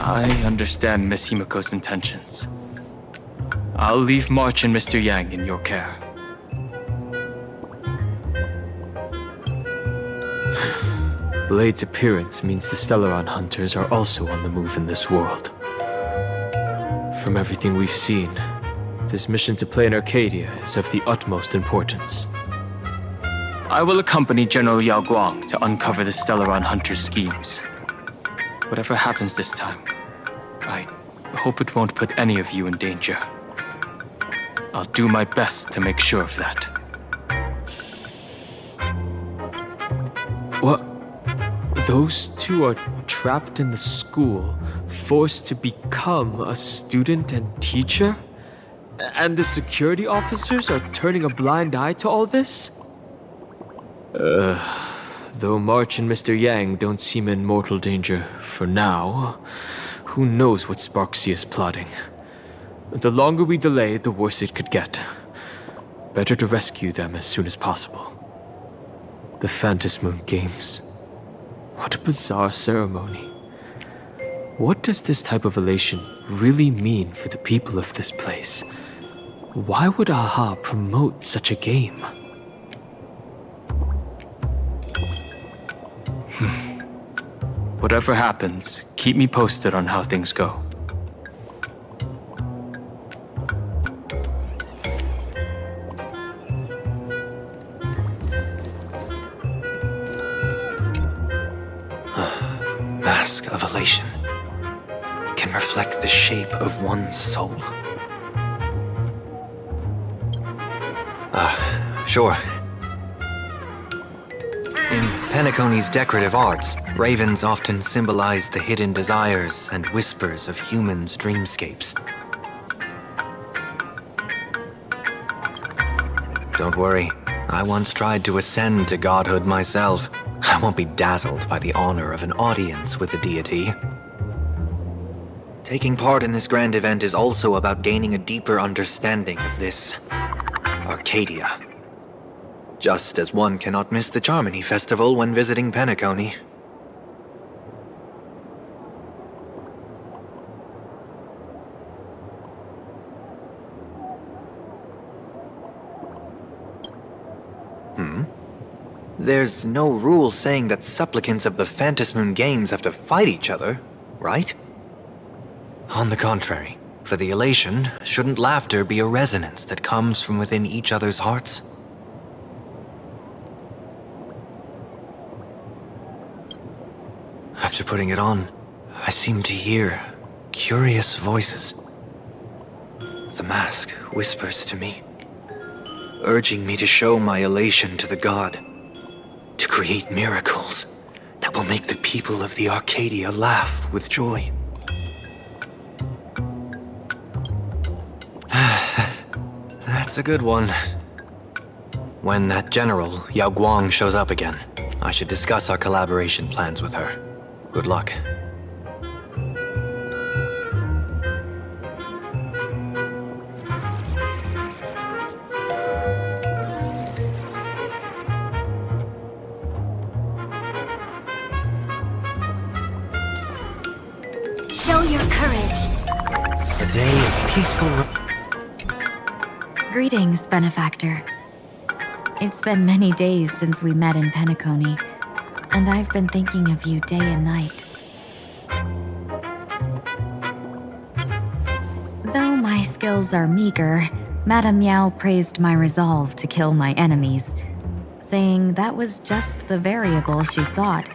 I understand Miss Himiko's intentions. I'll leave March and Mr. Yang in your care. Blade's appearance means the Stellaron hunters are also on the move in this world. From everything we've seen, this mission to play in Arcadia is of the utmost importance. I will accompany General Yao Guang to uncover the Stellaron hunters' schemes. Whatever happens this time, I hope it won't put any of you in danger. I'll do my best to make sure of that. What? Those two are trapped in the school, forced to become a student and teacher? And the security officers are turning a blind eye to all this? Though March and Mr. Yang don't seem in mortal danger for now, who knows what Sparksea is plotting. The longer we delay, the worse it could get. Better to rescue them as soon as possible. The Phantasmoon Games. What a bizarre ceremony. What does this type of elation really mean for the people of this place? Why would AHA promote such a game? Whatever happens, keep me posted on how things go. Mask of elation can reflect the shape of one's soul. Sure. In Penacony's decorative arts, ravens often symbolize the hidden desires and whispers of humans' dreamscapes. Don't worry, I once tried to ascend to godhood myself. I won't be dazzled by the honor of an audience with a deity. Taking part in this grand event is also about gaining a deeper understanding of this Arcadia. Just as one cannot miss the Charmony Festival when visiting Penacony. There's no rule saying that supplicants of the Phantasmoon Games have to fight each other, right? On the contrary, for the elation, shouldn't laughter be a resonance that comes from within each other's hearts? After putting it on, I seem to hear curious voices. The mask whispers to me, urging me to show my elation to the god, to create miracles that will make the people of the Arcadia laugh with joy. That's a good one. When that general, Yao Guang, shows up again, I should discuss our collaboration plans with her. Good luck. Show your courage. A day of peaceful... Greetings, Benefactor. It's been many days since we met in Penacony, and I've been thinking of you day and night. Though my skills are meager, Madame Yao praised my resolve to kill my enemies, saying that was just the variable she sought.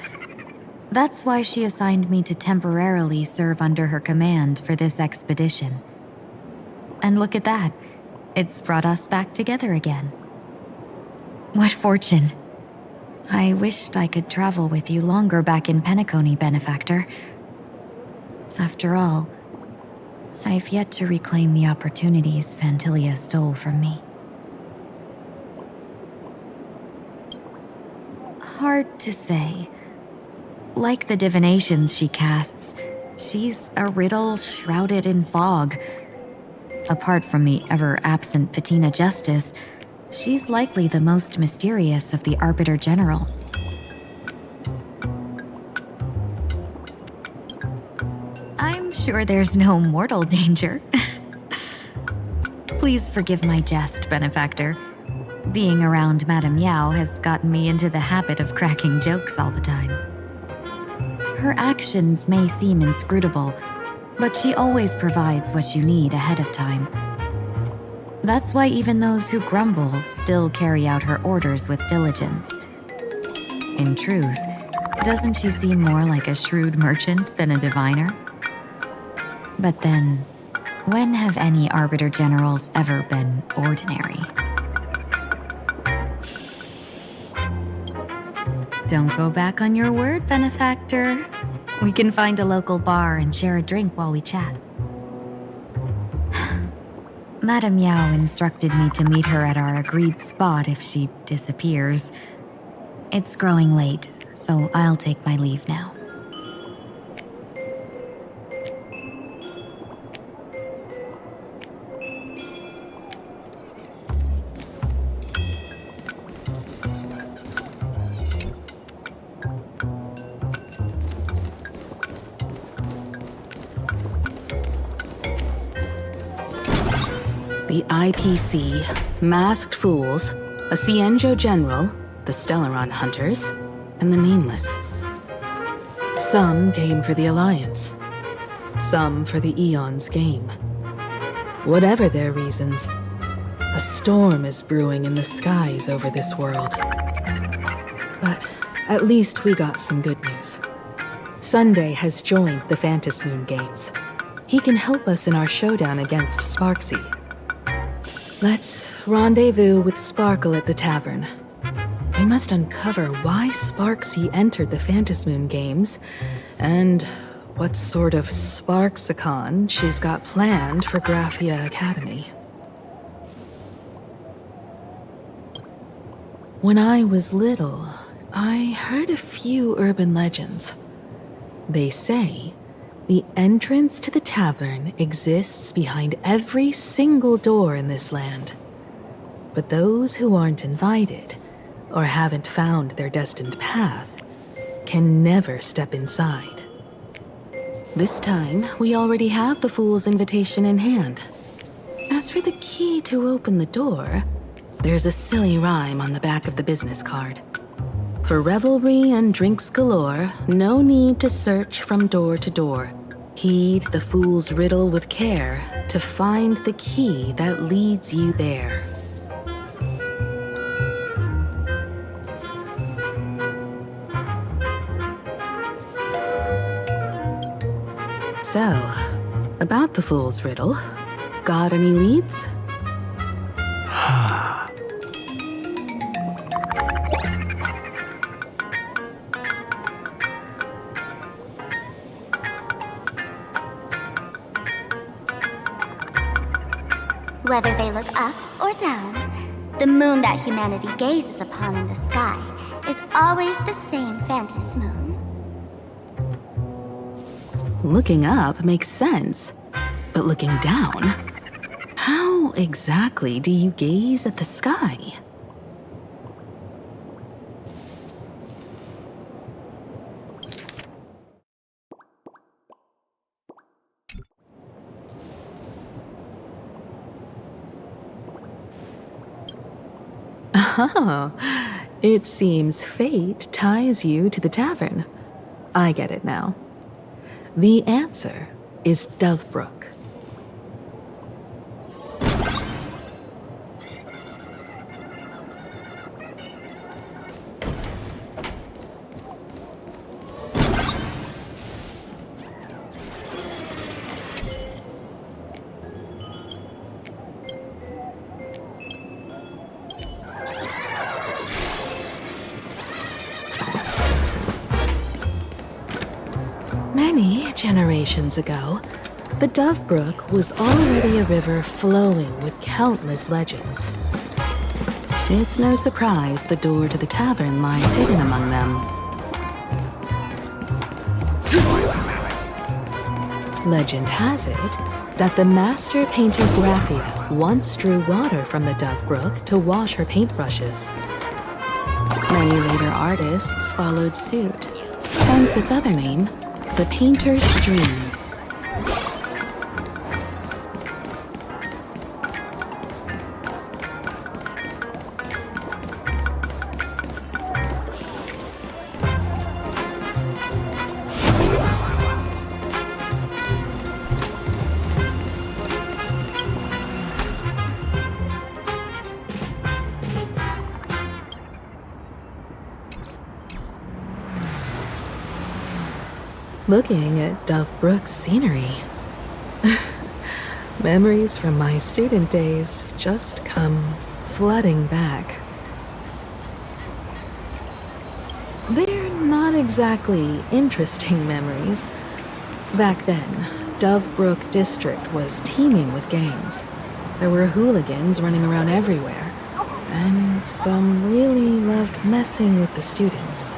That's why she assigned me to temporarily serve under her command for this expedition. And look at that. It's brought us back together again. What fortune. I wished I could travel with you longer back in Penacony, Benefactor. After all, I've yet to reclaim the opportunities Phantilia stole from me. Hard to say. Like the divinations she casts, she's a riddle shrouded in fog. Apart from the ever-absent Patina Justice, she's likely the most mysterious of the Arbiter Generals. I'm Sure, there's no mortal danger. Please forgive my jest, benefactor. Being around Madame Yao has gotten me into the habit of cracking jokes all the time. Her actions may seem inscrutable, but she always provides what you need ahead of time. That's why even those who grumble still carry out her orders with diligence. In truth, doesn't she seem more like a shrewd merchant than a diviner? But then, when have any Arbiter Generals ever been ordinary? Don't go back on your word, benefactor. We can find a local bar and share a drink while we chat. Madame Yao instructed me to meet her at our agreed spot if she disappears. It's growing late, so I'll take my leave now. The IPC, Masked Fools, a Cienjo General, the Stellaron Hunters, and the Nameless. Some came for the Alliance. Some for the Eon's game. Whatever their reasons, a storm is brewing in the skies over this world. But at least we got some good news. Sunday has joined the Phantasmoon Games. He can help us in our showdown against Sparksy. Let's rendezvous with Sparkle at the tavern. We must uncover why Sparksy entered the Phantasmoon Games, and what sort of Sparksicon she's got planned for Graphia Academy. When I was little, I heard a few urban legends. They say the entrance to the tavern exists behind every single door in this land. But those who aren't invited, or haven't found their destined path, can never step inside. This time, we already have the Fool's invitation in hand. As for the key to open the door, there's a silly rhyme on the back of the business card. For revelry and drinks galore, no need to search from door to door. Heed the fool's riddle with care to find the key that leads you there. So, about the fool's riddle, got any leads? Whether they look up or down, the moon that humanity gazes upon in the sky is always the same phantasmoon. Looking up makes sense, but looking down? How exactly do you gaze at the sky? Oh, it seems fate ties you to the tavern. I get it now. The answer is Dovebrook. Many generations ago, the Dovebrook was already a river flowing with countless legends. It's no surprise the door to the tavern lies hidden among them. Legend has it that the master painter Graphia once drew water from the Dovebrook to wash her paintbrushes. Many later artists followed suit, hence its other name, the Painter's Dream. looking at Dove Brook's scenery. Memories from my student days just come flooding back. They're not exactly interesting memories. Back then, Dove Brook District was teeming with gangs. There were hooligans running around everywhere, and some really loved messing with the students.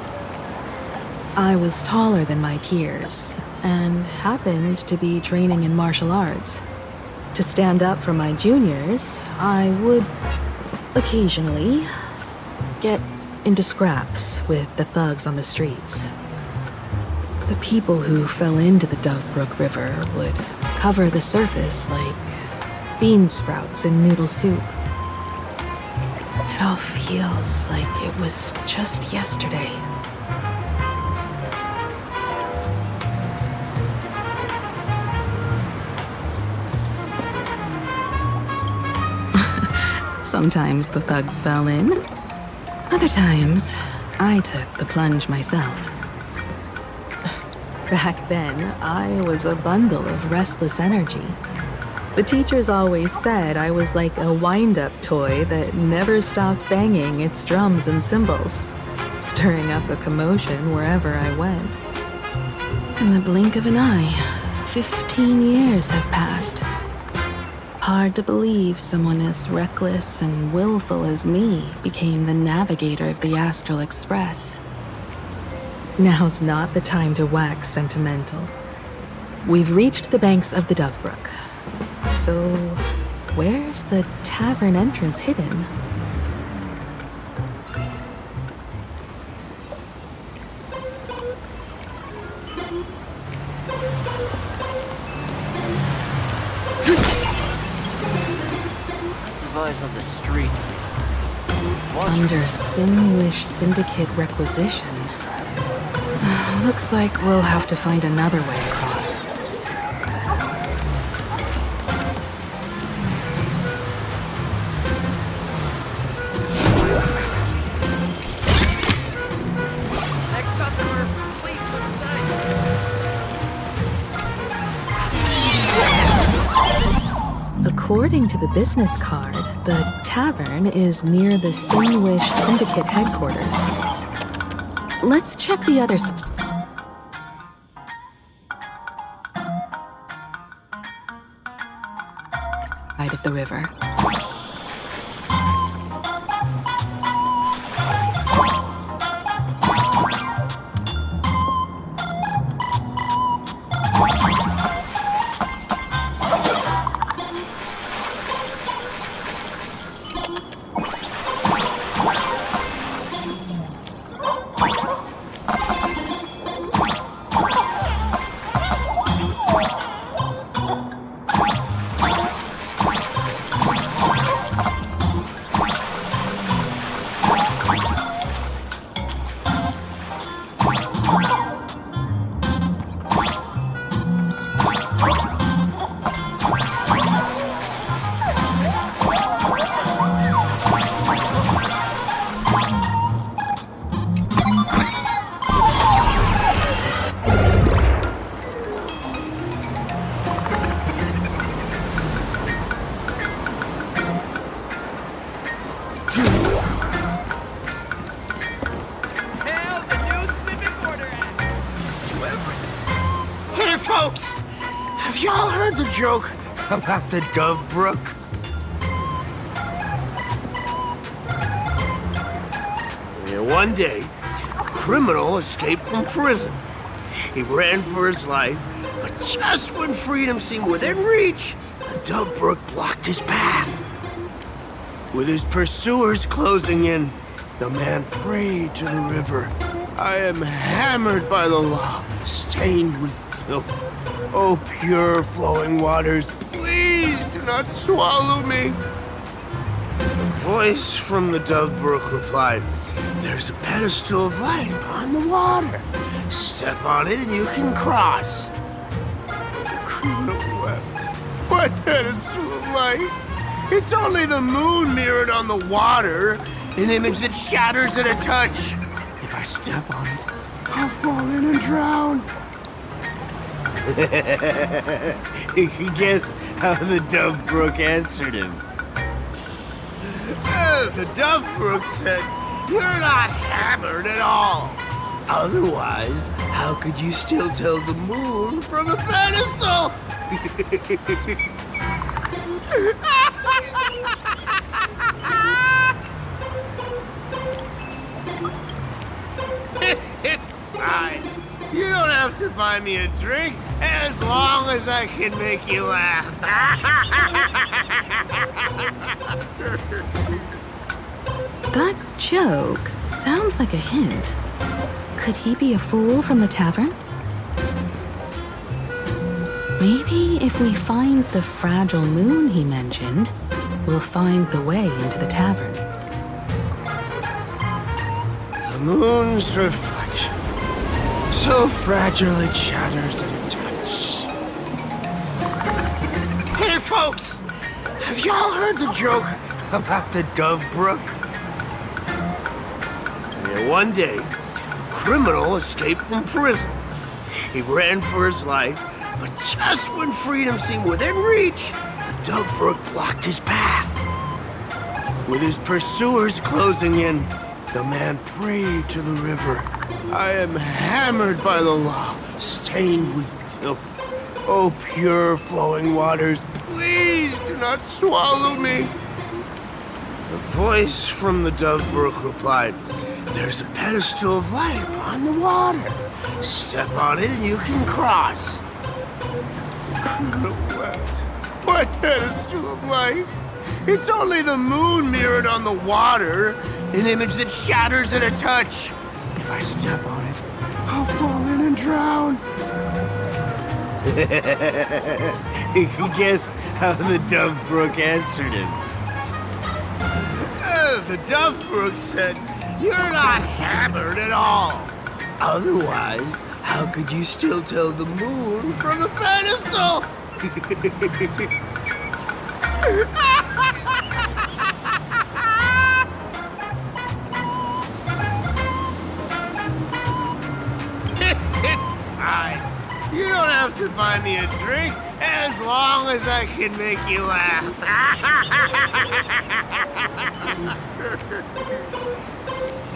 I was taller than my peers, and happened to be training in martial arts. To stand up for my juniors, I would occasionally get into scraps with the thugs on the streets. The people who fell into the Dove Brook River would cover the surface like bean sprouts in noodle soup. It all feels like it was just yesterday. Sometimes the thugs fell in. Other times, I took the plunge myself. Back then, I was a bundle of restless energy. The teachers always said I was like a wind-up toy that never stopped banging its drums and cymbals, stirring up a commotion wherever I went. In the blink of an eye, 15 years have passed. Hard to believe someone as reckless and willful as me became the navigator of the Astral Express. Now's not the time to wax sentimental. We've reached the banks of the Dove Brook. So, where's the tavern entrance hidden? Of the streets Under Sinwish Syndicate requisition. Looks like we'll have to find another way across. Next customer, please, According to the business card, the tavern is near the Sinwish Syndicate headquarters. Let's check the other side of the river. Folks, have y'all heard the joke about the Dove Brook? One day, a criminal escaped from prison. He ran for his life, but just when freedom seemed within reach, the Dove Brook blocked his path. With his pursuers closing in, the man prayed to the river. I am hammered by the law, stained with filth. Oh, pure flowing waters, please do not swallow me. A voice from the Dove Brook replied, "There's a pedestal of light upon the water. Step on it and you can cross." The criminal wept. What pedestal of light? It's only the moon mirrored on the water, an image that shatters at a touch. If I step on it, I'll fall in and drown. Guess how the Dove Brook answered him. The Dove Brook said, "You're not hammered at all. Otherwise, how could you still tell the moon from a pedestal?" It's fine. You don't have to buy me a drink as long as I can make you laugh. That joke sounds like a hint. Could he be a fool from the tavern? Maybe if we find the fragile moon he mentioned, we'll find the way into the tavern. The moon's reflection. So fragile it shatters at a touch. Hey folks! Have y'all heard the joke about the Dove Brook? Yeah, one day, a criminal escaped from prison. He ran for his life, but just when freedom seemed within reach, the Dove Brook blocked his path. With his pursuers closing in, the man prayed to the river. "I am hammered by the law, stained with filth. Oh, pure flowing waters, please do not swallow me." The voice from the Dove Brook replied, "There's a pedestal of light upon the water. Step on it and you can cross." The criminal wept. "What pedestal of light? It's only the moon mirrored on the water, an image that shatters at a touch. If I step on it, I'll fall in and drown." Guess how the Dove Brook answered him. The Dove Brook said, "You're not hammered at all. Otherwise, how could you still tell the moon from a pedestal?" It's fine. You don't have to buy me a drink as long as I can make you laugh.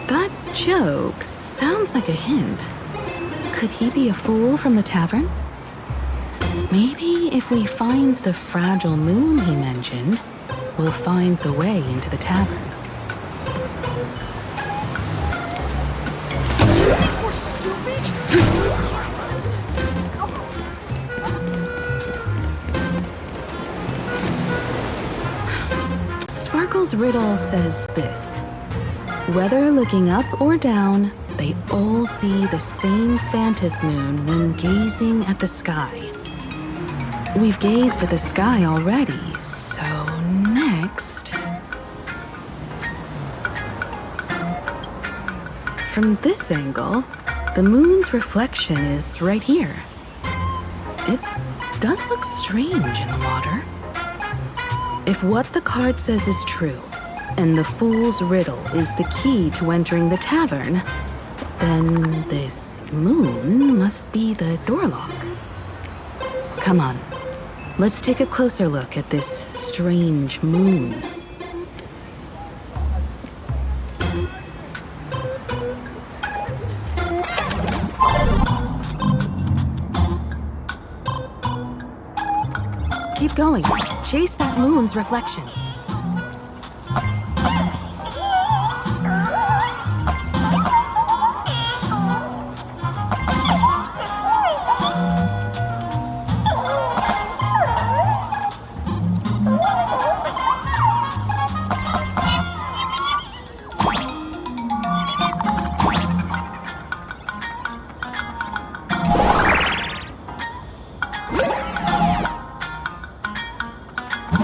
That joke sounds like a hint. Could he be a fool from the tavern? Maybe if we find the fragile moon he mentioned, we'll find the way into the tavern. Sparkle's riddle says this: whether looking up or down, they all see the same phantom moon when gazing at the sky. We've gazed at the sky already, so next... From this angle, the moon's reflection is right here. It does look strange in the water. If what the card says is true, and the fool's riddle is the key to entering the tavern, then this moon must be the door lock. Come on, let's take a closer look at this strange moon. Keep going. Chase that moon's reflection.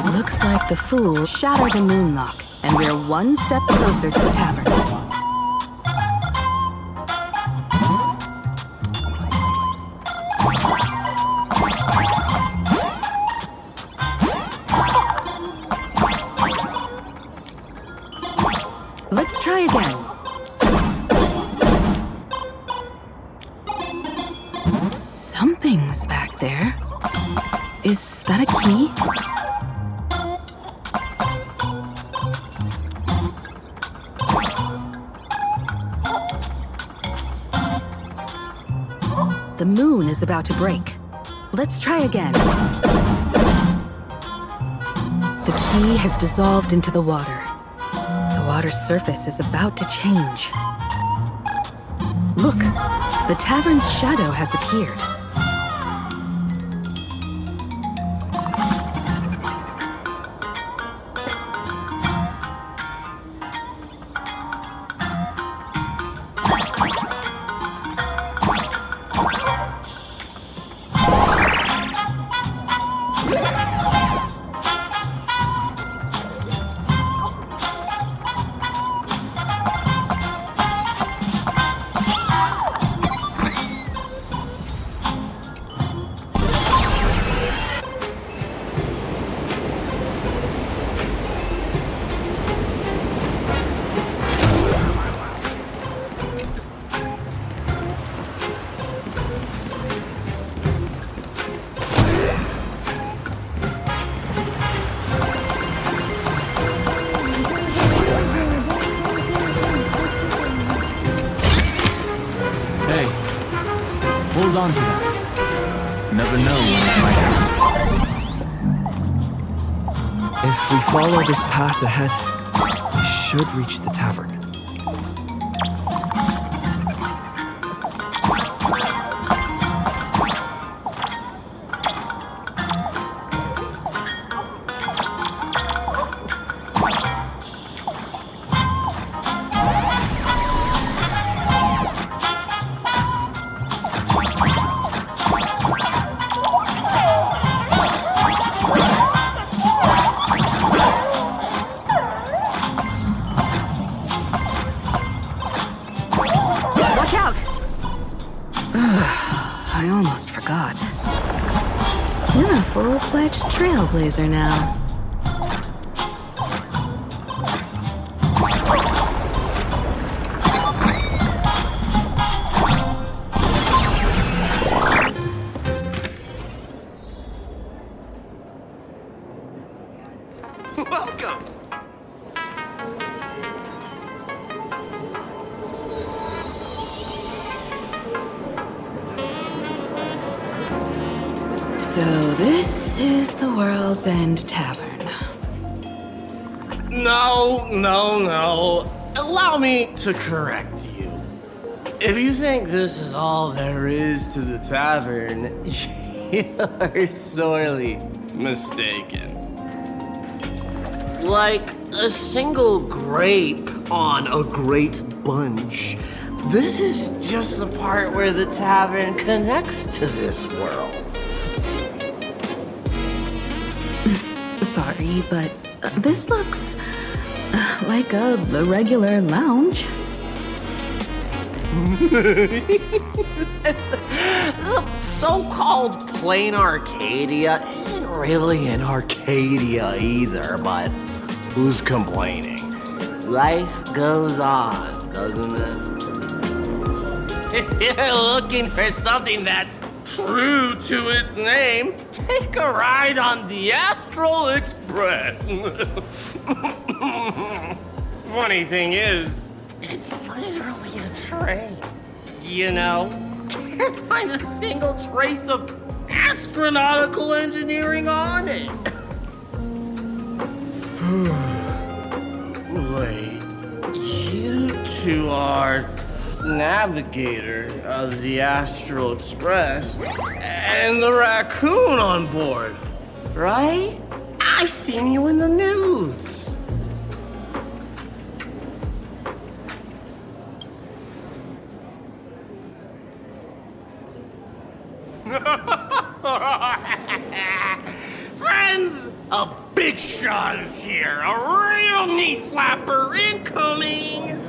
Looks like the fool shattered the moon lock, and we're one step closer to the tavern. Let's try again. Something things back there. Is that a key? The moon is about to break. Let's try again. The key has dissolved into the water. The water's surface is about to change. Look, the tavern's shadow has appeared. Hold on to that. Never know when it might happen. If we follow this path ahead, we should reach the tavern. I almost forgot. You're a full-fledged trailblazer now. Welcome! So this is the World's End Tavern. No. Allow me to correct you. If you think this is all there is to the tavern, you're sorely mistaken. Like a single grape on a great bunch, this is just the part where the tavern connects to this world. Sorry, but this looks like a regular lounge. The so-called plain Arcadia isn't really an Arcadia either, but who's complaining? Life goes on, doesn't it? If you're looking for something that's true to its name, take a ride on the Astral Express. Funny thing is, it's literally a train. You know, can't find a single trace of astronautical engineering on it. Wait, you two are navigator of the Astral Express and the raccoon on board, right? I've seen you in the news. Friends, a big shot is here. A real knee slapper incoming.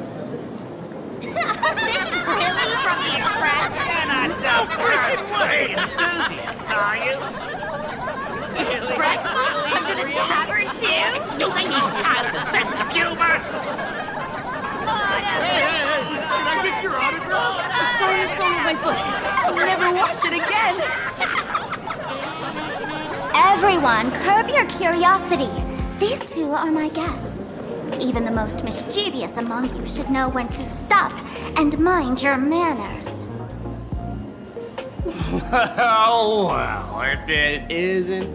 Really? From the Express? You're not so freaking way enthusiast, are you? Express folks come to the tavern too? Do they even have the sense of humor? Oh, no. Hey, can I get your autograph? saw the sole of my foot. I'll never wash it again. Everyone, curb your curiosity. These two are my guests. Even the most mischievous among you should know when to stop and mind your manners. Well, if it isn't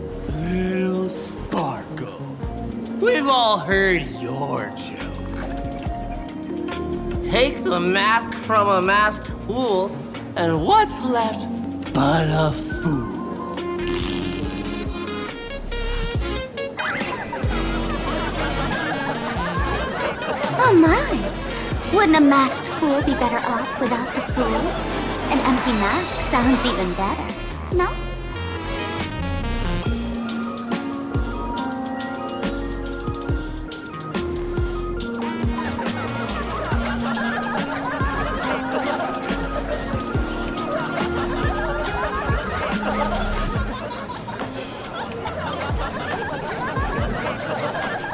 Little Sparkle. We've all heard your joke. Take the mask from a masked fool, and what's left but a fool? Oh my! Wouldn't a masked fool be better off without the fool? An empty mask sounds even better, no?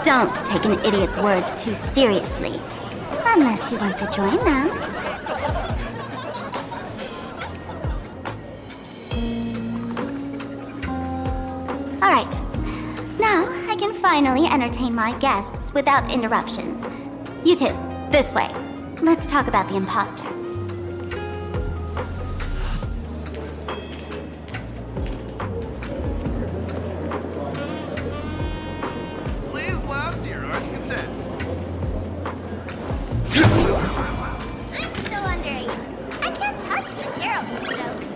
Don't take an idiot's words too seriously, unless you want to join them. All right, now I can finally entertain my guests without interruptions. You two, this way. Let's talk about the imposter. I'm still underage. I can't touch the terrible jokes.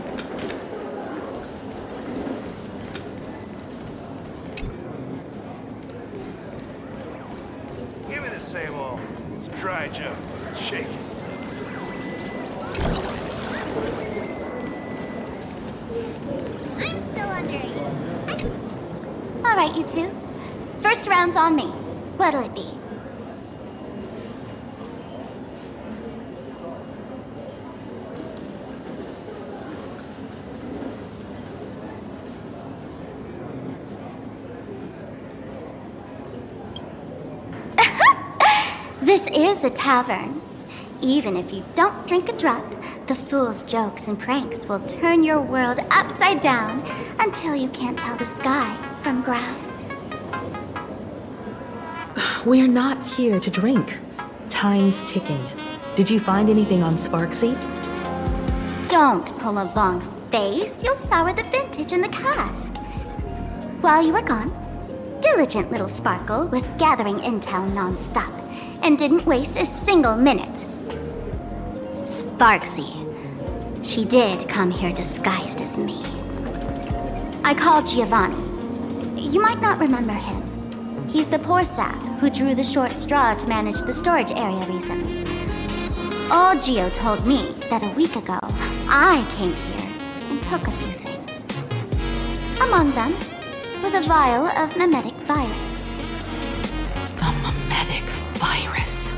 Give me the same old. Some dry jokes. Shake it. I'm still underage. All right, you two. First round's on me. What'll it be? This is a tavern. Even if you don't drink a drop, the fool's jokes and pranks will turn your world upside down until you can't tell the sky from ground. We're not here to drink. Time's ticking. Did you find anything on Sparksy? Don't pull a long face. You'll sour the vintage in the cask. While you were gone, diligent little Sparkle was gathering intel non-stop and didn't waste a single minute. Sparksy. She did come here disguised as me. I called Giovanni. You might not remember him. He's the poor sap who drew the short straw to manage the storage area recently. Old Gio told me that a week ago, I came here and took a few things. Among them was a vial of mimetic virus. A mimetic virus.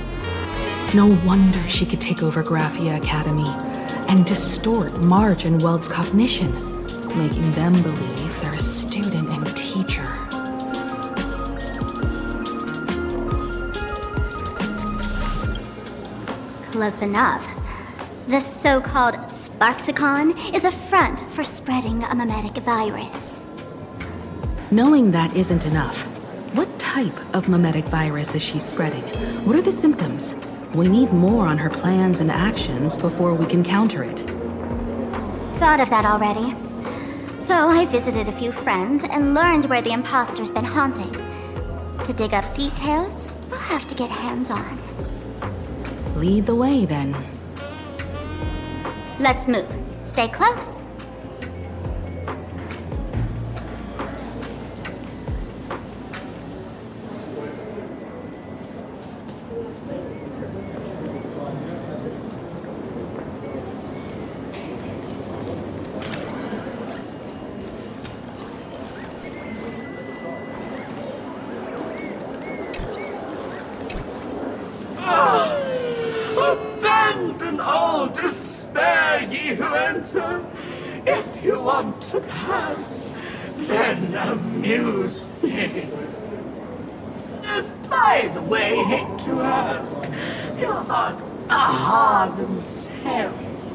No wonder she could take over Graphia Academy and distort March and Weld's cognition, making them believe they're a student and teacher. Close enough. The so-called Sparksicon is a front for spreading a mimetic virus. Knowing that isn't enough, what type of mimetic virus is she spreading? What are the symptoms? We need more on her plans and actions before we can counter it. Thought of that already. So I visited a few friends and learned where the imposter's been haunting. To dig up details, we'll have to get hands-on. Lead the way, then. Let's move. Stay close. Abandon all despair, ye who enter. If you want to pass, then amuse me. By the way, hate to ask, you're not Aha themselves.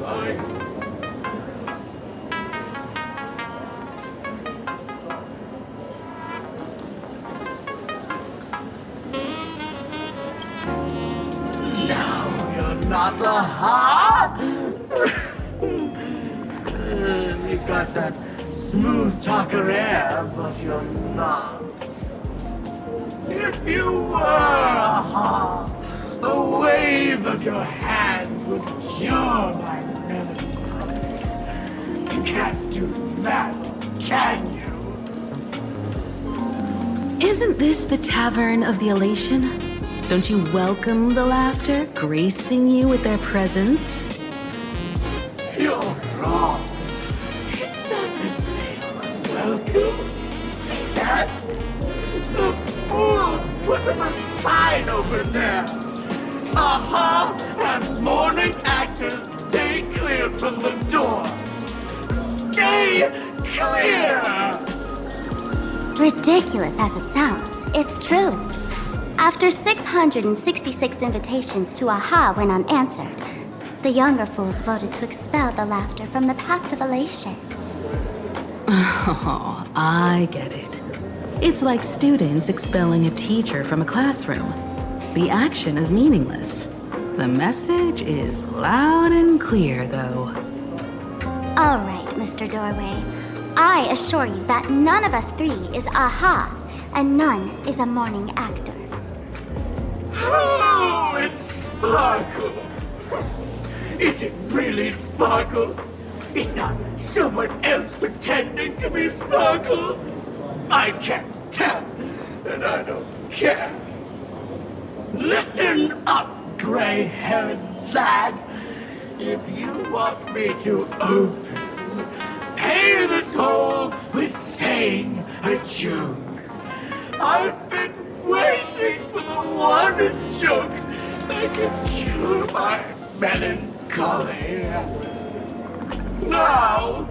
Not a ha! You got that smooth talker air, but you're not. If you were a ha, a wave of your hand would cure my melancholy. You can't do that, can you? Isn't this the Tavern of the Elation? Don't you welcome the laughter, gracing you with their presence? You're wrong. It's not that they are welcome. See that? The fools put them a sign over there. And morning actors stay clear from the door. Stay clear! Ridiculous as it sounds, it's true. After 666 invitations to Aha went unanswered, the younger fools voted to expel the laughter from the Pact of Elation. Oh, I get it. It's like students expelling a teacher from a classroom. The action is meaningless. The message is loud and clear, though. All right, Mr. Doorway. I assure you that none of us three is Aha, and none is a morning actor. Oh, it's Sparkle! Is it really Sparkle? It's not someone else pretending to be Sparkle? I can't tell, and I don't care. Listen up, gray-haired lad. If you want me to open, pay the toll with saying a joke. I've been waiting for the one joke that can cure my melancholy. Now,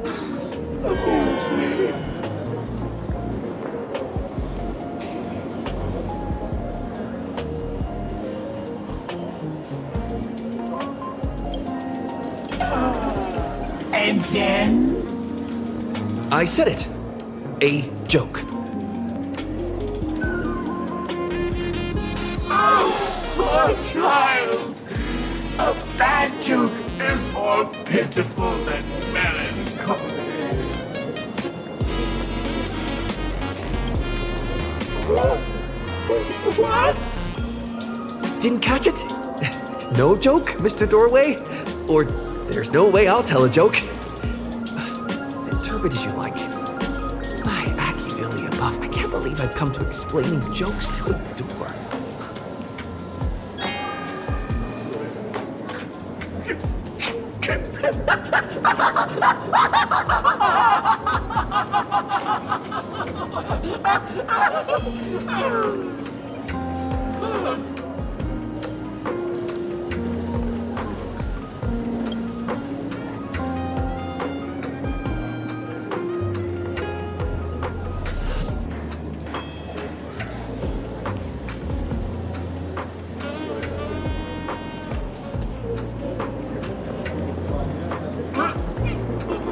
amuse me. And then? I said it. A joke. Poor child! A bad joke is more pitiful than melancholy. What? Didn't catch it? No joke, Mr. Doorway? Or there's no way I'll tell a joke. Interpret as you like. My Machiavellian buff, I can't believe I've come to explaining jokes to a door.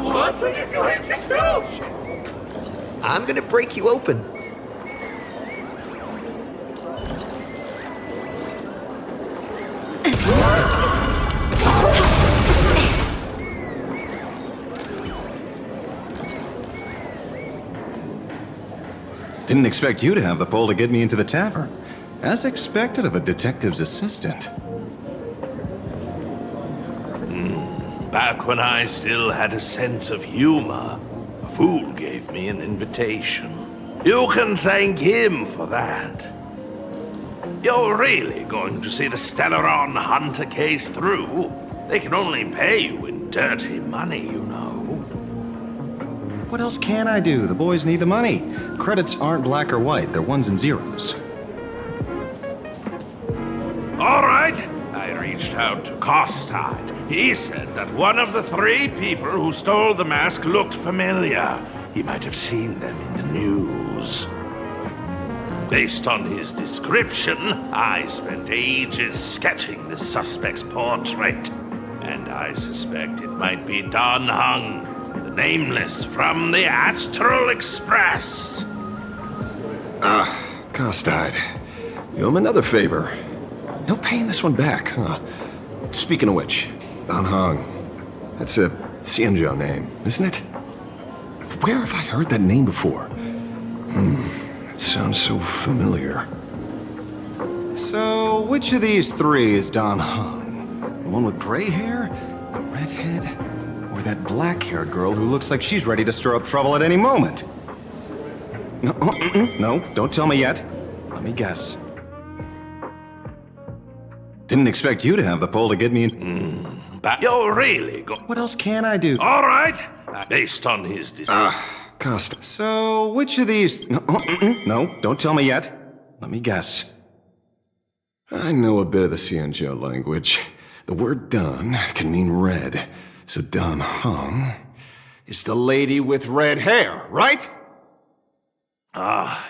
What are you going to do? I'm gonna break you open. Didn't expect you to have the pull to get me into the tavern. As expected of a detective's assistant. Back when I still had a sense of humor, a fool gave me an invitation. You can thank him for that. You're really going to see the Stellaron Hunter case through? They can only pay you in dirty money, you know. What else can I do? The boys need the money. Credits aren't black or white, they're ones and zeros. All right. I reached out to Costard. He said that one of the 3 people who stole the mask looked familiar. He might have seen them in the news. Based on his description, I spent ages sketching the suspect's portrait. And I suspect it might be Dan Heng, the Nameless from the Astral Express. Costide. You owe him another favor. No paying this one back, huh? Speaking of which, Dan Heng. That's a Xianzhou name, isn't it? Where have I heard that name before? It sounds so familiar. So, which of these three is Dan Heng? The one with gray hair? The redhead? Or that black-haired girl who looks like she's ready to stir up trouble at any moment? No, no, don't tell me yet. Let me guess. Didn't expect you to have the pull to get me in. But you're really good. What else can I do? All right. Based on his Costa. So, which of these... No, don't tell me yet. Let me guess. I know a bit of the Xianzhou language. The word Dan can mean red. So Dan Heng is the lady with red hair, right?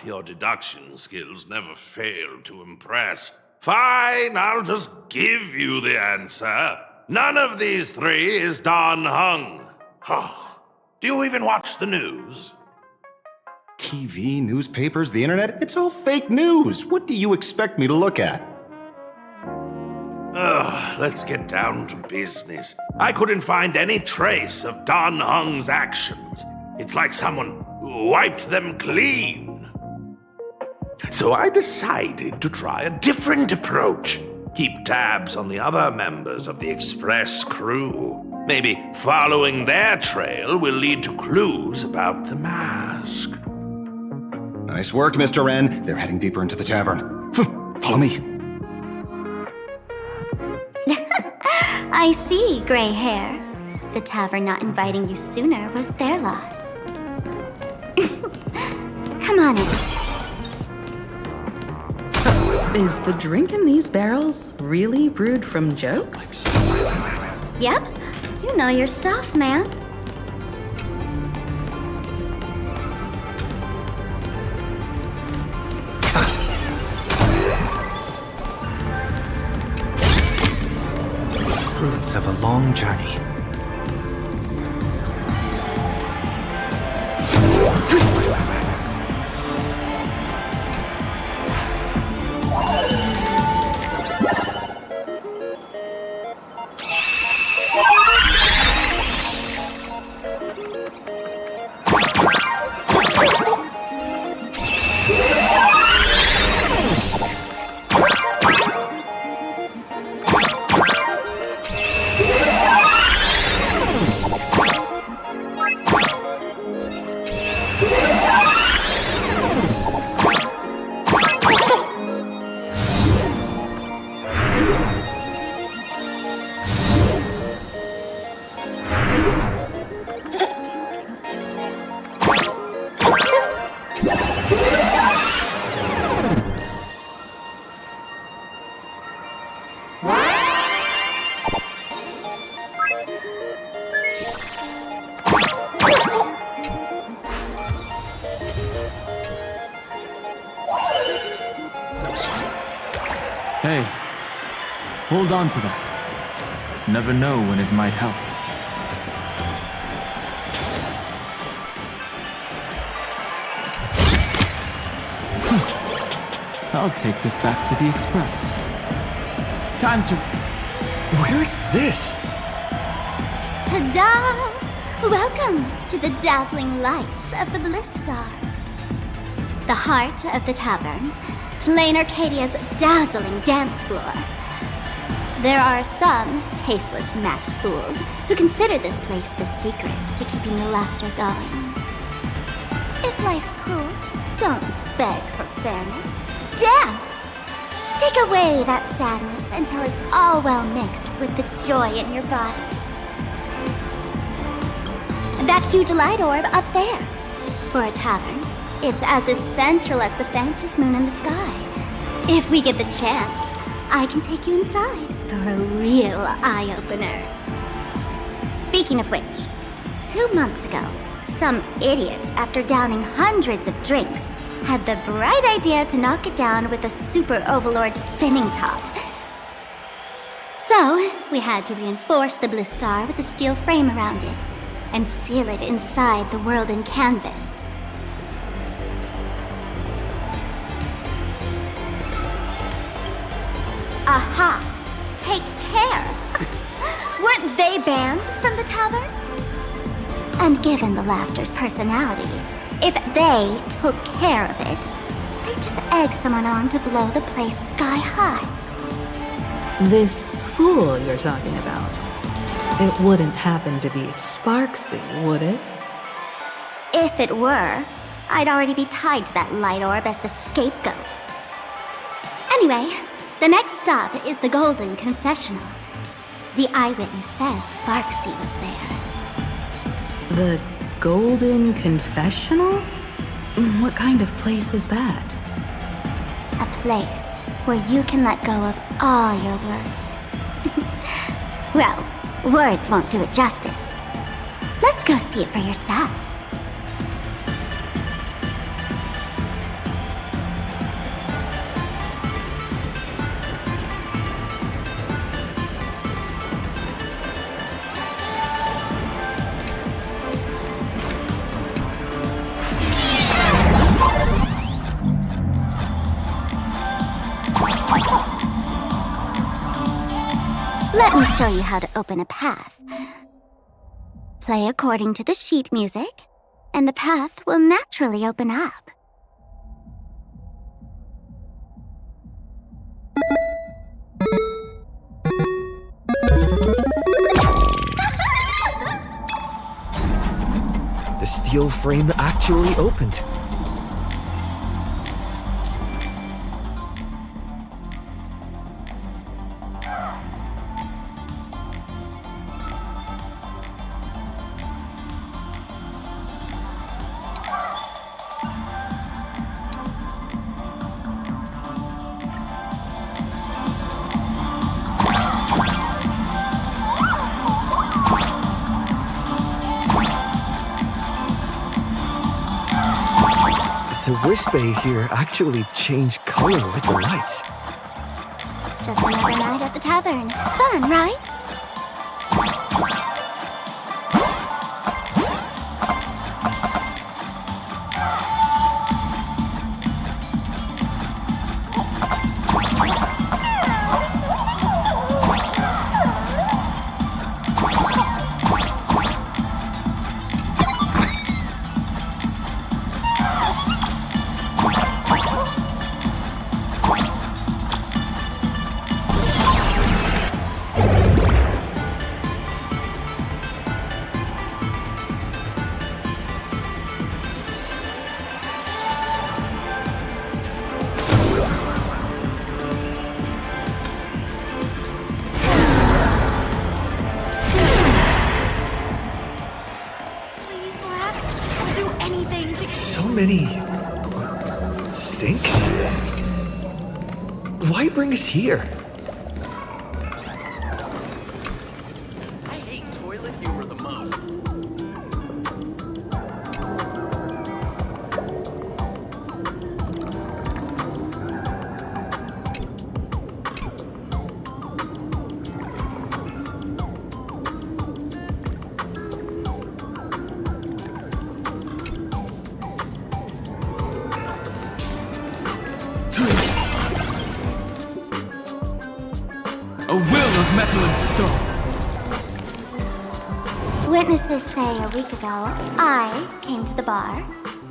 Your deduction skills never fail to impress. Fine, I'll just give you the answer. None of these three is Dan Heng. Do you even watch the news? TV, newspapers, the internet, it's all fake news. What do you expect me to look at? Let's get down to business. I couldn't find any trace of Dan Heng's actions. It's like someone wiped them clean. So I decided to try a different approach. Keep tabs on the other members of the Express crew. Maybe following their trail will lead to clues about the mask. Nice work, Mr. Wren. They're heading deeper into the tavern. Follow me. I see, gray hair. The tavern not inviting you sooner was their loss. Come on in. Is the drink in these barrels really brewed from jokes? Yep. You know your stuff, man. Fruits of a long journey. Hey, hold on to that. Never know when it might help. I'll take this back to the Express. Time to... Where's this? Ta-da! Welcome to the dazzling lights of the Bliss Star. The heart of the tavern, Plain Arcadia's dazzling dance floor. There are some tasteless masked fools who consider this place the secret to keeping the laughter going. If life's cruel, don't beg for fairness. Dance! Shake away that sadness until it's all well mixed with the joy in your body. That huge light orb up there. For a tavern, it's as essential as the faintest moon in the sky. If we get the chance, I can take you inside for a real eye-opener. Speaking of which, 2 months ago, some idiot, after downing hundreds of drinks, had the bright idea to knock it down with a super overlord spinning top. So So, we had to reinforce the blue star with a steel frame around it, and seal it inside the world in canvas. Aha! Take care! Weren't they banned from the tavern? And given the laughter's personality, if they took care of it, they'd just egg someone on to blow the place sky high. This fool you're talking about. It wouldn't happen to be Sparksy, would it? If it were, I'd already be tied to that light orb as the scapegoat. Anyway, the next stop is the Golden Confessional. The eyewitness says Sparksy was there. The Golden Confessional? What kind of place is that? A place where you can let go of all your worries. Well, words won't do it justice. Let's go see it for yourself. Let me show you how to open a path. Play according to the sheet music, and the path will naturally open up. The steel frame actually opened. The Wisp-Bay here actually changed color with the lights. Just another night at the tavern. Fun, right? So many sinks? Why bring us here? I hate toilet humor the most. A will of metal and stone. Witnesses say a week ago, I came to the bar,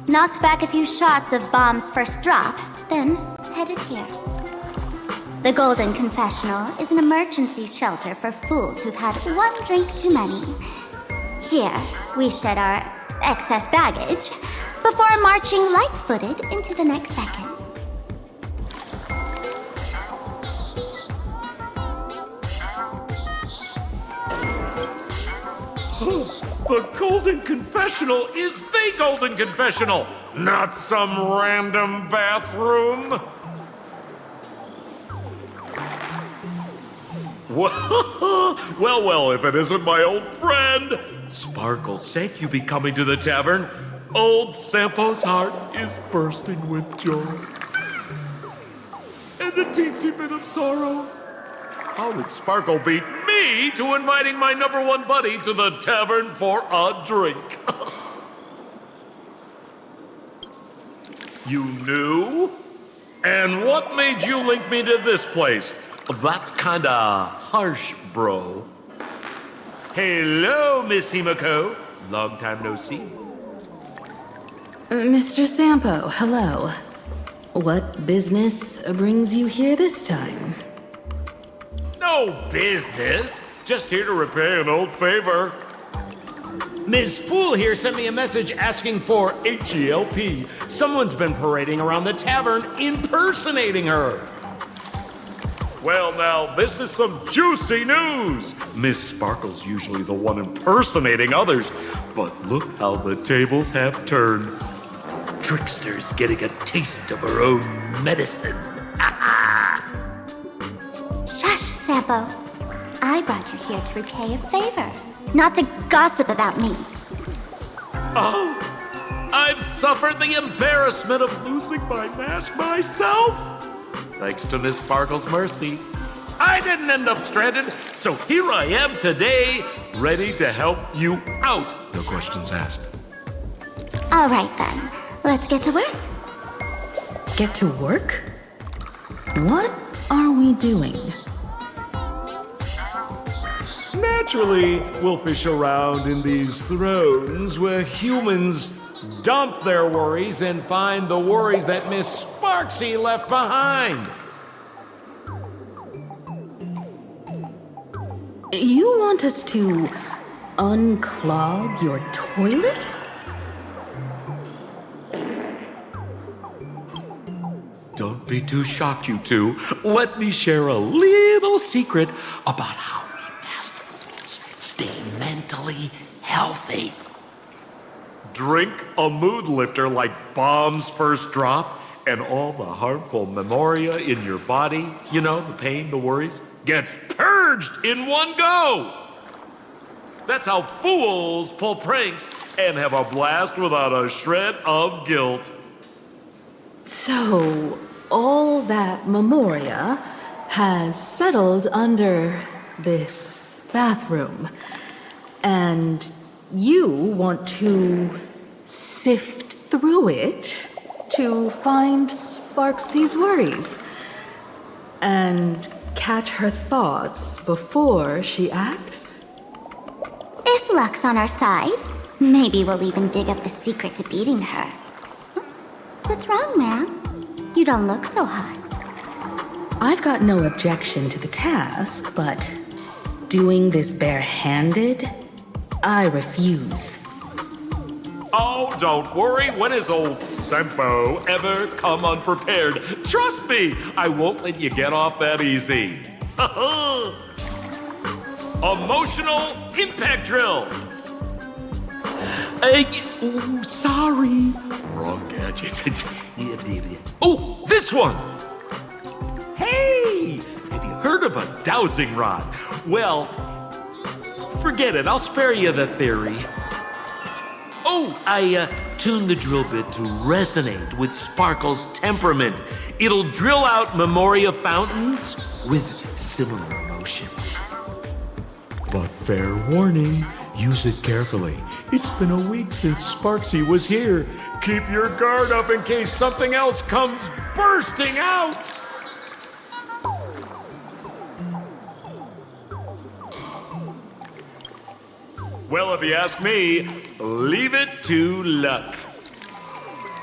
knocked back a few shots of Bomb's first drop, then headed here. The Golden Confessional is an emergency shelter for fools who've had one drink too many. Here, we shed our excess baggage before marching light-footed into the next second. The Golden Confessional is the Golden Confessional, not some random bathroom. Well, if it isn't my old friend. Sparkle's sake, you be coming to the tavern. Old Sampo's heart is bursting with joy. And a teensy bit of sorrow. How did Sparkle beat me to inviting my #1 buddy to the tavern for a drink? You knew? And what made you link me to this place? That's kinda harsh, bro. Hello, Miss Himiko. Long time no see. Mr. Sampo, hello. What business brings you here this time? No business. Just here to repay an old favor. Ms. Fool here sent me a message asking for H-E-L-P. Someone's been parading around the tavern impersonating her. Well, now, this is some juicy news. Miss Sparkle's usually the one impersonating others, but look how the tables have turned. Trickster's getting a taste of her own medicine. Shush, Sampo. I brought you here to repay a favor, not to gossip about me. Oh, I've suffered the embarrassment of losing my mask myself. Thanks to Miss Sparkle's mercy, I didn't end up stranded, so here I am today, ready to help you out. No questions asked. All right then, let's get to work. Get to work? What are we doing? Naturally, we'll fish around in these thrones where humans dump their worries and find the worries that Miss Sparksy left behind. You want us to unclog your toilet? Don't be too shocked, you two. Let me share a little secret about how we masked fools stay mentally healthy. Drink a mood lifter like Bomb's First Drop, and all the harmful memoria in your body, you know, the pain, the worries, gets purged in one go. That's how fools pull pranks and have a blast without a shred of guilt. So, all that memoria has settled under this bathroom. And you want to sift through it to find Sparksy's worries and catch her thoughts before she acts? If luck's on our side, maybe we'll even dig up the secret to beating her. What's wrong, ma'am? You don't look so hot. I've got no objection to the task, but doing this barehanded, I refuse. Oh, don't worry. When has old Sempo ever come unprepared? Trust me, I won't let you get off that easy. Emotional impact drill. Ooh, sorry. Wrong gadget. Oh, this one. Hey, have you heard of a dowsing rod? Well, forget it. I'll spare you the theory. Oh, I tuned the drill bit to resonate with Sparkle's temperament. It'll drill out memoria fountains with similar emotions. But fair warning, use it carefully. It's been a week since Sparksy was here. Keep your guard up in case something else comes bursting out. Well, if you ask me, leave it to luck.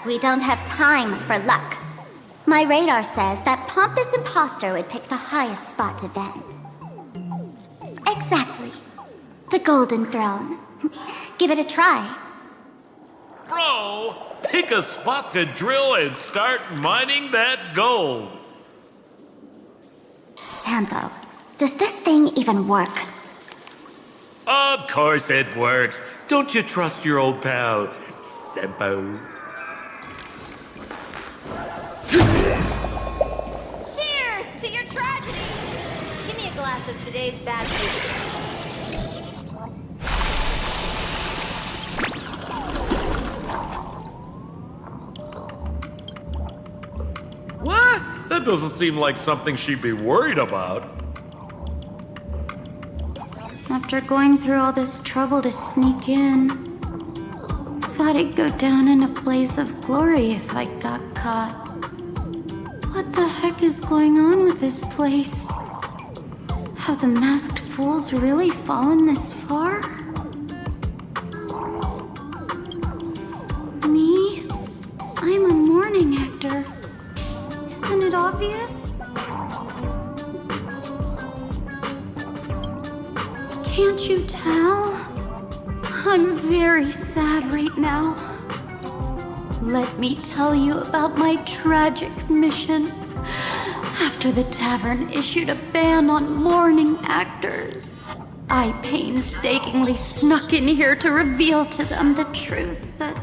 We don't have time for luck. My radar says that pompous imposter would pick the highest spot to vent. Exactly. The Golden Throne. Give it a try. Bro, pick a spot to drill and start mining that gold. Sampo, does this thing even work? Of course it works. Don't you trust your old pal, Sempo? Cheers to your tragedy! Give me a glass of today's bad whiskey. What? That doesn't seem like something she'd be worried about. After going through all this trouble to sneak in, thought I'd go down in a blaze of glory if I got caught. What the heck is going on with this place? Have the masked fools really fallen this far? Me? I'm a mourning actor. Isn't it obvious? Can't you tell? I'm very sad right now. Let me tell you about my tragic mission. After the tavern issued a ban on mourning actors, I painstakingly snuck in here to reveal to them the truth that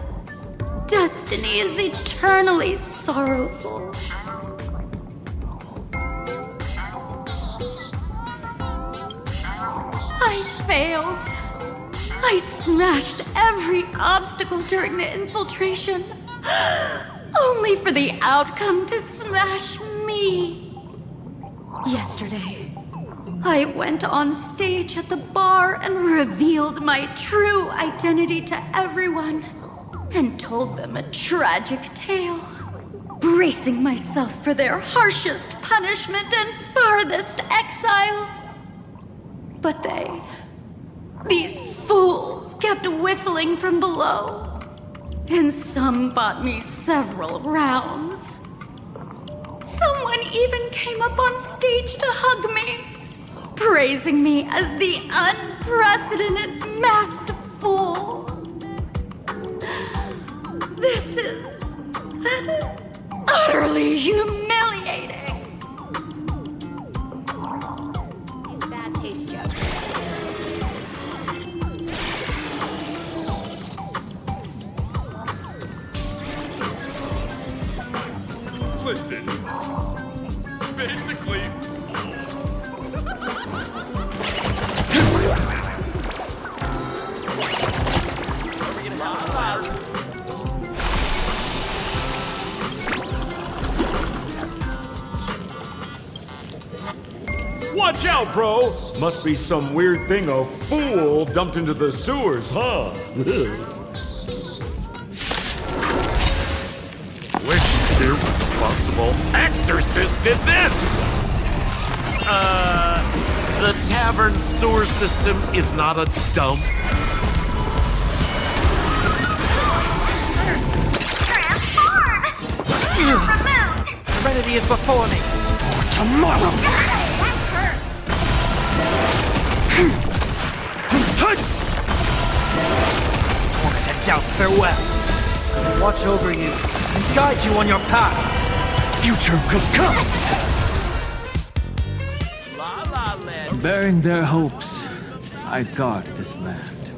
destiny is eternally sorrowful. I failed. I smashed every obstacle during the infiltration, only for the outcome to smash me. Yesterday, I went on stage at the bar and revealed my true identity to everyone and told them a tragic tale, bracing myself for their harshest punishment and farthest exile. But these fools kept whistling from below, and some bought me several rounds. Someone even came up on stage to hug me, praising me as the unprecedented masked fool. This is utterly humiliating. These bad taste jokes. Listen, basically... Watch out, bro! Must be some weird thing a fool dumped into the sewers, huh? Which irresponsible exorcist did this? The tavern sewer system is not a dump. Transform! Removed! Serenity is before me. For tomorrow. That hurt! Torment and doubt, farewell. Watch over you and guide you on your path. Future could come. Bearing their hopes, I guard this land.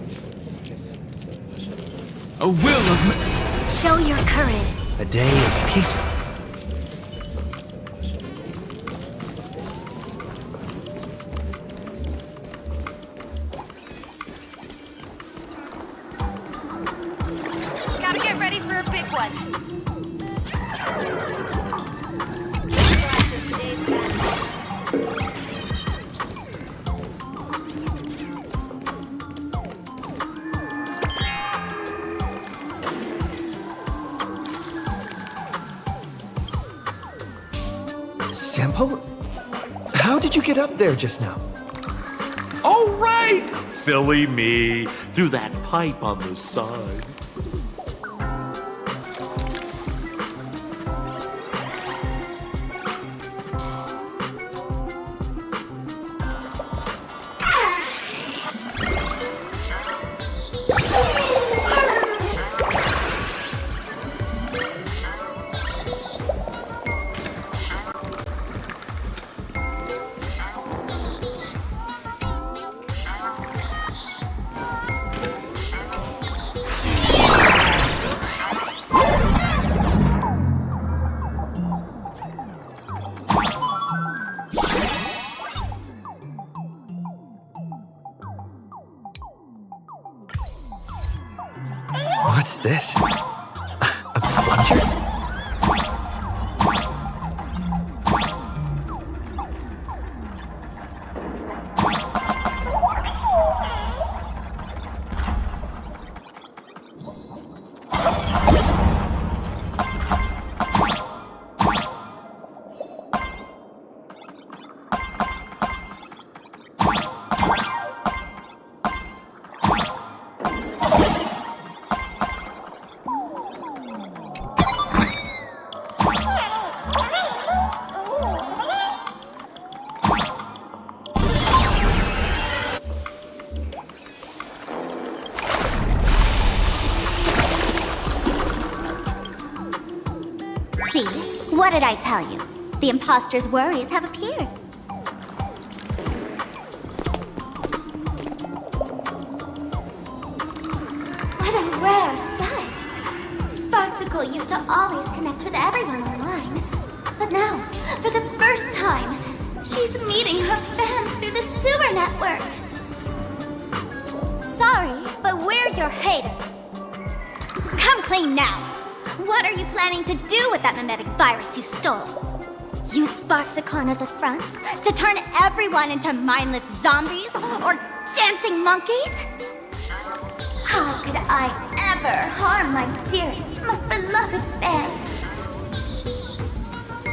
A will of Show your courage. A day of peaceful. Gotta get ready for a big one. Sampo? How did you get up there just now? Oh, right! Silly me. Through that pipe on the side. What's this? A plunger? What did I tell you? The imposter's worries have appeared. What a rare sight. Sparksicle used to always connect with everyone online. But now, for the first time, she's meeting her fans through the sewer network. Sorry, but we're your haters. Come clean now. What are you planning to do with that mimetic virus you stole? Use Sparksicon as a front to turn everyone into mindless zombies or dancing monkeys? How could I ever harm my dearest, most beloved fan?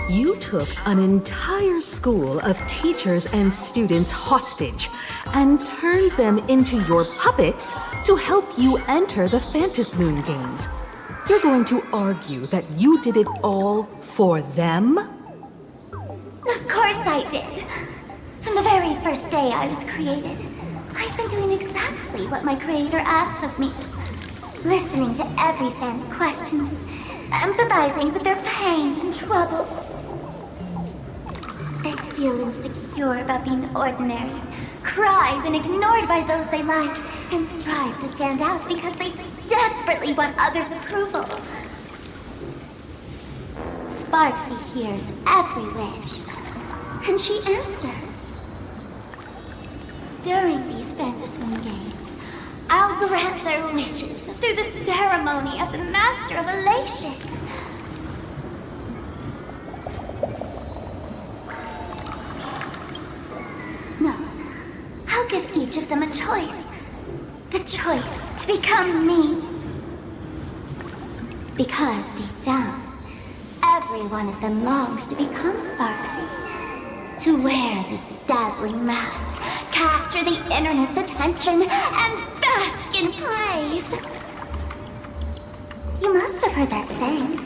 You took an entire school of teachers and students hostage and turned them into your puppets to help you enter the Phantasmoon games. You're going to argue that you did it all for them? Of course I did. From the very first day I was created, I've been doing exactly what my creator asked of me. Listening to every fan's questions, empathizing with their pain and troubles. They feel insecure about being ordinary, cry when ignored by those they like, and strive to stand out because they desperately want others' approval. Sparksy hears every wish, and she answers. During these Phantasmoon games, I'll grant their wishes through the ceremony of the Master of Elation. No, I'll give each of them a choice. The choice to become me. Because deep down, every one of them longs to become Sparksy. To wear this dazzling mask, capture the internet's attention, and bask in praise. You must have heard that saying.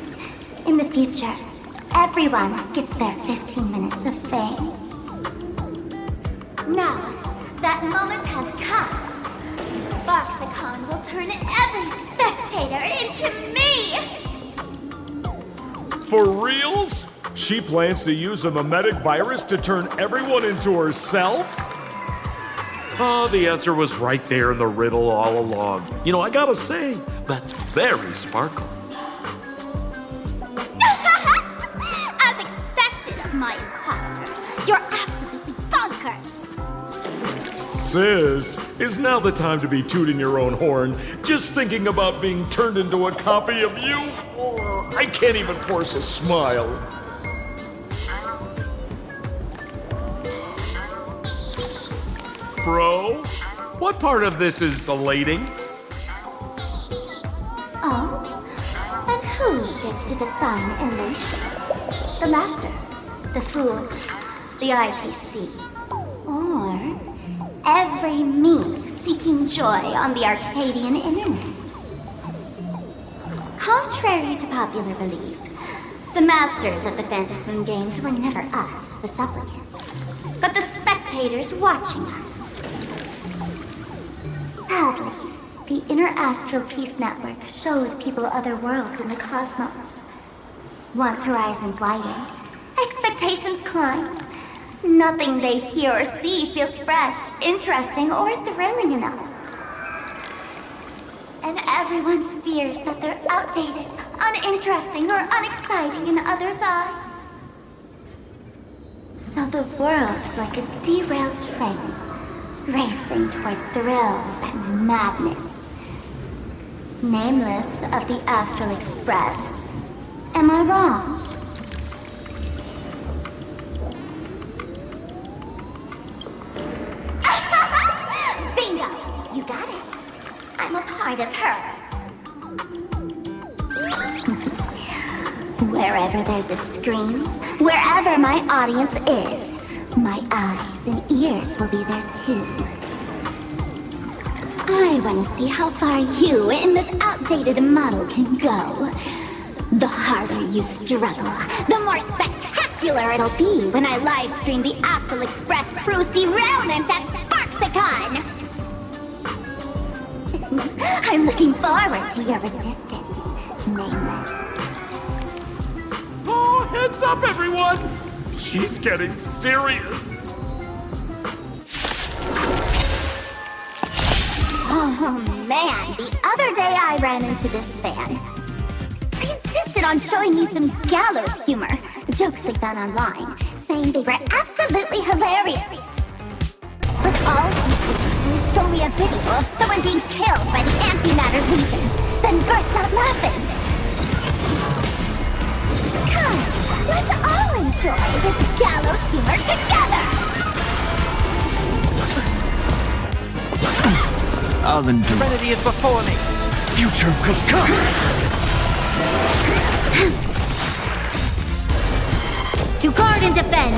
In the future, everyone gets their 15 minutes of fame. Now, that moment has come. Sparksicon will turn every spectator into me! For reals? She plans to use a mimetic virus to turn everyone into herself? Oh, the answer was right there in the riddle all along. You know, I gotta say, that's very sparkle. As expected of my imposter, you're absolutely bonkers! Sis, is now the time to be tooting your own horn, just thinking about being turned into a copy of you? Oh, I can't even force a smile. Bro, what part of this is elating? Oh? And who gets to define elation? The laughter, the fools, the IPC, or every me seeking joy on the Arcadian internet? Contrary to popular belief, the masters of the Phantasmoon games were never us, the supplicants, but the spectators watching us. Sadly, the Inter-Astral Peace Network showed people other worlds in the cosmos. Once horizons widen, expectations climb. Nothing they hear or see feels fresh, interesting, or thrilling enough. And everyone fears that they're outdated, uninteresting, or unexciting in others' eyes. So the world's like a derailed train, racing toward thrills and madness. Nameless of the Astral Express. Am I wrong? Bingo! You got it. I'm a part of her. Wherever there's a screen, wherever my audience is, my eyes and ears will be there too. I want to see how far you in this outdated model can go. The harder you struggle, the more spectacular it'll be when I live stream the Astral Express cruise derailment at Sparksicon! I'm looking forward to your resistance, Nameless. Oh, Heads up, everyone! She's getting serious. Oh man, the other day I ran into this fan. He insisted on showing me some gallows humor, jokes they found online, saying they were absolutely hilarious. But all he did was show me a video of someone being killed by the Antimatter Legion, then burst out laughing. Come, let's all enjoy this gallows humor together! I'll endure. Trinity is before me. Future will come. To guard and defend!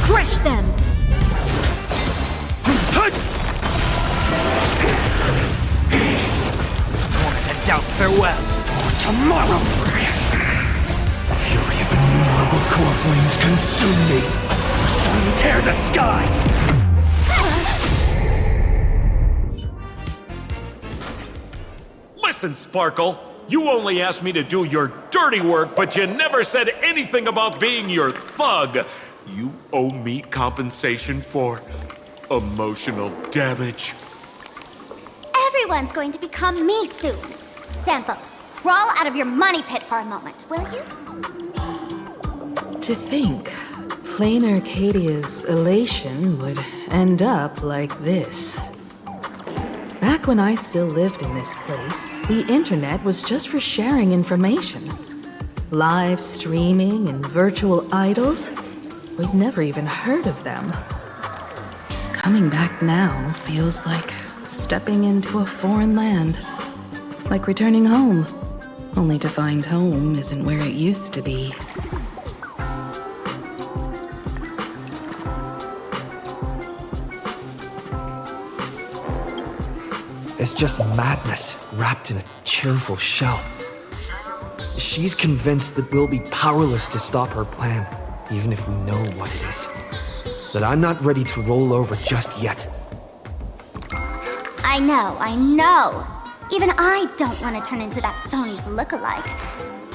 Crush them! Torment and doubt farewell. For tomorrow. Fury of innumerable core flames consume me. The sun tear the sky. Listen, Sparkle, you only asked me to do your dirty work, but you never said anything about being your thug. You owe me compensation for emotional damage. Everyone's going to become me soon. Sample, crawl out of your money pit for a moment, will you? To think, plain Arcadia's elation would end up like this. Back when I still lived in this place, the internet was just for sharing information. Live streaming and virtual idols, we'd never even heard of them. Coming back now feels like stepping into a foreign land. Like returning home, only to find home isn't where it used to be. It's just madness wrapped in a cheerful shell. She's convinced that we'll be powerless to stop her plan, even if we know what it is. But I'm not ready to roll over just yet. I know. Even I don't want to turn into that phony's lookalike.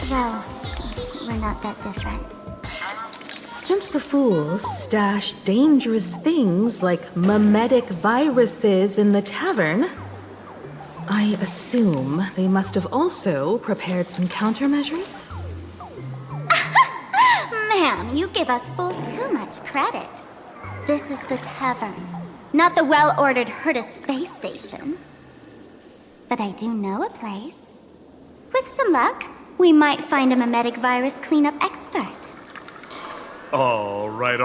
Though, we're not that different. Since the fools stash dangerous things like mimetic viruses in the tavern, I assume they must have also prepared some countermeasures? Man, you give us fools too much credit. This is the tavern, not the well-ordered Herta space station. But I do know a place. With some luck, we might find a mimetic virus cleanup expert. All right.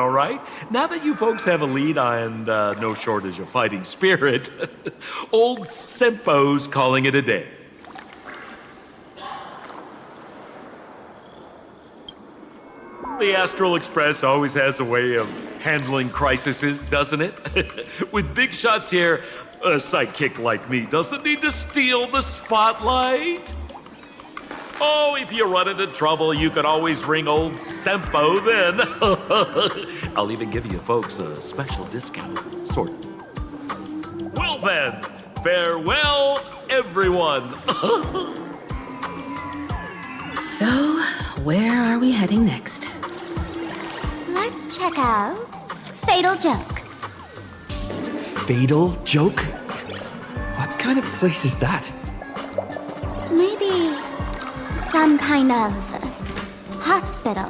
Now that you folks have a lead and no shortage of fighting spirit, old Sempo's calling it a day. The Astral Express always has a way of handling crises, doesn't it? With big shots here, a sidekick like me doesn't need to steal the spotlight. Oh, if you run into trouble, you can always ring old Sempo then. I'll even give you folks a special discount, sort of. Well then, farewell, everyone. So, where are we heading next? Let's check out Fatal Joke. Fatal Joke? What kind of place is that? Maybe some kind of hospital.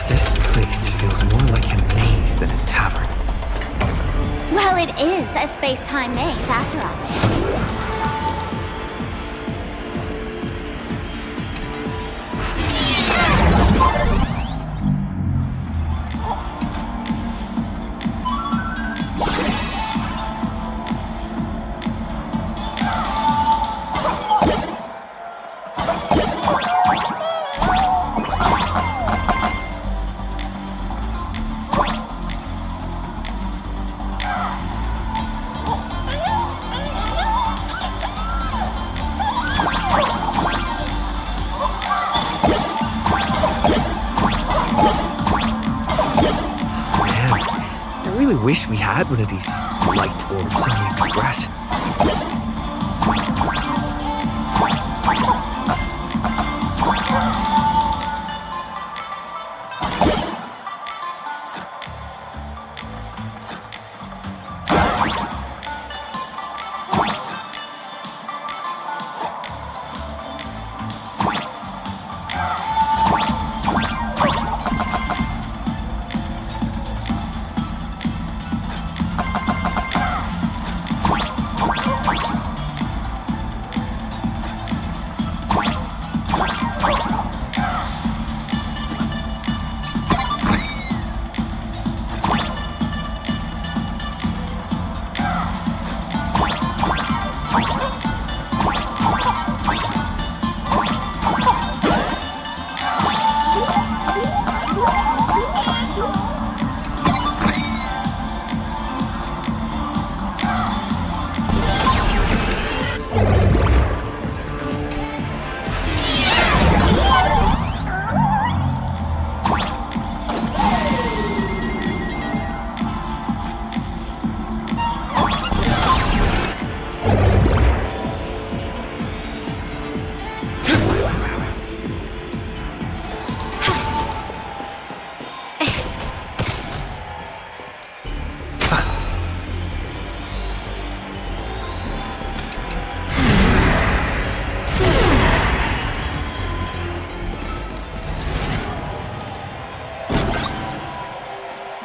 This place feels more like a maze than a tavern. Well, it is a space-time maze, after all. I really wish we had one of these light orbs on the Express.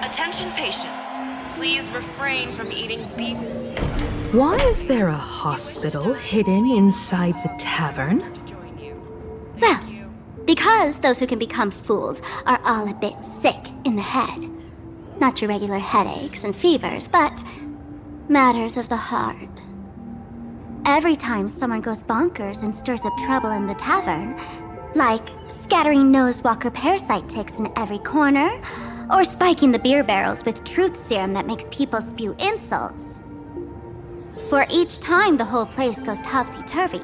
Attention patients, please refrain from eating beef. Why is there a hospital hidden inside the tavern? Well, because those who can become fools are all a bit sick in the head. Not your regular headaches and fevers, but matters of the heart. Every time someone goes bonkers and stirs up trouble in the tavern, like scattering nosewalker parasite ticks in every corner, or spiking the beer barrels with truth serum that makes people spew insults. For each time the whole place goes topsy-turvy,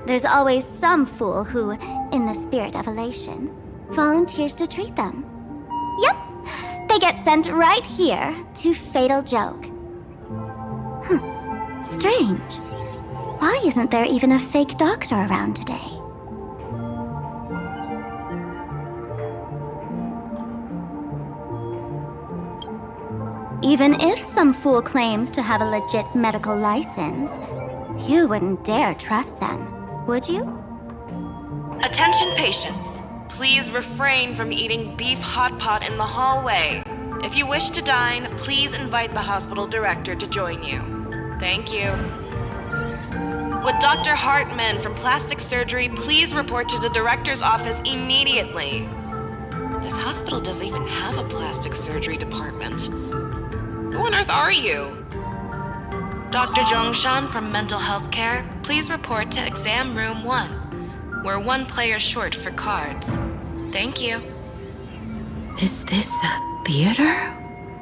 there's always some fool who, in the spirit of elation, volunteers to treat them. Yep, they get sent right here to Fatal Joke. Strange. Why isn't there even a fake doctor around today? Even if some fool claims to have a legit medical license, you wouldn't dare trust them, would you? Attention patients, please refrain from eating beef hot pot in the hallway. If you wish to dine, please invite the hospital director to join you. Thank you. Would Dr. Hartman from Plastic Surgery please report to the director's office immediately? This hospital doesn't even have a plastic surgery department. Who on earth are you? Dr. Zhongshan from Mental Health Care, please report to exam room 1. We're one player short for cards. Thank you. Is this a theater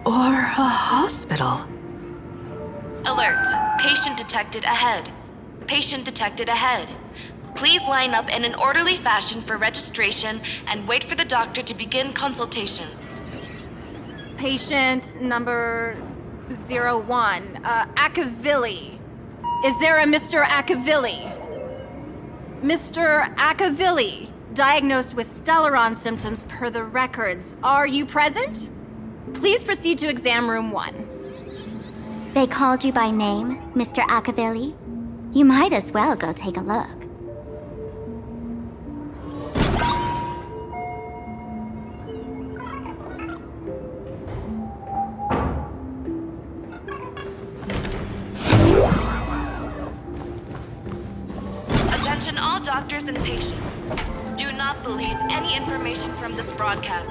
or a hospital? Alert. Patient detected ahead. Patient detected ahead. Please line up in an orderly fashion for registration and wait for the doctor to begin consultations. Patient number 01, Akavilli. Is there a Mr. Akavilli? Mr. Akavilli, diagnosed with Stellaron symptoms per the records. Are you present? Please proceed to exam room 1. They called you by name, Mr. Akavilli? You might as well go take a look. Attention all doctors and patients. Do not believe any information from this broadcast.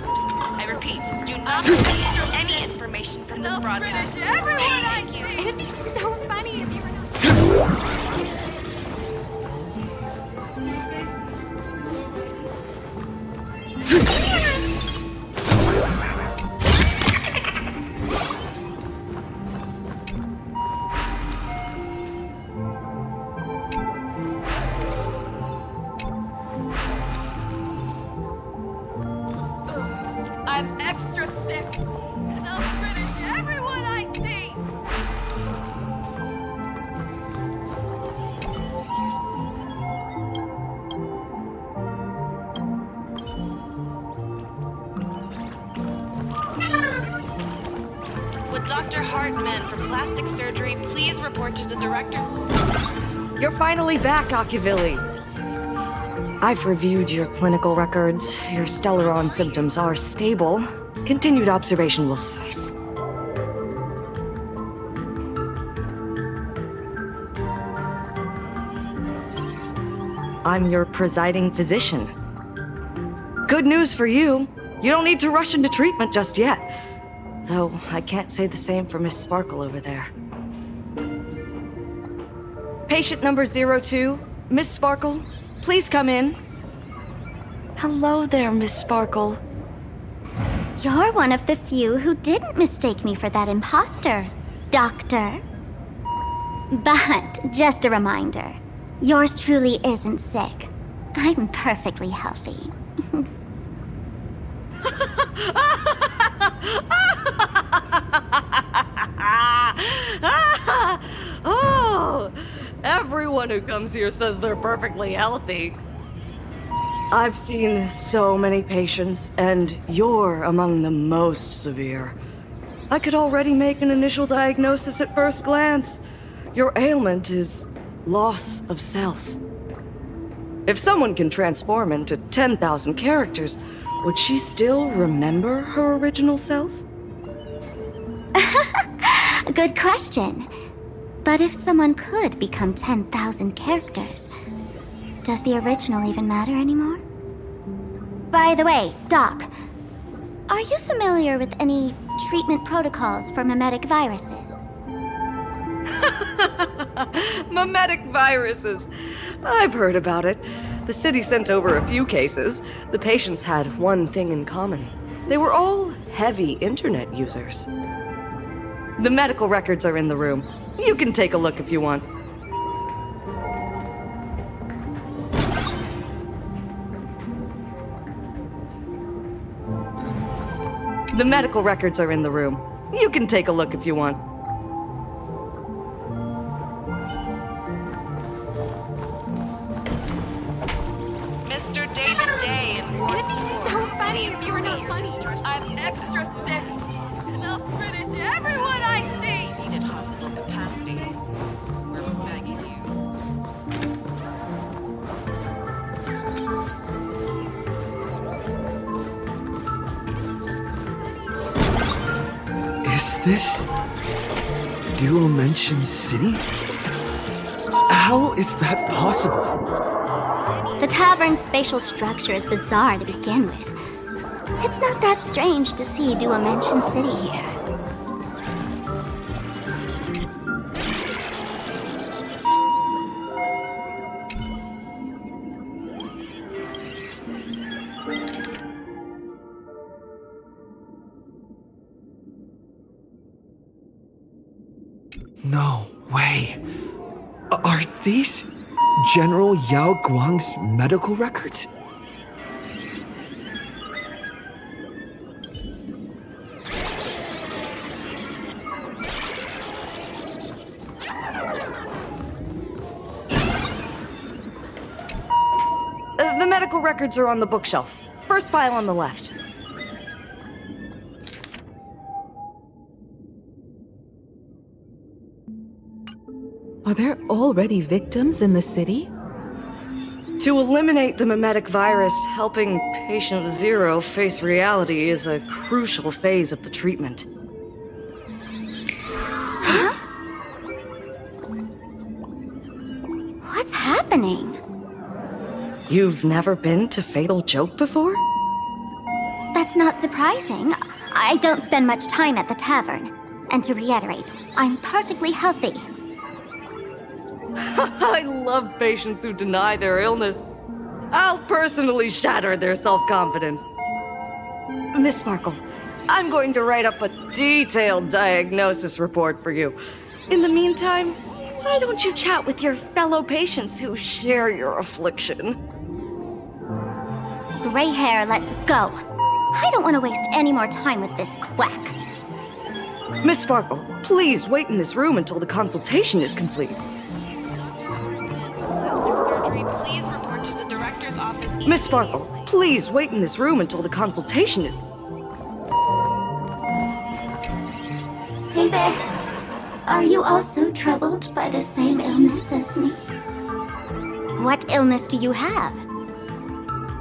I repeat, do not believe any information from this broadcast. Thank you. It'd be so funny if you were not. I'm extra sick, and I'll finish everyone I see! Would Dr. Hartman for plastic surgery please report to the director? You're finally back, Akavilli. I've reviewed your clinical records. Your Stellaron symptoms are stable. Continued observation will suffice. I'm your presiding physician. Good news for you. You don't need to rush into treatment just yet. Though I can't say the same for Miss Sparkle over there. Patient number 02, Miss Sparkle, please come in. Hello there, Miss Sparkle. You're one of the few who didn't mistake me for that imposter, Doctor. But, just a reminder, yours truly isn't sick. I'm perfectly healthy. Oh, everyone who comes here says they're perfectly healthy. I've seen so many patients, and you're among the most severe. I could already make an initial diagnosis at first glance. Your ailment is loss of self. If someone can transform into 10,000 characters, would she still remember her original self? Good question. But if someone could become 10,000 characters, does the original even matter anymore? By the way, Doc, are you familiar with any treatment protocols for mimetic viruses? Mimetic viruses. I've heard about it. The city sent over a few cases. The patients had one thing in common. They were all heavy internet users. The medical records are in the room. You can take a look if you want. The medical records are in the room. You can take a look if you want. Mr. David Day and Ward It'd be so funny if you were not funny. I'm extra sick, and I'll spread it to everyone I see! needed hospital capacity. We're begging you. Is this Dual-Mention City? How is that possible? The tavern's spatial structure is bizarre to begin with. It's not that strange to see Dual-Mention City here. No way. Are these General Yao Guang's medical records? The medical records are on the bookshelf. First file on the left. Are there already victims in the city? To eliminate the mimetic virus, helping Patient Zero face reality is a crucial phase of the treatment. What's happening? You've never been to Fatal Joke before? That's not surprising. I don't spend much time at the tavern. And to reiterate, I'm perfectly healthy. I love patients who deny their illness. I'll personally shatter their self-confidence. Miss Sparkle, I'm going to write up a detailed diagnosis report for you. In the meantime, why don't you chat with your fellow patients who share your affliction? Gray hair, let's go. I don't want to waste any more time with this quack. Miss Sparkle, please wait in this room until the consultation is complete. Please report to the director's office. Miss Sparkle, please wait in this room until the consultation is... Hey there. Are you also troubled by the same illness as me? What illness do you have?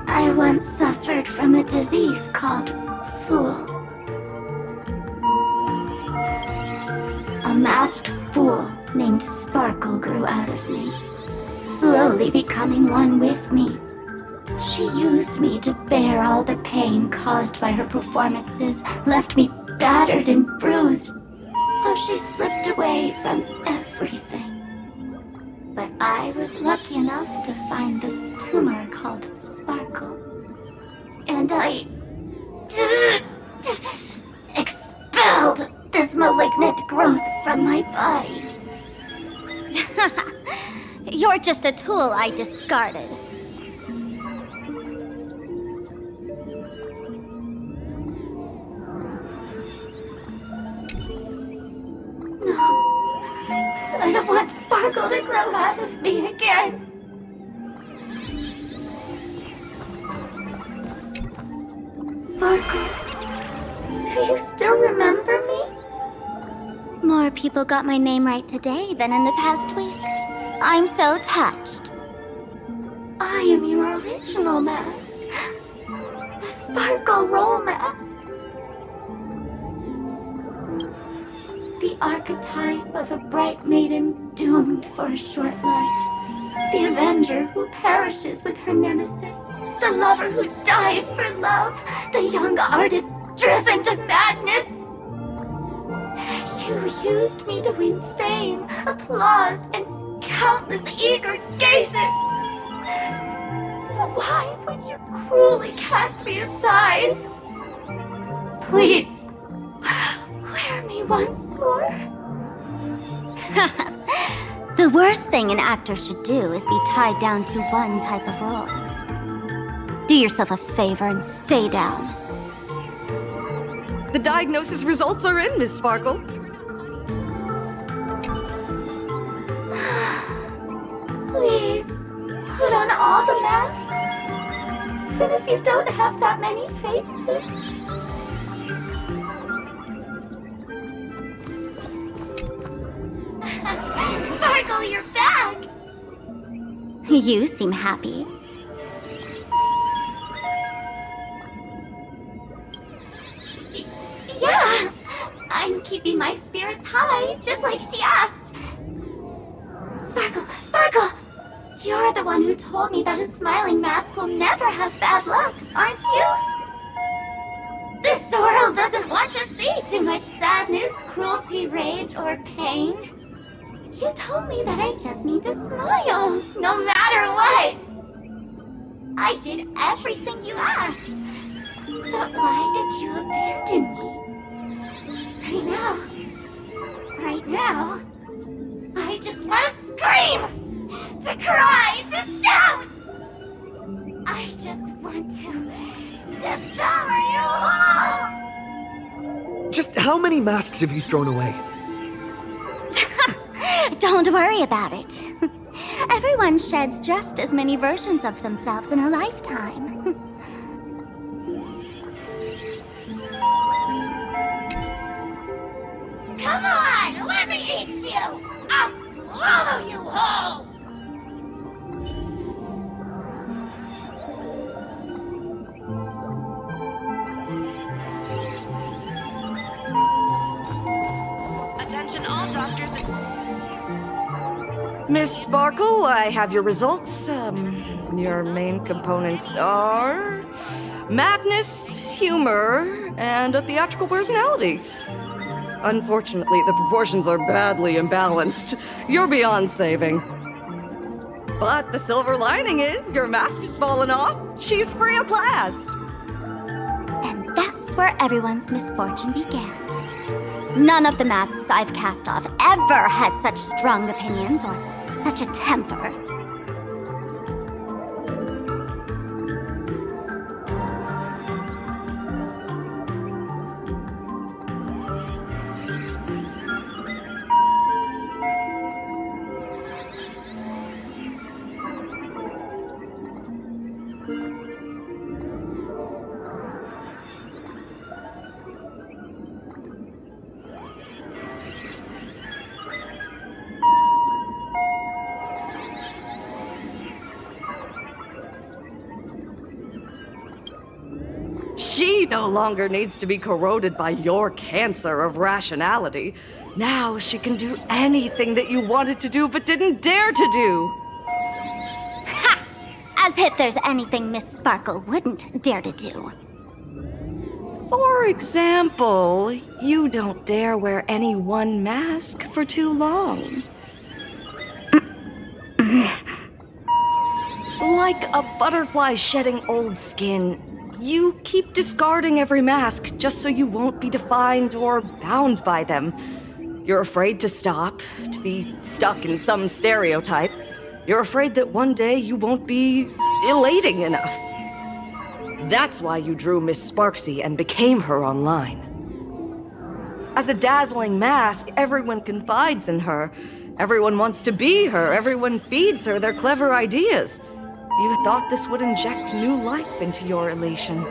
I once suffered from a disease called Fool. A masked fool named Sparkle grew out of me, slowly becoming one with me. She used me to bear all the pain caused by her performances, left me battered and bruised, while she slipped away from everything. But I was lucky enough to find this tumor called Sparkle. And I expelled this malignant growth from my body. You're just a tool I discarded. No. I don't want Sparkle to grow out of me again. Sparkle, do you still remember me? More people got my name right today than in the past week. I'm so touched. I am your original mask. The Sparkle Roll mask. The archetype of a bright maiden doomed for a short life. The avenger who perishes with her nemesis. The lover who dies for love. The young artist driven to madness. You used me to win fame, applause, and countless eager gazes. So why would you cruelly cast me aside? Please, wear me once more. The worst thing an actor should do is be tied down to one type of role. Do yourself a favor and stay down. The diagnosis results are in, Miss Sparkle. Please, put on all the masks. Even if you don't have that many faces. Sparkle, you're back! You seem happy. Yeah, I'm keeping my spirits high, just like she asked. Sparkle, Sparkle! You're the one who told me that a smiling mask will never have bad luck, aren't you? This world doesn't want to see too much sadness, cruelty, rage, or pain. You told me that I just need to smile, no matter what. I did everything you asked. But why did you abandon me? Right now, scream! To cry! To shout! I just want to devour you all! Just how many masks have you thrown away? Don't worry about it. Everyone sheds just as many versions of themselves in a lifetime. Come on, let me eat you! I'll swallow you whole! Attention all doctors. Miss Sparkle, I have your results. Your main components are madness, humor, and a theatrical personality. Unfortunately, the proportions are badly imbalanced. You're beyond saving. But the silver lining is your mask has fallen off. She's free at last. And that's where everyone's misfortune began. None of the masks I've cast off ever had such strong opinions or such a temper. She no longer needs to be corroded by your cancer of rationality. Now she can do anything that you wanted to do but didn't dare to do. Ha! As if there's anything Miss Sparkle wouldn't dare to do. For example, you don't dare wear any one mask for too long. Like a butterfly shedding old skin, you keep discarding every mask just so you won't be defined or bound by them. You're afraid to stop, to be stuck in some stereotype. You're afraid that one day you won't be elating enough. That's why you drew Miss Sparksy and became her online. As a dazzling mask, everyone confides in her. Everyone wants to be her. Everyone feeds her their clever ideas. You thought this would inject new life into your elation.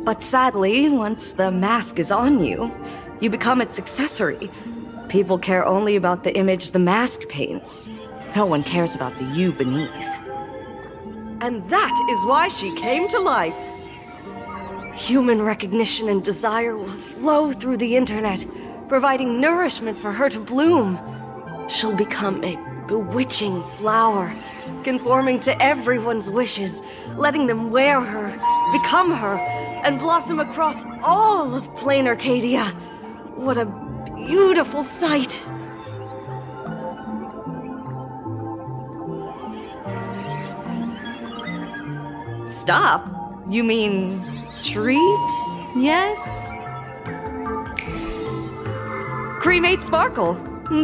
But sadly, once the mask is on you, you become its accessory. People care only about the image the mask paints. No one cares about the you beneath. And that is why she came to life. Human recognition and desire will flow through the internet, providing nourishment for her to bloom. She'll become a bewitching flower, conforming to everyone's wishes, letting them wear her, become her, and blossom across all of plain Arcadia. What a beautiful sight! Stop? You mean treat? Yes? Cremate Sparkle.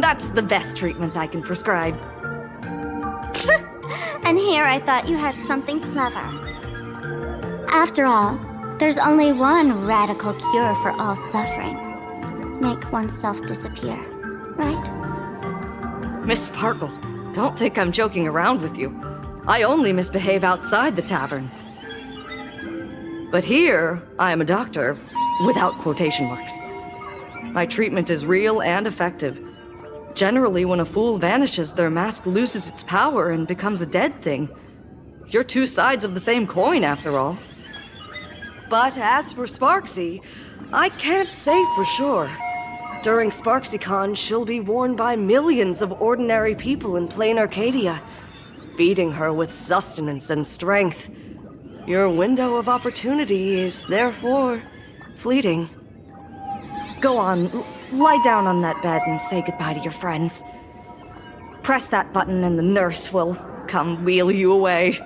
That's the best treatment I can prescribe. And here I thought you had something clever. After all, there's only one radical cure for all suffering. Make oneself disappear, right? Miss Sparkle, don't think I'm joking around with you. I only misbehave outside the tavern. But here, I am a doctor, without quotation marks. My treatment is real and effective. Generally, when a fool vanishes, their mask loses its power and becomes a dead thing. You're two sides of the same coin, after all. But as for Sparksy, I can't say for sure. During SparksyCon, she'll be worn by millions of ordinary people in plain Arcadia, feeding her with sustenance and strength. Your window of opportunity is therefore fleeting. Go on, lie down on that bed and say goodbye to your friends. Press that button and the nurse will come wheel you away.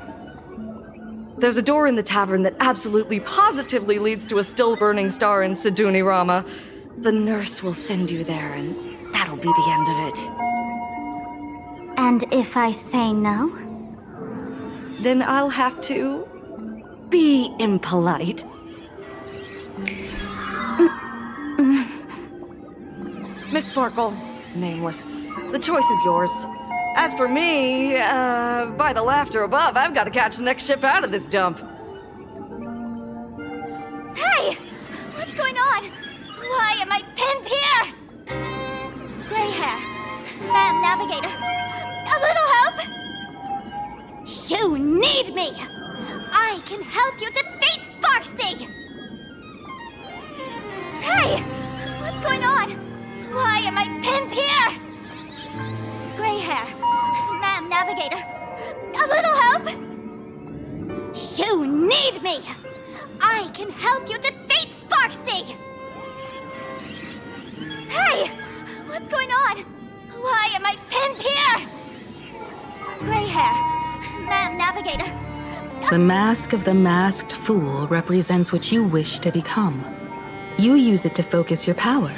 There's a door in the tavern that absolutely positively leads to a still-burning star in Siduni Rama. The nurse will send you there, and that'll be the end of it. And if I say no? Then I'll have to be impolite. Miss Sparkle, nameless, the choice is yours. As for me, by the laughter above, I've got to catch the next ship out of this dump. Hey! What's going on? Why am I pinned here? Gray hair. Ma'am Navigator. A little help? You need me! I can help you defeat Sparksy! Hey! What's going on? Why am I pinned here? Gray hair. Ma'am Navigator. A little help? You need me! I can help you defeat Sparksy! Hey! What's going on? Why am I pinned here? Gray hair. Ma'am Navigator. The mask of the masked fool represents what you wish to become. You use it to focus your power,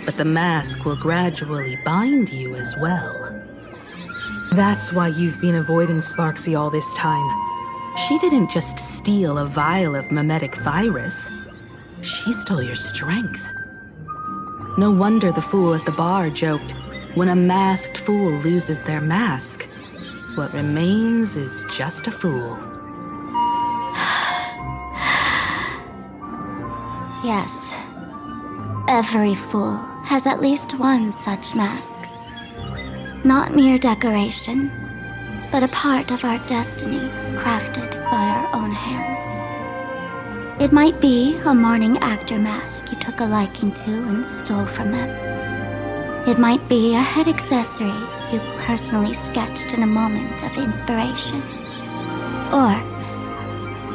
but the mask will gradually bind you as well. That's why you've been avoiding Sparksy all this time. She didn't just steal a vial of mimetic virus. She stole your strength. No wonder the fool at the bar joked, when a masked fool loses their mask, what remains is just a fool. Yes. Every fool has at least one such mask. Not mere decoration, but a part of our destiny crafted by our own hands. It might be a morning actor mask you took a liking to and stole from them. It might be a head accessory you personally sketched in a moment of inspiration. Or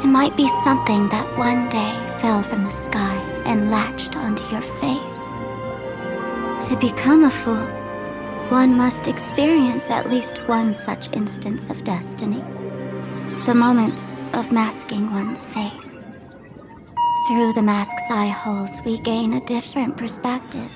it might be something that one day fell from the sky and latched onto your face. To become a fool, one must experience at least one such instance of destiny. The moment of masking one's face. Through the mask's eye holes, we gain a different perspective.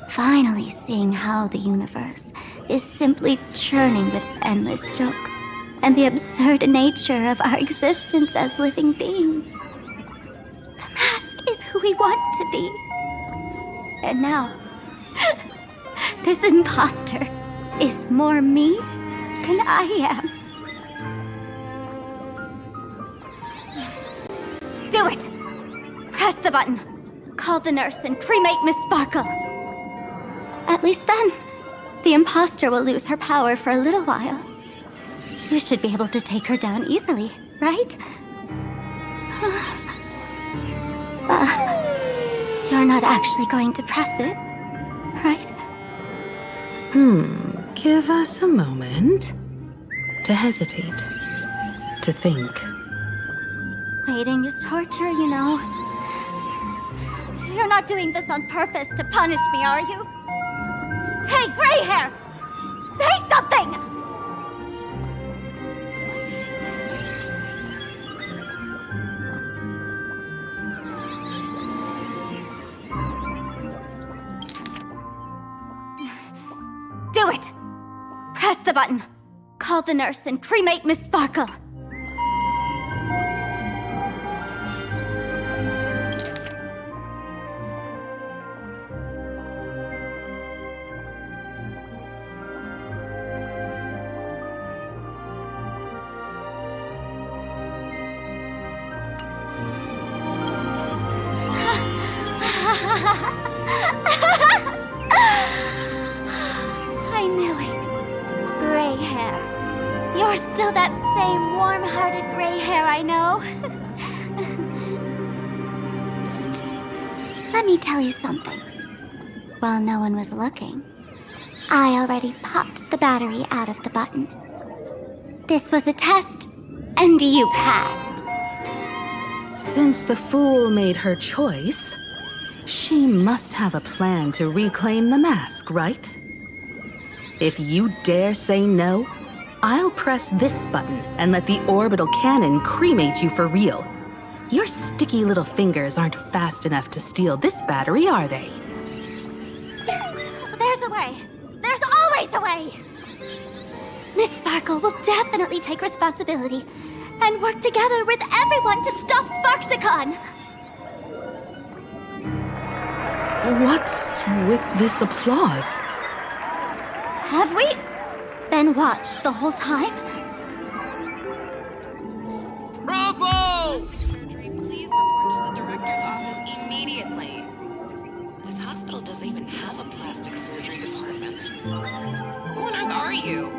Finally seeing how the universe is simply churning with endless jokes and the absurd nature of our existence as living beings. The mask is who we want to be. And now, this imposter is more me than I am. Do it! Press the button. Call the nurse and cremate Miss Sparkle. At least then, the imposter will lose her power for a little while. You should be able to take her down easily, right? You're not actually going to press it, right? Give us a moment to hesitate, to think. Waiting is torture, you know. You're not doing this on purpose to punish me, are you? Hey, gray hair! Say something! Do it! Press the button. Call the nurse and cremate Miss Sparkle. I knew it. Gray hair. You're still that same warm-hearted gray hair I know. Psst. Let me tell you something. While no one was looking, I already popped the battery out of the button. This was a test, and you passed. Since the fool made her choice, she must have a plan to reclaim the mask, right? If you dare say no, I'll press this button and let the orbital cannon cremate you for real. Your sticky little fingers aren't fast enough to steal this battery, are they? There's a way. There's always a way. Sparkle will definitely take responsibility and work together with everyone to stop Sparksicon. What's with this applause? Have we been watched the whole time? Bravo! Please report to the director's office immediately. This hospital doesn't even have a plastic surgery department. Who on earth are you?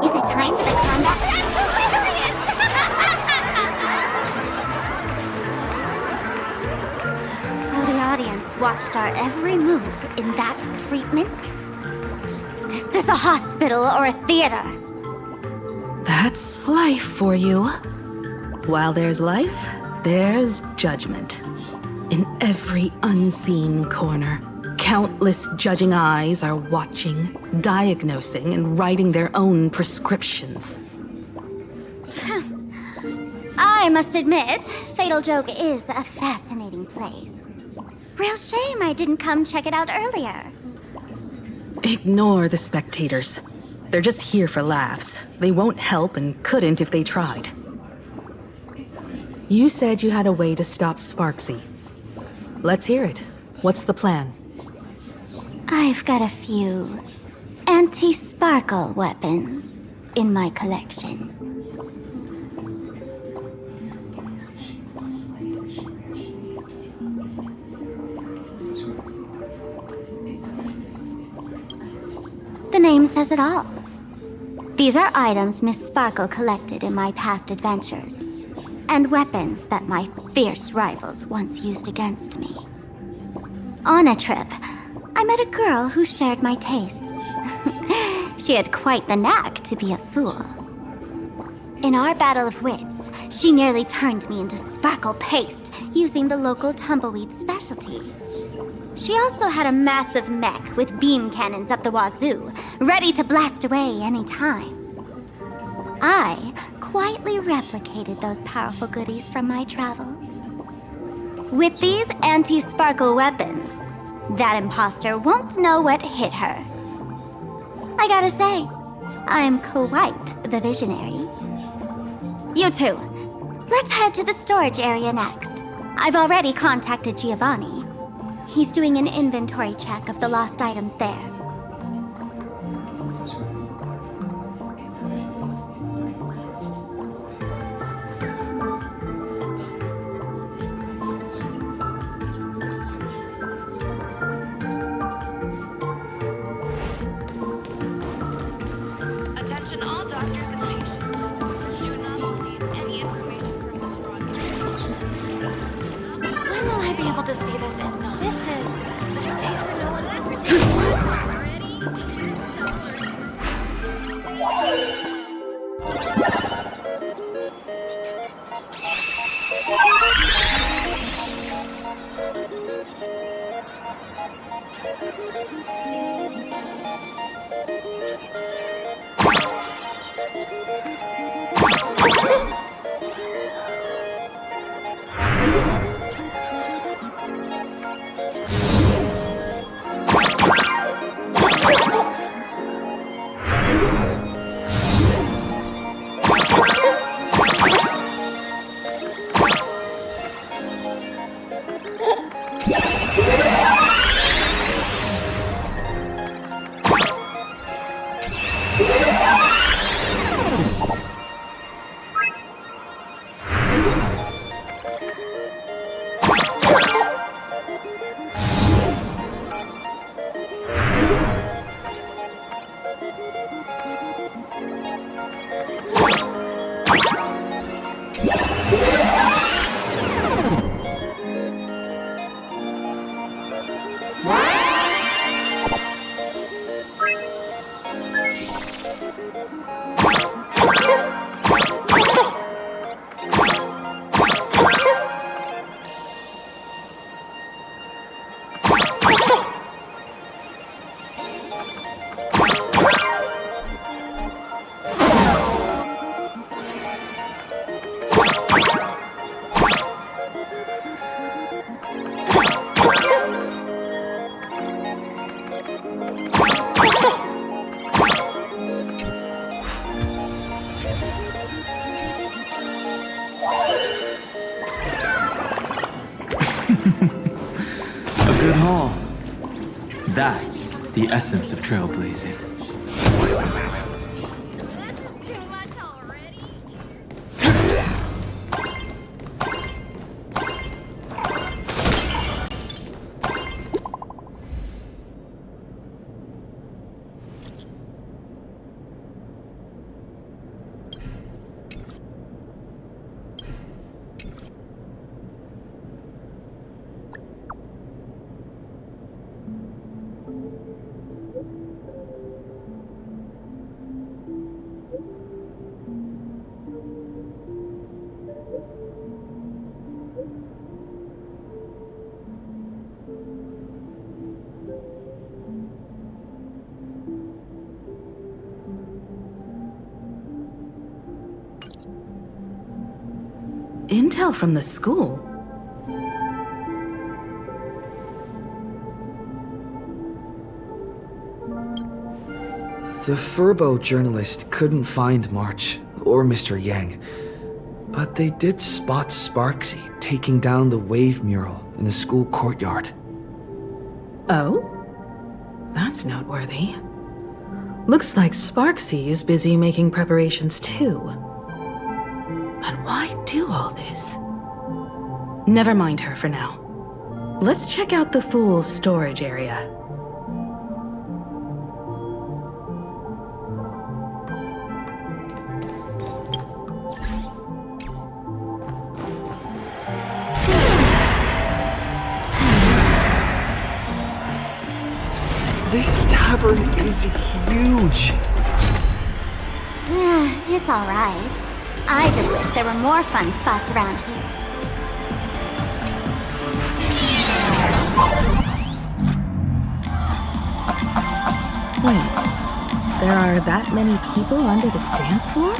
Is it time for the combat? So the audience watched our every move in that treatment? Is this a hospital or a theater? That's life for you. While there's life, there's judgment. In every unseen corner, countless judging eyes are watching, diagnosing, and writing their own prescriptions. I must admit, Fatal Joke is a fascinating place. Real shame I didn't come check it out earlier. Ignore the spectators. They're just here for laughs. They won't help and couldn't if they tried. You said you had a way to stop Sparksy. Let's hear it. What's the plan? I've got a few anti-sparkle weapons in my collection. The name says it all. These are items Miss Sparkle collected in my past adventures, and weapons that my fierce rivals once used against me. On a trip, I met a girl who shared my tastes. She had quite the knack to be a fool. In our battle of wits, she nearly turned me into sparkle paste using the local tumbleweed specialty. She also had a massive mech with beam cannons up the wazoo, ready to blast away any time. I quietly replicated those powerful goodies from my travels. With these anti-sparkle weapons, that imposter won't know what hit her. I gotta say, I'm quite the visionary. You two, let's head to the storage area next. I've already contacted Giovanni. He's doing an inventory check of the lost items there. Attention all doctors and patients. Do not receive any information from this broadcast. When will I be able to see this in This is the state for no one good haul. That's the essence of trailblazing. Intel from the school? The Furbo journalist couldn't find March or Mr. Yang, but they did spot Sparksy taking down the wave mural in the school courtyard. Oh? That's noteworthy. Looks like Sparksy is busy making preparations too. But why do all this? Never mind her for now. Let's check out the Fool's storage area. This tavern is huge. It's alright. I just wish there were more fun spots around here. Wait, there are that many people under the dance floor?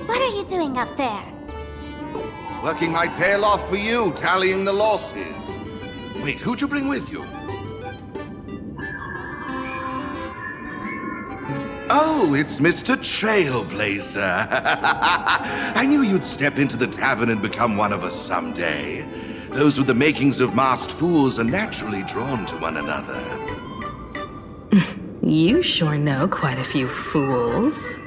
What are you doing up there? Working my tail off for you, tallying the losses. Wait, who'd you bring with you? Oh, it's Mr. Trailblazer. I knew you'd step into the tavern and become one of us someday. Those with the makings of masked fools are naturally drawn to one another. You sure know quite a few fools.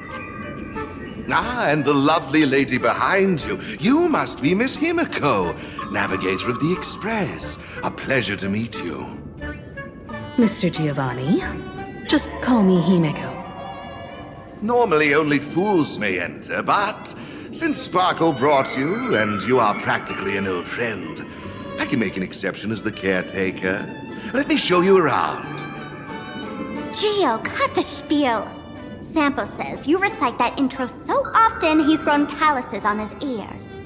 Ah, and the lovely lady behind you. You must be Miss Himiko, navigator of the Express. A pleasure to meet you. Mr. Giovanni, just call me Himeko. Normally only fools may enter, but since Sparkle brought you, and you are practically an old friend, I can make an exception as the caretaker. Let me show you around. Gio, cut the spiel. Sampo says you recite that intro so often he's grown calluses on his ears.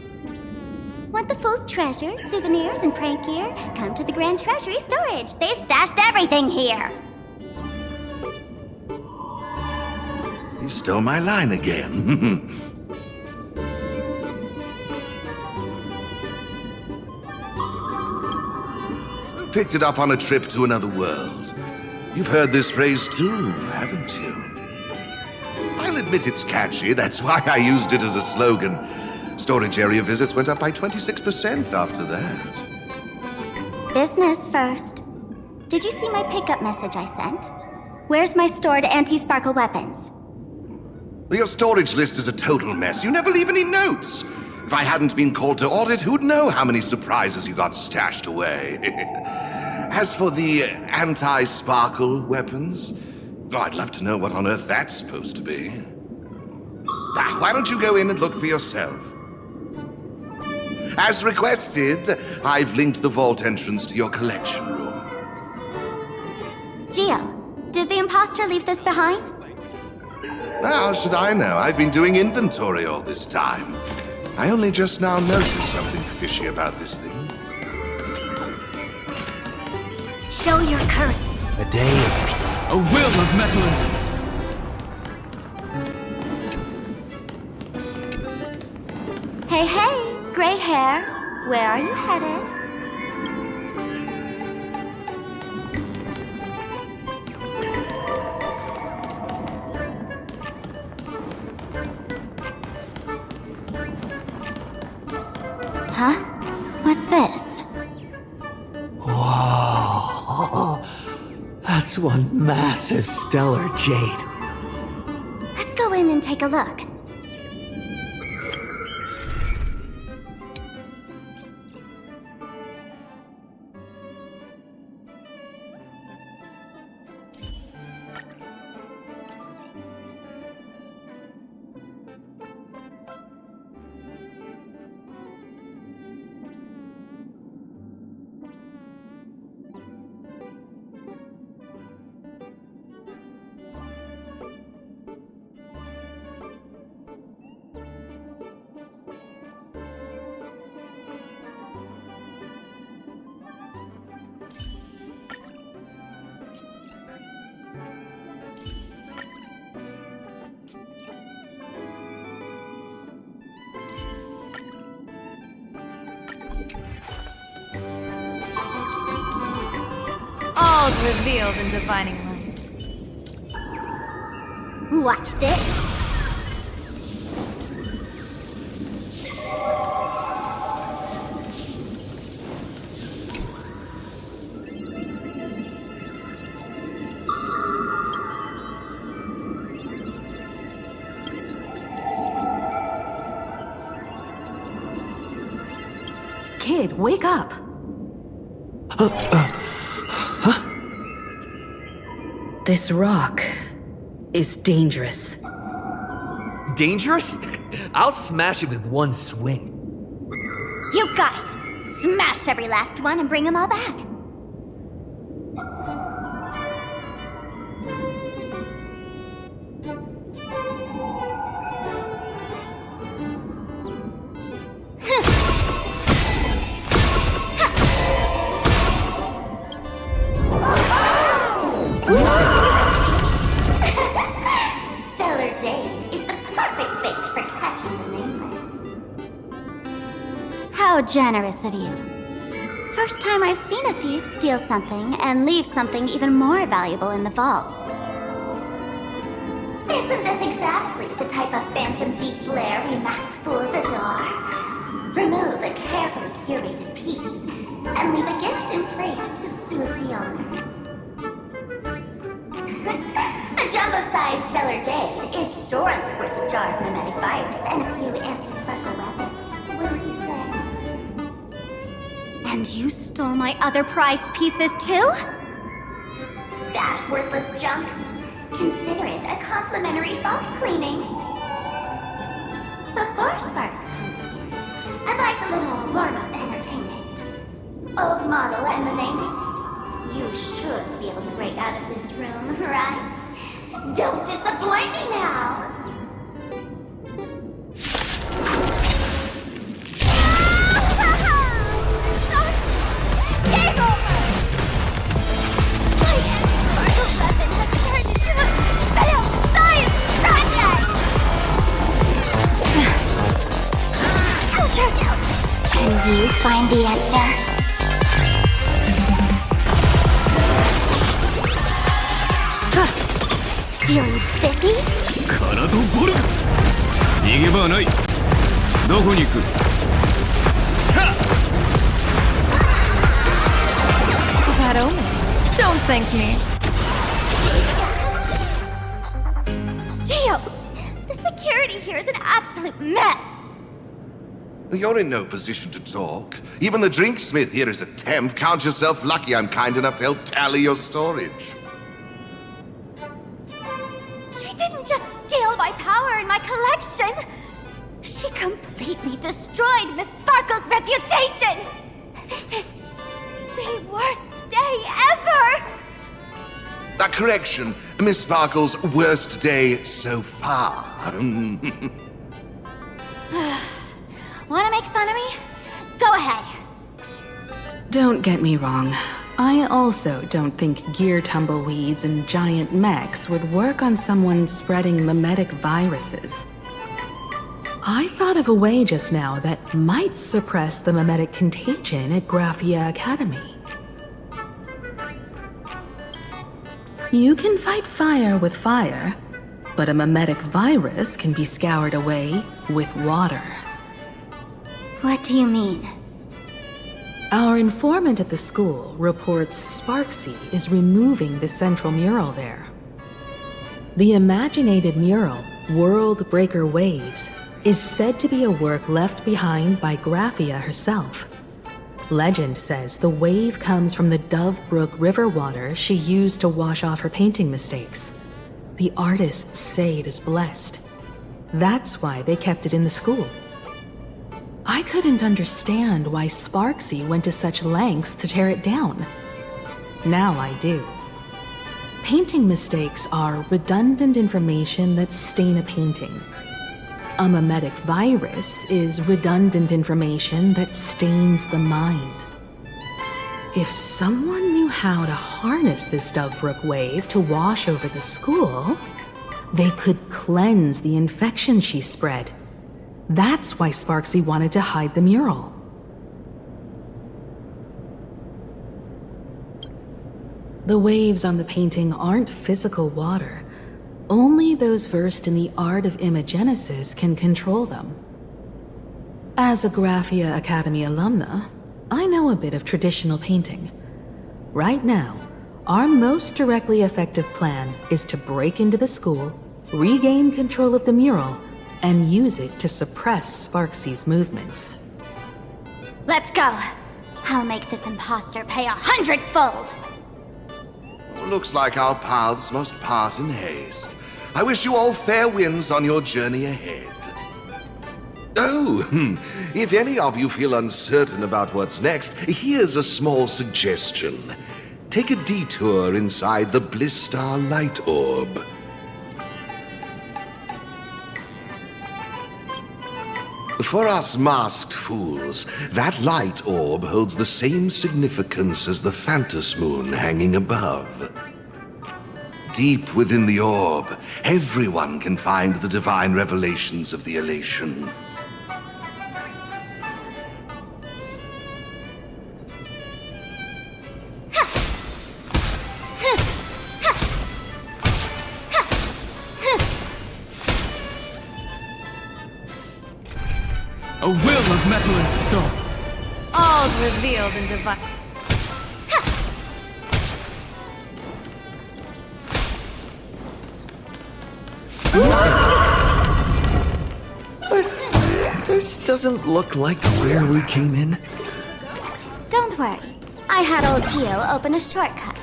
Want the Fool's treasures, souvenirs, and prank gear? Come to the Grand Treasury Storage. They've stashed everything here. You stole my line again. Picked it up on a trip to another world. You've heard this phrase too, haven't you? I'll admit it's catchy, that's why I used it as a slogan. Storage area visits went up by 26% after that. Business first. Did you see my pickup message I sent? Where's my stored anti-sparkle weapons? Well, your storage list is a total mess. You never leave any notes. If I hadn't been called to audit, who'd know how many surprises you got stashed away? As for the anti-sparkle weapons, oh, I'd love to know what on earth that's supposed to be. Why don't you go in and look for yourself? As requested, I've linked the vault entrance to your collection room. Gio, did the imposter leave this behind? How should I know? I've been doing inventory all this time. I only just now noticed something fishy about this thing. Show your courage. A day of... A will of metalism. Hey, hey, gray hair. Where are you headed? Huh? What's this? Whoa. That's one massive stellar jade. Let's go in and take a look. All's revealed in divining light. Watch this. Kid, wake up! This rock is dangerous. Dangerous? I'll smash it with one swing. You got it. Smash every last one and bring them all back. Stellar Jade is the perfect bait for catching the nameless. How generous of you. First time I've seen a thief steal something and leave something even more valuable in the vault. Isn't this exactly the type of phantom thief flair we masked fools adore? Remove a carefully curated piece and leave a gift in place to soothe the owner. A jumbo-sized stellar jade is surely worth a jar of mimetic virus and a few anti-sparkle weapons. Wouldn't you say? And you stole my other prized pieces too? That worthless junk? Consider it a complimentary vault cleaning. Before Sparks comes, I'd like a little warm-up entertainment. Old model and the nameless. You should be able to break out of this room, right? Don't disappoint me now! Game over! My anti-sparkle weapon has turned into a failed science project! Can you find the answer? Feeling spiffy? 体ボルグ逃げ場はないどこに行く That omen. Don't thank me. Gio! The security here is an absolute mess! You're in no position to talk. Even the drinksmith here is a temp. Count yourself lucky I'm kind enough to help tally your storage. She didn't just steal my power and my collection! She completely destroyed Miss Sparkle's reputation! This is the worst day ever! A correction. Miss Sparkle's worst day so far. Wanna make fun of me? Go ahead. Don't get me wrong. I also don't think gear tumbleweeds and giant mechs would work on someone spreading mimetic viruses. I thought of a way just now that might suppress the mimetic contagion at Graphia Academy. You can fight fire with fire, but a mimetic virus can be scoured away with water. What do you mean? Our informant at the school reports Sparksy is removing the central mural there. The imaginated mural, World Breaker Waves, is said to be a work left behind by Graphia herself. Legend says the wave comes from the Dove Brook river water she used to wash off her painting mistakes. The artists say it is blessed. That's why they kept it in the school. I couldn't understand why Sparksy went to such lengths to tear it down. Now I do. Painting mistakes are redundant information that stain a painting. A mimetic virus is redundant information that stains the mind. If someone knew how to harness this Dovebrook wave to wash over the school, they could cleanse the infection she spread. That's why Sparksy wanted to hide the mural. The waves on the painting aren't physical water. Only those versed in the art of imagenesis can control them. As a Graphia Academy alumna, I know a bit of traditional painting. Right now, our most directly effective plan is to break into the school, regain control of the mural, and use it to suppress Sparksy's movements. Let's go! I'll make this imposter pay 100-fold! Looks like our paths must part in haste. I wish you all fair winds on your journey ahead. Oh, if any of you feel uncertain about what's next, here's a small suggestion. Take a detour inside the Blistar Light Orb. For us masked fools, that light orb holds the same significance as the Phantos Moon hanging above. Deep within the orb, everyone can find the divine revelations of the elation. A will of metal and stone. All's revealed in divine. But this doesn't look like where we came in. Don't worry. I had old Gio open a shortcut.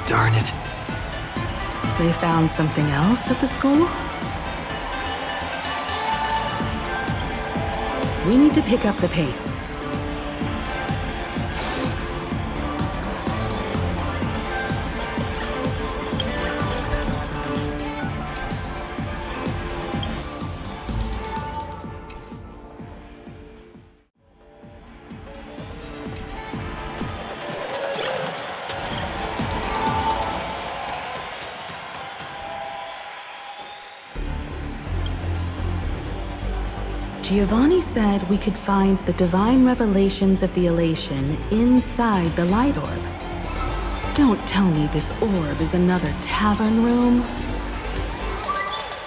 Darn it. They found something else at the school? We need to pick up the pace. Giovanni said we could find the divine revelations of the elation inside the light orb. Don't tell me this orb is another tavern room.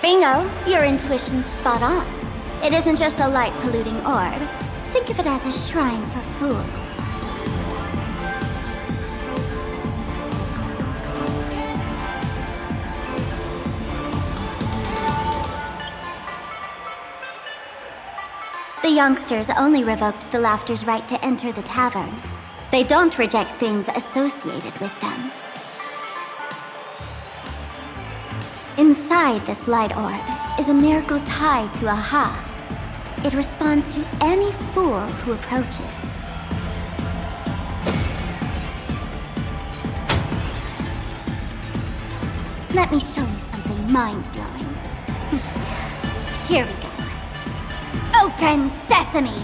Bingo! Your intuition's spot on. It isn't just a light-polluting orb. Think of it as a shrine for fools. The youngsters only revoked the Laughter's right to enter the tavern. They don't reject things associated with them. Inside this light orb is a miracle tied to Aha. It responds to any fool who approaches. Let me show you something mind-blowing. Here we go. Open sesame!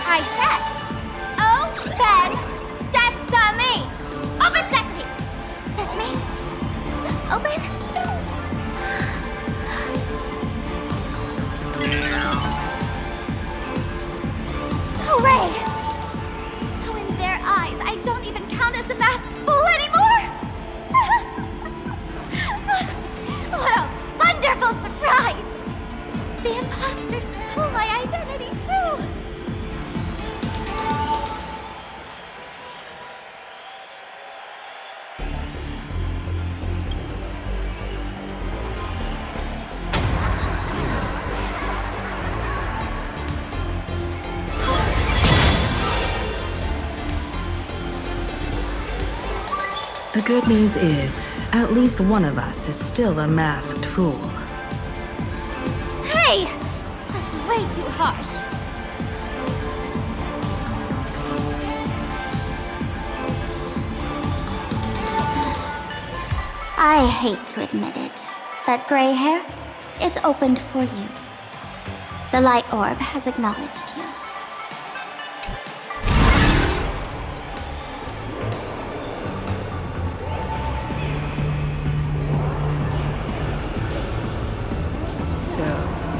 I said, open sesame! Open sesame! Sesame? Open? Hooray! I don't even count as a masked fool anymore! What a wonderful surprise! The imposter stole my identity too! The good news is, at least one of us is still a masked fool. Hey! That's way too harsh. I hate to admit it, but gray hair, it's opened for you. The light orb has acknowledged you.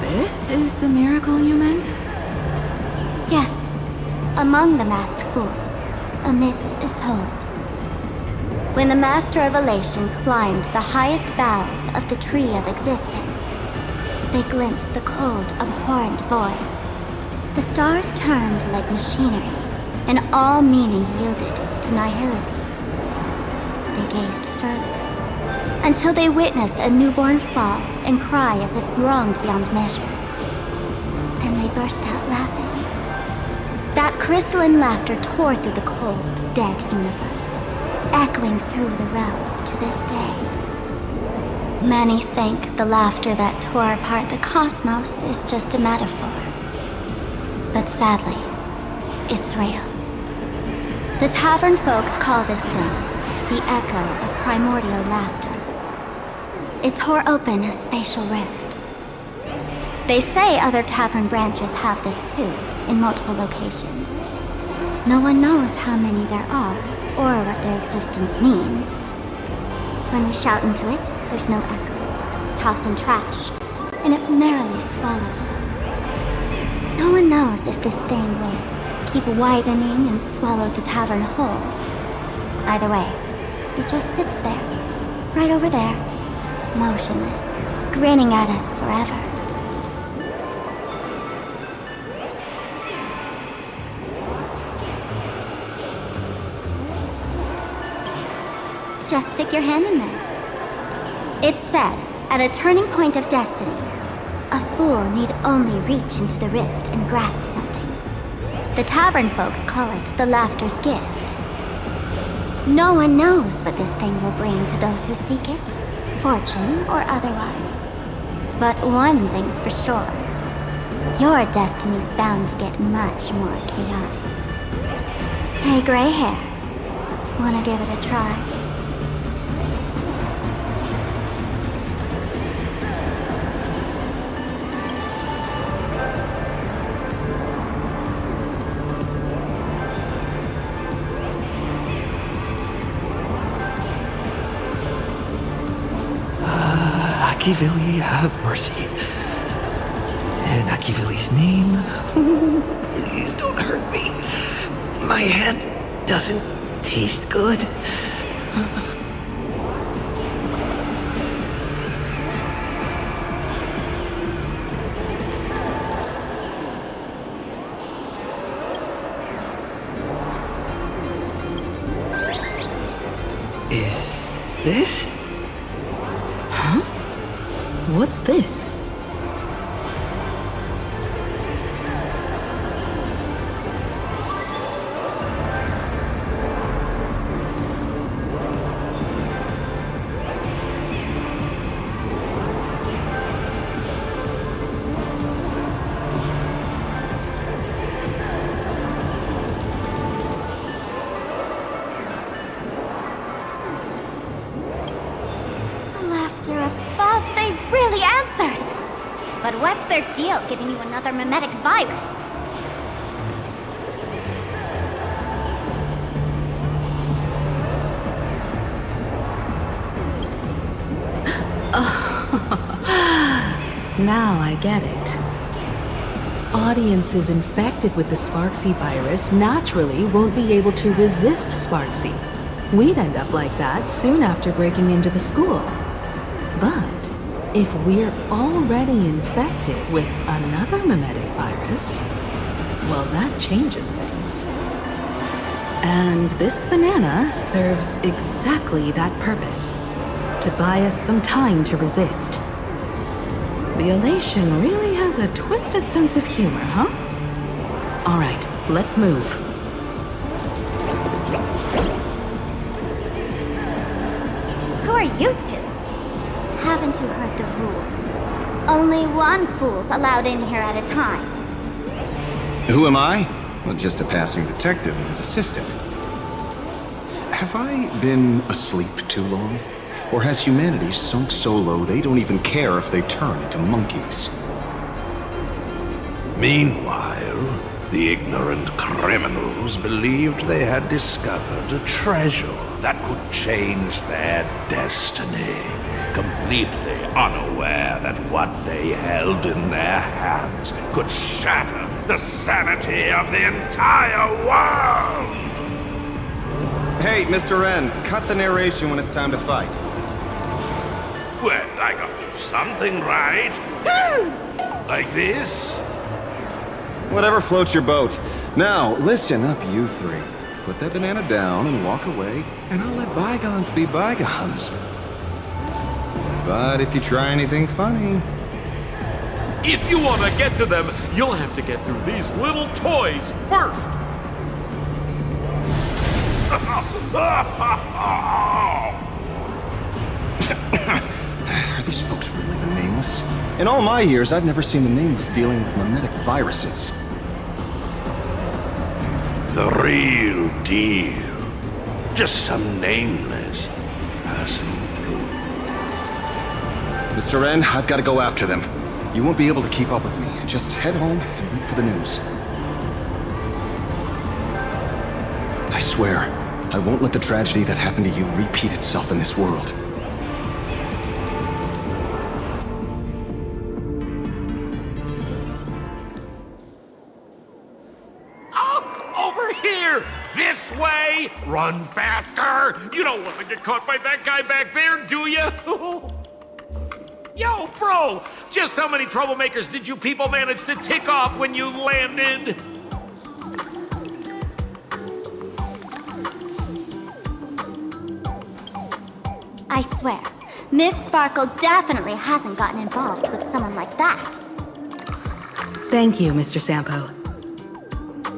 This is the miracle you meant? Yes. Among the masked fools, a myth is told. When the Master of Elation climbed the highest boughs of the Tree of Existence, they glimpsed the cold, abhorrent void. The stars turned like machinery, and all meaning yielded to nihility. They gazed further, until they witnessed a newborn fall and cry as if wronged beyond measure. Then they burst out laughing. That crystalline laughter tore through the cold, dead universe, echoing through the realms to this day. Many think the laughter that tore apart the cosmos is just a metaphor. But sadly, it's real. The tavern folks call this thing the echo of primordial laughter. It tore open a spatial rift. They say other tavern branches have this too, in multiple locations. No one knows how many there are, or what their existence means. When we shout into it, there's no echo. Toss in trash, and it merrily swallows it up. No one knows if this thing will keep widening and swallow the tavern whole. Either way, it just sits there, right over there, motionless, grinning at us forever. Just stick your hand in there. It's said, at a turning point of destiny, A fool need only reach into the rift and grasp something. The tavern folks call it the Laughter's Gift. No one knows what this thing will bring to those who seek it, fortune or otherwise. But one thing's for sure. Your destiny's bound to get much more chaotic. Hey, gray hair. Wanna give it a try? Akivili, have mercy. In Akivili's name, please don't hurt me. My head doesn't taste good. Is this? Huh? What's this? Laughter above, they really answered! But what's their deal giving you another mimetic virus? Now I get it. Audiences infected with the Sparksy virus naturally won't be able to resist Sparksy. We'd end up like that soon after breaking into the school. But if we're already infected with another mimetic virus, well, that changes things. And this banana serves exactly that purpose, to buy us some time to resist. The elation really has a twisted sense of humor, huh? All right, let's move. Who are you two? Haven't you heard the rule? Only one fool's allowed in here at a time. Who am I? Well, just a passing detective and his assistant. Have I been asleep too long? Or has humanity sunk so low they don't even care if they turn into monkeys? Meanwhile, the ignorant criminals believed they had discovered a treasure that could change their destiny, completely unaware that what they held in their hands could shatter the sanity of the entire world! Hey, Mr. Wren, cut the narration when it's time to fight. Well, I gotta do something, right? Like this? Whatever floats your boat. Now, listen up, you three. Put that banana down and walk away, and I'll let bygones be bygones. But if you try anything funny... If you want to get to them, you'll have to get through these little toys first! Are these folks really the Nameless? In all my years, I've never seen the Nameless dealing with mimetic viruses. The real deal. Just some Nameless passing through. Mr. Wren, I've got to go after them. You won't be able to keep up with me. Just head home and wait for the news. I swear, I won't let the tragedy that happened to you repeat itself in this world. Over here! This way! Run faster! You don't want to get caught by that guy back there, do you? Yo, bro! Just how many troublemakers did you people manage to tick off when you landed? I swear, Miss Sparkle definitely hasn't gotten involved with someone like that. Thank you, Mr. Sampo.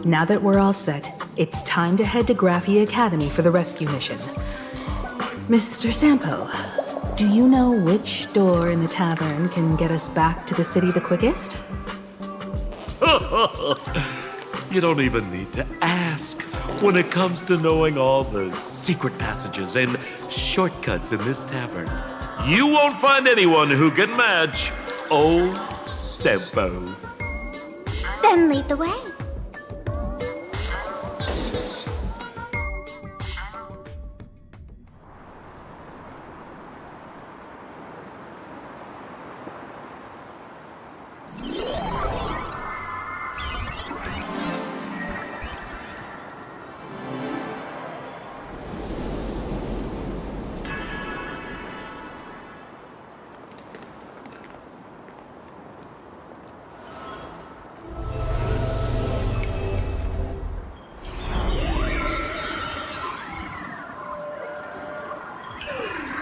Now that we're all set, it's time to head to Graphia Academy for the rescue mission. Mr. Sampo, do you know which door in the tavern can get us back to the city the quickest? You don't even need to ask. When it comes to knowing all the secret passages and shortcuts in this tavern, you won't find anyone who can match old Sempo. Then lead the way.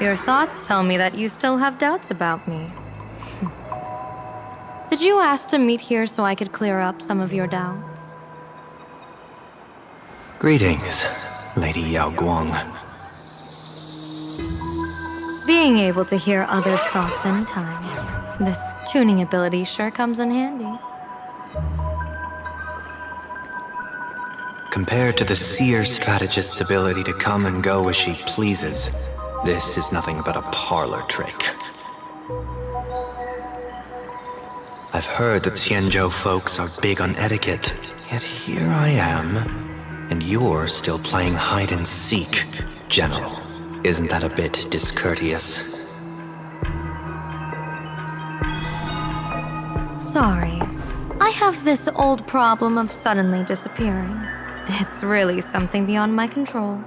Your thoughts tell me that you still have doubts about me. Did you ask to meet here so I could clear up some of your doubts? Greetings, Lady Yao Guang. Being able to hear others' thoughts anytime. This tuning ability sure comes in handy. Compared to the seer strategist's ability to come and go as she pleases, this is nothing but a parlor trick. I've heard that Xianzhou folks are big on etiquette, yet here I am, and you're still playing hide and seek, General. Isn't that a bit discourteous? Sorry. I have this old problem of suddenly disappearing. It's really something beyond my control.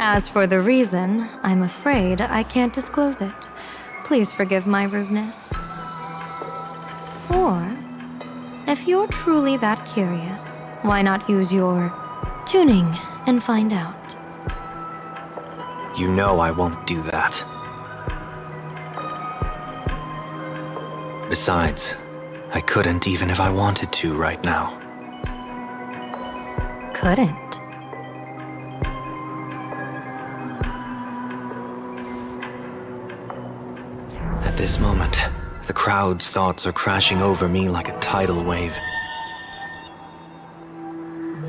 As for the reason, I'm afraid I can't disclose it. Please forgive my rudeness. Or, if you're truly that curious, why not use your tuning and find out? You know I won't do that. Besides, I couldn't even if I wanted to right now. Couldn't? At this moment, the crowd's thoughts are crashing over me like a tidal wave.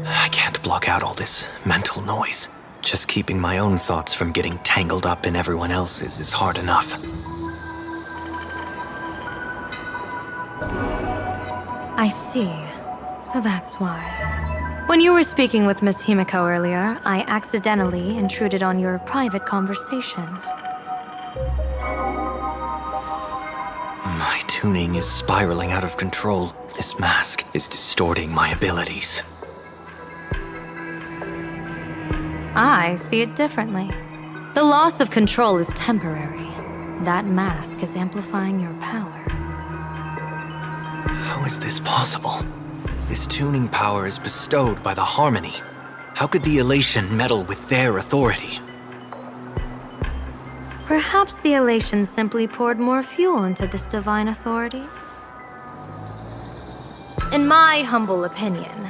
I can't block out all this mental noise. Just keeping my own thoughts from getting tangled up in everyone else's is hard enough. I see. So that's why. When you were speaking with Miss Himiko earlier, I accidentally intruded on your private conversation. My tuning is spiraling out of control. This mask is distorting my abilities. I see it differently. The loss of control is temporary. That mask is amplifying your power. How is this possible? This tuning power is bestowed by the Harmony. How could the elation meddle with their authority? Perhaps the elation simply poured more fuel into this divine authority? In my humble opinion,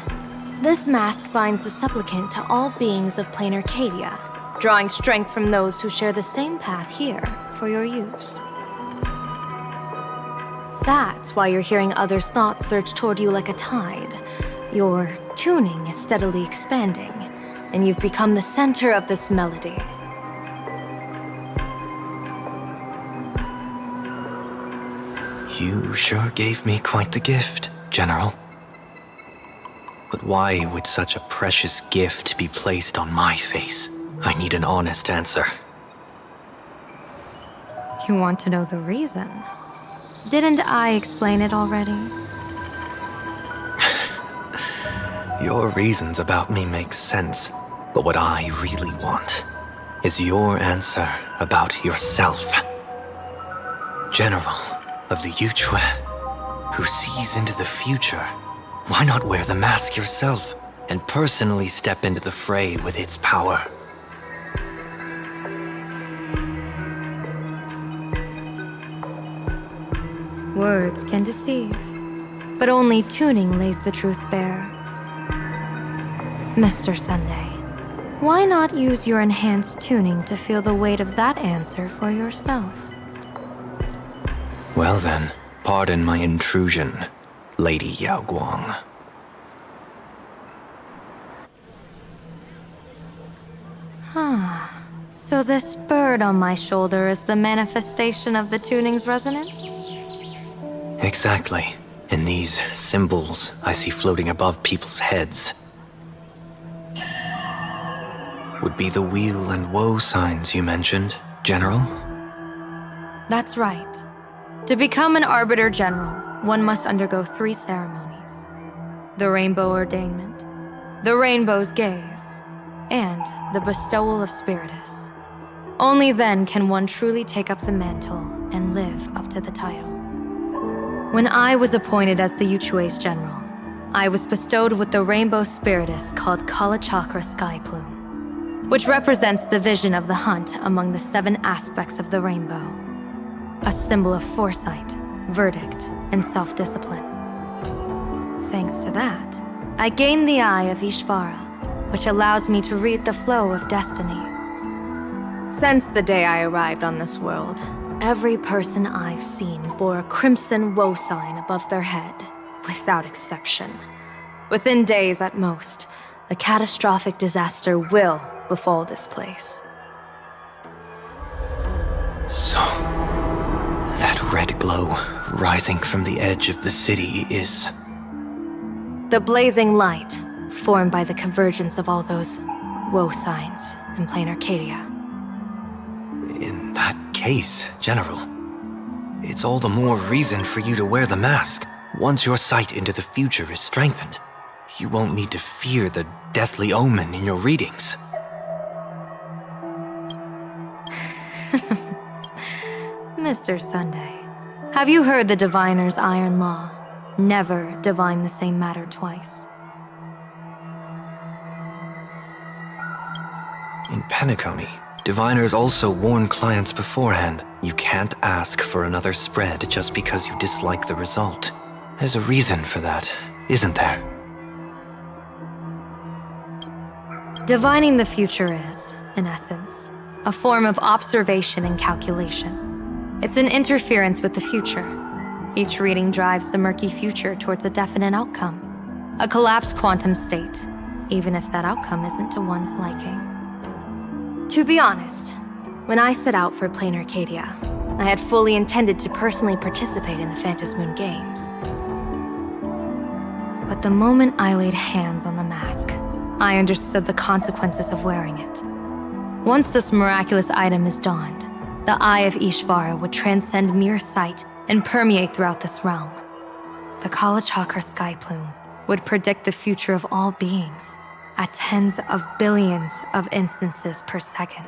this mask binds the supplicant to all beings of plain Arcadia, drawing strength from those who share the same path here for your use. That's why you're hearing others' thoughts surge toward you like a tide. Your tuning is steadily expanding, and you've become the center of this melody. You sure gave me quite the gift, General. But why would such a precious gift be placed on my face? I need an honest answer. You want to know the reason? Didn't I explain it already? Your reasons about me make sense, but what I really want is your answer about yourself. General of the Yuchue, who sees into the future. Why not wear the mask yourself and personally step into the fray with its power? Words can deceive, but only tuning lays the truth bare. Mr. Sunday, why not use your enhanced tuning to feel the weight of that answer for yourself? Well then, pardon my intrusion, Lady Yao Guang. So this bird on my shoulder is the manifestation of the tuning's resonance? Exactly. And these symbols I see floating above people's heads would be the wheel and woe signs you mentioned, General? That's right. To become an Arbiter General, one must undergo 3 ceremonies. The Rainbow Ordainment, the Rainbow's Gaze, and the Bestowal of Spiritus. Only then can one truly take up the mantle and live up to the title. When I was appointed as the Yuchue's General, I was bestowed with the Rainbow Spiritus called Kalachakra Sky Plume, which represents the vision of the hunt among the 7 aspects of the rainbow. A symbol of foresight, verdict, and self-discipline. Thanks to that, I gained the Eye of Ishvara, which allows me to read the flow of destiny. Since the day I arrived on this world, every person I've seen bore a crimson woe sign above their head, without exception. Within days at most, a catastrophic disaster will befall this place. So, that red glow rising from the edge of the city is... The blazing light, formed by the convergence of all those woe signs in plain Arcadia. In that case, General, it's all the more reason for you to wear the mask. Once your sight into the future is strengthened, you won't need to fear the deathly omen in your readings. Mr. Sunday, have you heard the diviner's iron law? Never divine the same matter twice. In Penacony, diviners also warn clients beforehand. You can't ask for another spread just because you dislike the result. There's a reason for that, isn't there? Divining the future is, in essence, a form of observation and calculation. It's an interference with the future. Each reading drives the murky future towards a definite outcome. A collapsed quantum state, even if that outcome isn't to one's liking. To be honest, when I set out for Plain Arcadia, I had fully intended to personally participate in the Phantasmoon Games. But the moment I laid hands on the mask, I understood the consequences of wearing it. Once this miraculous item is donned, the Eye of Ishvara would transcend mere sight and permeate throughout this realm. The Kalachakra Sky Plume would predict the future of all beings at tens of billions of instances per second.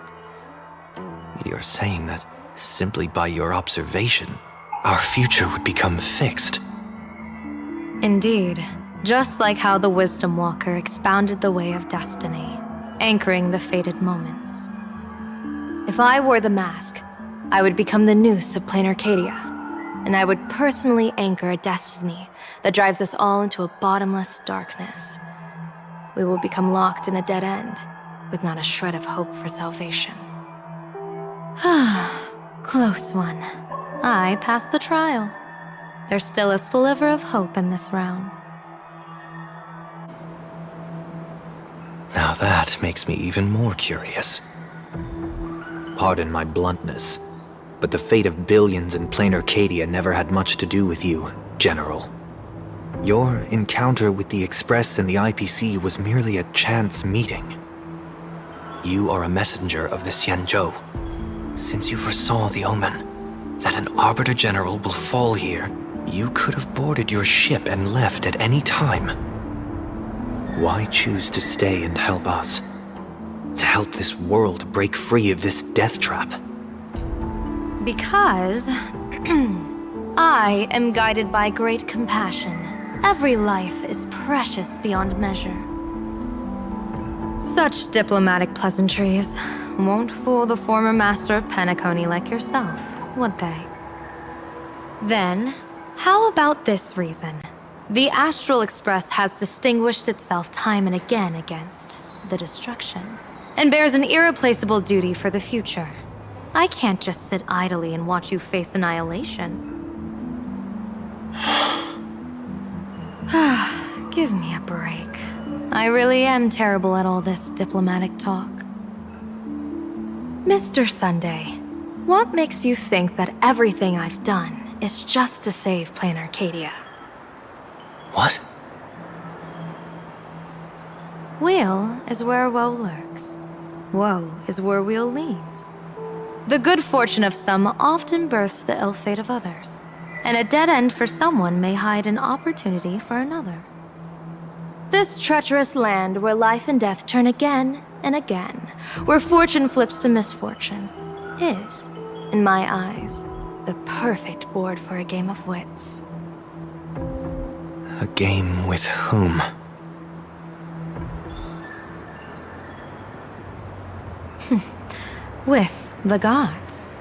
You're saying that simply by your observation, our future would become fixed. Indeed, just like how the Wisdom Walker expounded the way of destiny, anchoring the fated moments. If I wore the mask, I would become the noose of Plain Arcadia, and I would personally anchor a destiny that drives us all into a bottomless darkness. We will become locked in a dead end, with not a shred of hope for salvation. Close one. I passed the trial. There's still a sliver of hope in this round. Now that makes me even more curious. Pardon my bluntness, but the fate of billions in Plain Arcadia never had much to do with you, General. Your encounter with the Express and the IPC was merely a chance meeting. You are a messenger of the Xianzhou. Since you foresaw the omen, that an Arbiter General will fall here, you could have boarded your ship and left at any time. Why choose to stay and help us? To help this world break free of this death trap? Because I am guided by great compassion. Every life is precious beyond measure. Such diplomatic pleasantries won't fool the former master of Penacony like yourself, would they? Then, How about this reason? The Astral Express has distinguished itself time and again against the destruction, and bears an irreplaceable duty for the future. I can't just sit idly and watch you face annihilation. Give me a break. I really am terrible at all this diplomatic talk. Mr. Sunday, what makes you think that everything I've done is just to save Plancardia? What? Weal is where woe lurks. Woe is where weal leads. The good fortune of some often births the ill fate of others, and a dead end for someone may hide an opportunity for another. This treacherous land where life and death turn again and again, where fortune flips to misfortune, is, in my eyes, the perfect board for a game of wits. A game with whom? With the gods.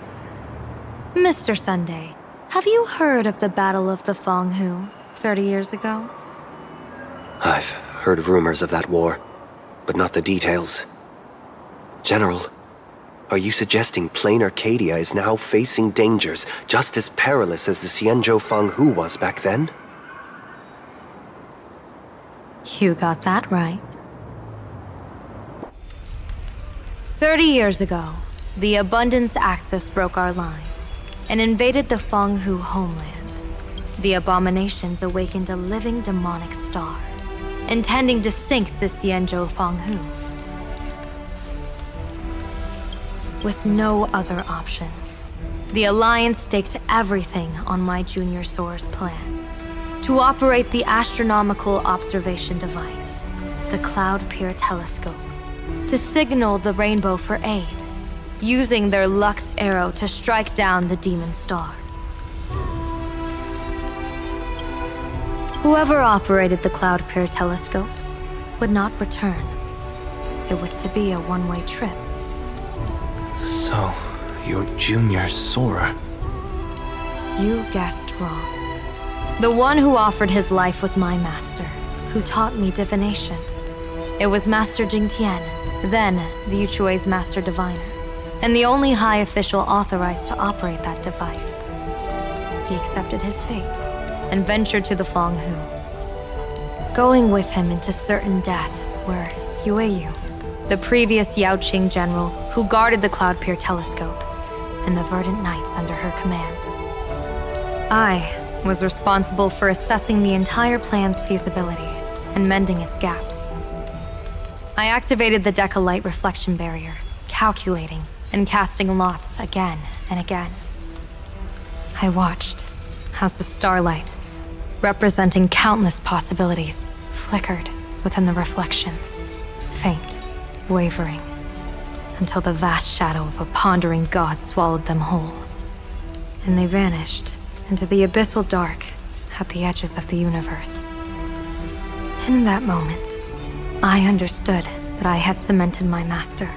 Mr. Sunday, have you heard of the Battle of the Fong Hu 30 years ago? I've heard rumors of that war, but not the details. General, are you suggesting Plain Arcadia is now facing dangers just as perilous as the Xianzhou Fang Hu was back then? You got that right. 30 years ago, the Abundance Axis broke our lines and invaded the Fang Hu homeland. The abominations awakened a living demonic star, intending to sink the Xianzhou Fang Hu. With no other options, the Alliance staked everything on my Junior Soar's plan to operate the astronomical observation device, the Cloud Pier Telescope, to signal the rainbow for aid, using their Lux arrow to strike down the demon star. Whoever operated the Cloud Pier Telescope would not return. It was to be a one-way trip. So, you're Junior Soar. You guessed wrong. The one who offered his life was my master, who taught me divination. It was Master Jingtian, then the Yuchui's Master Diviner, and the only high official authorized to operate that device. He accepted his fate and ventured to the Fang Hu. Going with him into certain death were Yueyu, the previous Yaoqing general who guarded the Cloud Pier Telescope, and the Verdant Knights under her command. I was responsible for assessing the entire plan's feasibility and mending its gaps. I activated the Decalite reflection barrier, calculating and casting lots again and again. I watched as the starlight, representing countless possibilities, flickered within the reflections, faint, wavering, until the vast shadow of a pondering god swallowed them whole. And they vanished into the abyssal dark at the edges of the universe. In that moment, I understood that I had cemented my master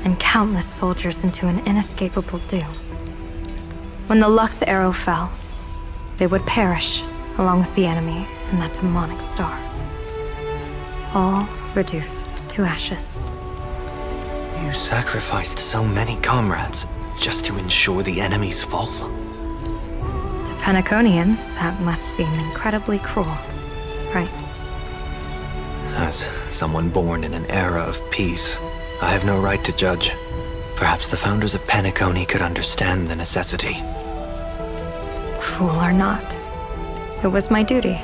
and countless soldiers into an inescapable doom. When the Lux arrow fell, they would perish along with the enemy and that demonic star. All reduced to ashes. You sacrificed so many comrades just to ensure the enemy's fall. To Penaconians, that must seem incredibly cruel, right? As someone born in an era of peace, I have no right to judge. Perhaps the founders of Penacony could understand the necessity. Cruel or not, it was my duty.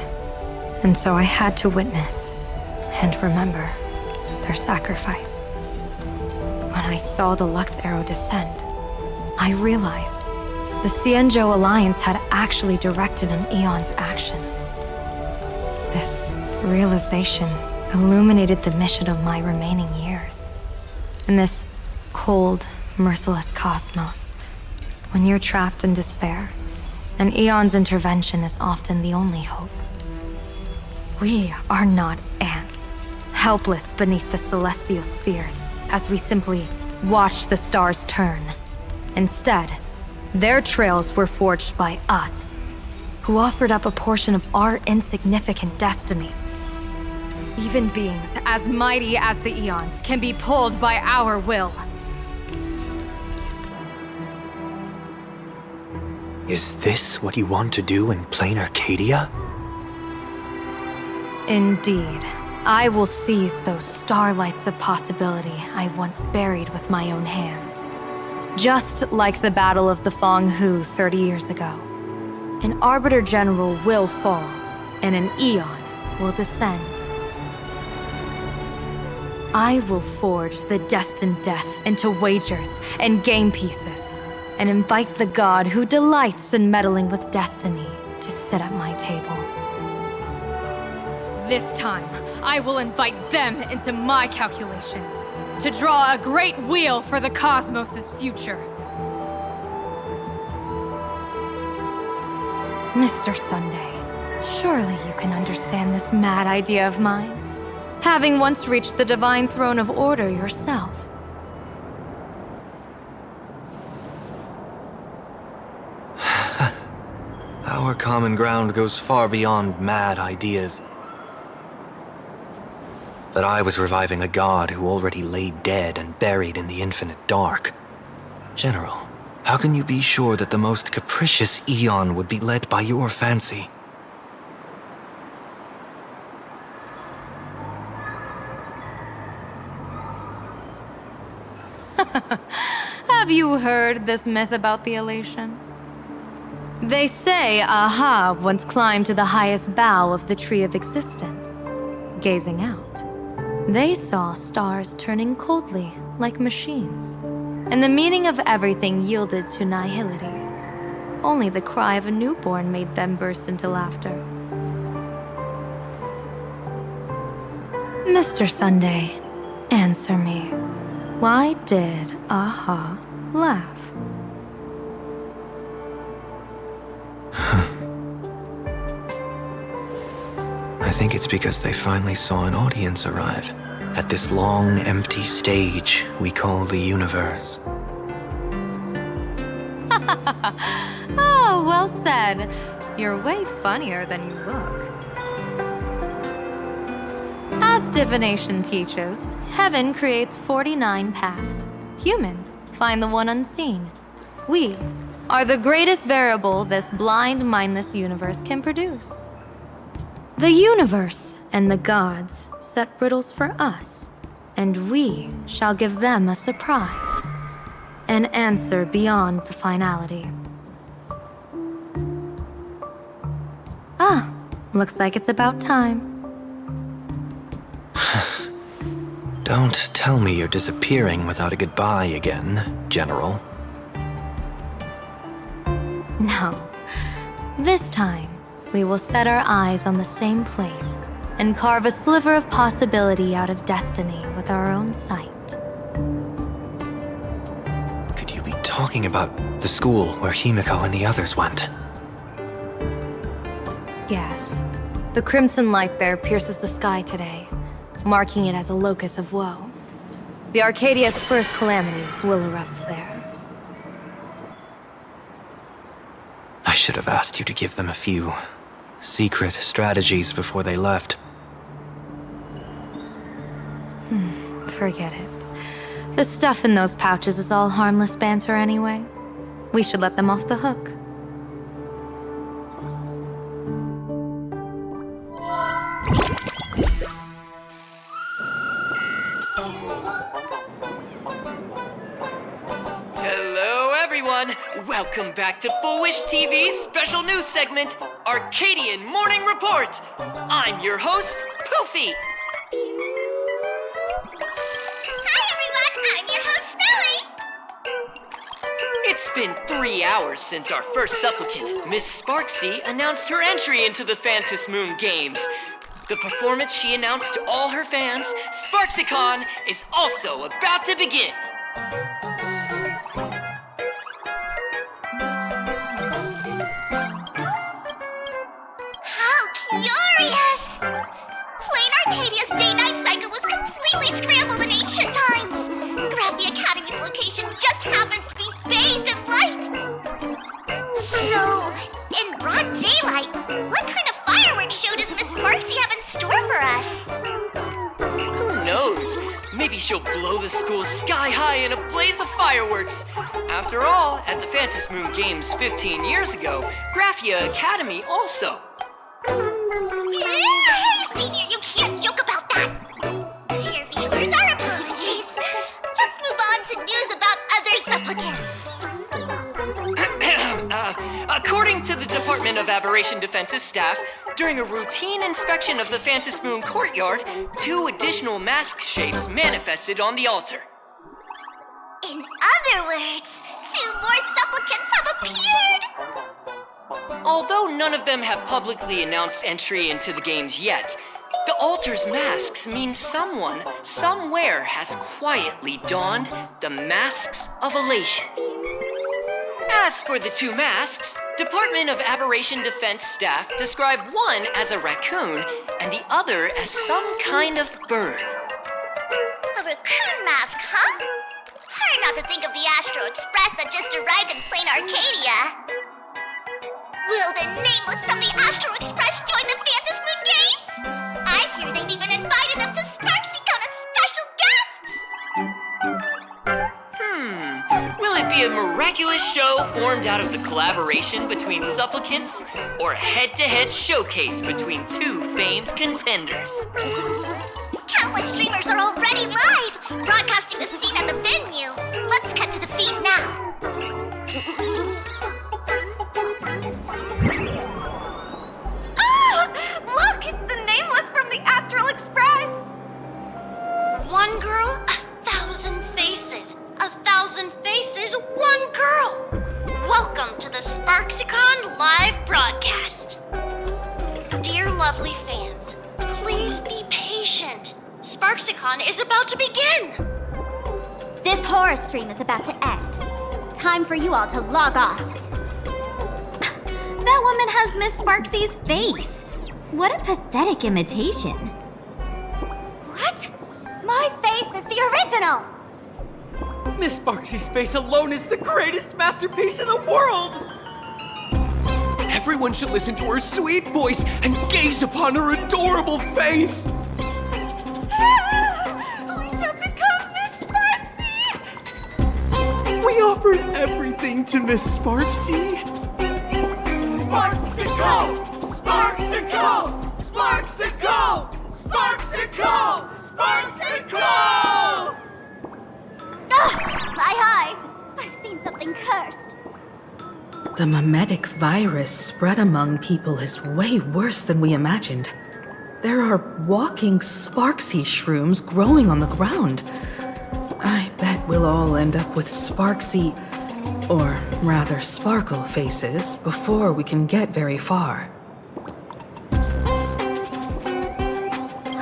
And so I had to witness and remember their sacrifice. When I saw the Lux arrow descend, I realized the Xianzhou Alliance had actually directed an Aeon's actions. This realization illuminated the mission of my remaining years. In this cold, merciless cosmos, when you're trapped in despair, an Aeon's intervention is often the only hope. We are not ants, helpless beneath the celestial spheres as we simply watch the stars turn. Instead, their trails were forged by us, who offered up a portion of our insignificant destiny. Even beings as mighty as the Eons can be pulled by our will. Is this what you want to do in plain Arcadia? Indeed. I will seize those starlights of possibility I once buried with my own hands. Just like the Battle of the Fong Hu 30 years ago. An Arbiter General will fall, and an Eon will descend. I will forge the destined death into wagers and game pieces, and invite the god who delights in meddling with destiny to sit at my table. This time, I will invite them into my calculations, to draw a great wheel for the cosmos' future. Mr. Sunday, surely you can understand this mad idea of mine, having once reached the divine throne of order yourself. Our common ground goes far beyond mad ideas. But I was reviving a god who already lay dead and buried in the infinite dark. General, how can you be sure that the most capricious Eon would be led by your fancy? Have you heard this myth about the elation? They say Aha once climbed to the highest bough of the Tree of Existence. Gazing out, they saw stars turning coldly like machines, and the meaning of everything yielded to nihility. Only the cry of a newborn made them burst into laughter. Mr. Sunday, answer me. Why did Aha laugh? I think it's because they finally saw an audience arrive at this long, empty stage we call the universe. Oh, well said. You're way funnier than you look. As divination teaches, heaven creates 49 paths. Humans find the one unseen. We are the greatest variable this blind, mindless universe can produce. The universe and the gods set riddles for us, and we shall give them a surprise. An answer beyond the finality. Ah, looks like it's about time. Don't tell me you're disappearing without a goodbye again, General. No. This time, we will set our eyes on the same place and carve a sliver of possibility out of destiny with our own sight. Could you be talking about the school where Himiko and the others went? Yes. The crimson light there pierces the sky today, marking it as a locus of woe. The Arcadia's first calamity will erupt there. I should have asked you to give them a few secret strategies before they left. Forget it. The stuff in those pouches is all harmless banter anyway. We should let them off the hook. Hello, everyone. Welcome back to Full Wish TV's special news segment, Arcadian Morning Report. I'm your host, Poofy. Hi, everyone. I'm your host, Smelly. It's been 3 hours since our first supplicant, Miss Sparksy, announced her entry into the Phantom Moon Games. The performance she announced to all her fans, SparksyCon, is also about to begin. How curious! Plain Arcadia's day-night cycle was completely scrambled in ancient times. Gravity Academy's location just happens to be bathed in light. So, in broad daylight, What kind of fireworks show does Miss Sparksy have in store for us? Who knows? Maybe she'll blow the school sky high in a blaze of fireworks. After all, at the Fantasy Moon Games 15 years ago, Graphia Academy also. Hey, Senior, you can't joke about that. Dear viewers, our apologies. Let's move on to news about other supplicants. According to the Department of Aberration Defense's staff, during a routine inspection of the Fantasy Moon courtyard, 2 additional mask shapes manifested on the altar. In other words, 2 more supplicants have appeared! Although none of them have publicly announced entry into the games yet, the altar's masks mean someone, somewhere has quietly donned the masks of elation. As for the 2 masks, Department of Aberration Defense staff describe one as a raccoon and the other as some kind of bird. A raccoon mask, huh? Hard not to think of the Astro Express that just arrived in plain Arcadia. Will the Nameless from the Astro Express join the Fantasy Moon Games? I hear they've even invited them to SparksyCon as special guests! Will it be a miraculous show formed out of the collaboration between supplicants, or a head-to-head showcase between 2 famed contenders? Countless streamers are already live, broadcasting the scene at the venue. Let's cut to the feed now. Oh! Look, it's the Nameless from the Astral Express! One girl, 1,000 faces. 1,000 faces, one girl. Welcome to the SparksyCon live broadcast. Dear lovely fans, please be patient. SparksyCon is about to begin. This horror stream is about to end. Time for you all to log off. That woman has Miss Sparksy's face. What a pathetic imitation. What? My face is the original! Miss Sparksy's face alone is the greatest masterpiece in the world! Everyone should listen to her sweet voice and gaze upon her adorable face! We shall become Miss Sparksy! We offered everything to Miss Sparksy! Sparksicle! Sparksicle! Sparksicle! Sparksicle! Sparksicle! Ugh! My eyes! I've seen something cursed. The mimetic virus spread among people is way worse than we imagined. There are walking Sparksy shrooms growing on the ground. I bet we'll all end up with Sparksy, or rather Sparkle faces before we can get very far. Are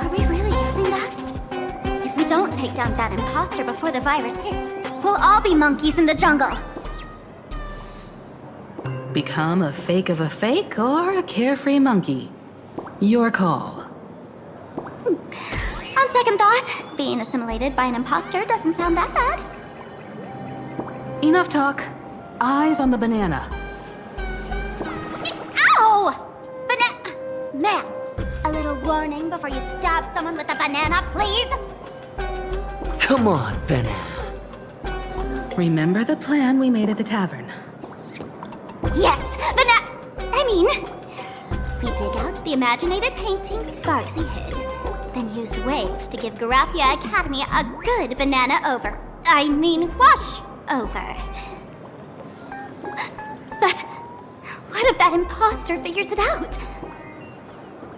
we really using that? If we don't take down that imposter before the virus hits, we'll all be monkeys in the jungle. Become a fake of a fake or a carefree monkey. Your call. On second thought, being assimilated by an imposter doesn't sound that bad. Enough talk. Eyes on the banana. Ow! Ma'am, a little warning before you stab someone with a banana, please? Come on, banana. Remember the plan we made at the tavern. Yes, we dig out the imaginated painting Sparksy hid, then use waves to give Graphia Academy a good banana wash over. But what if that imposter figures it out?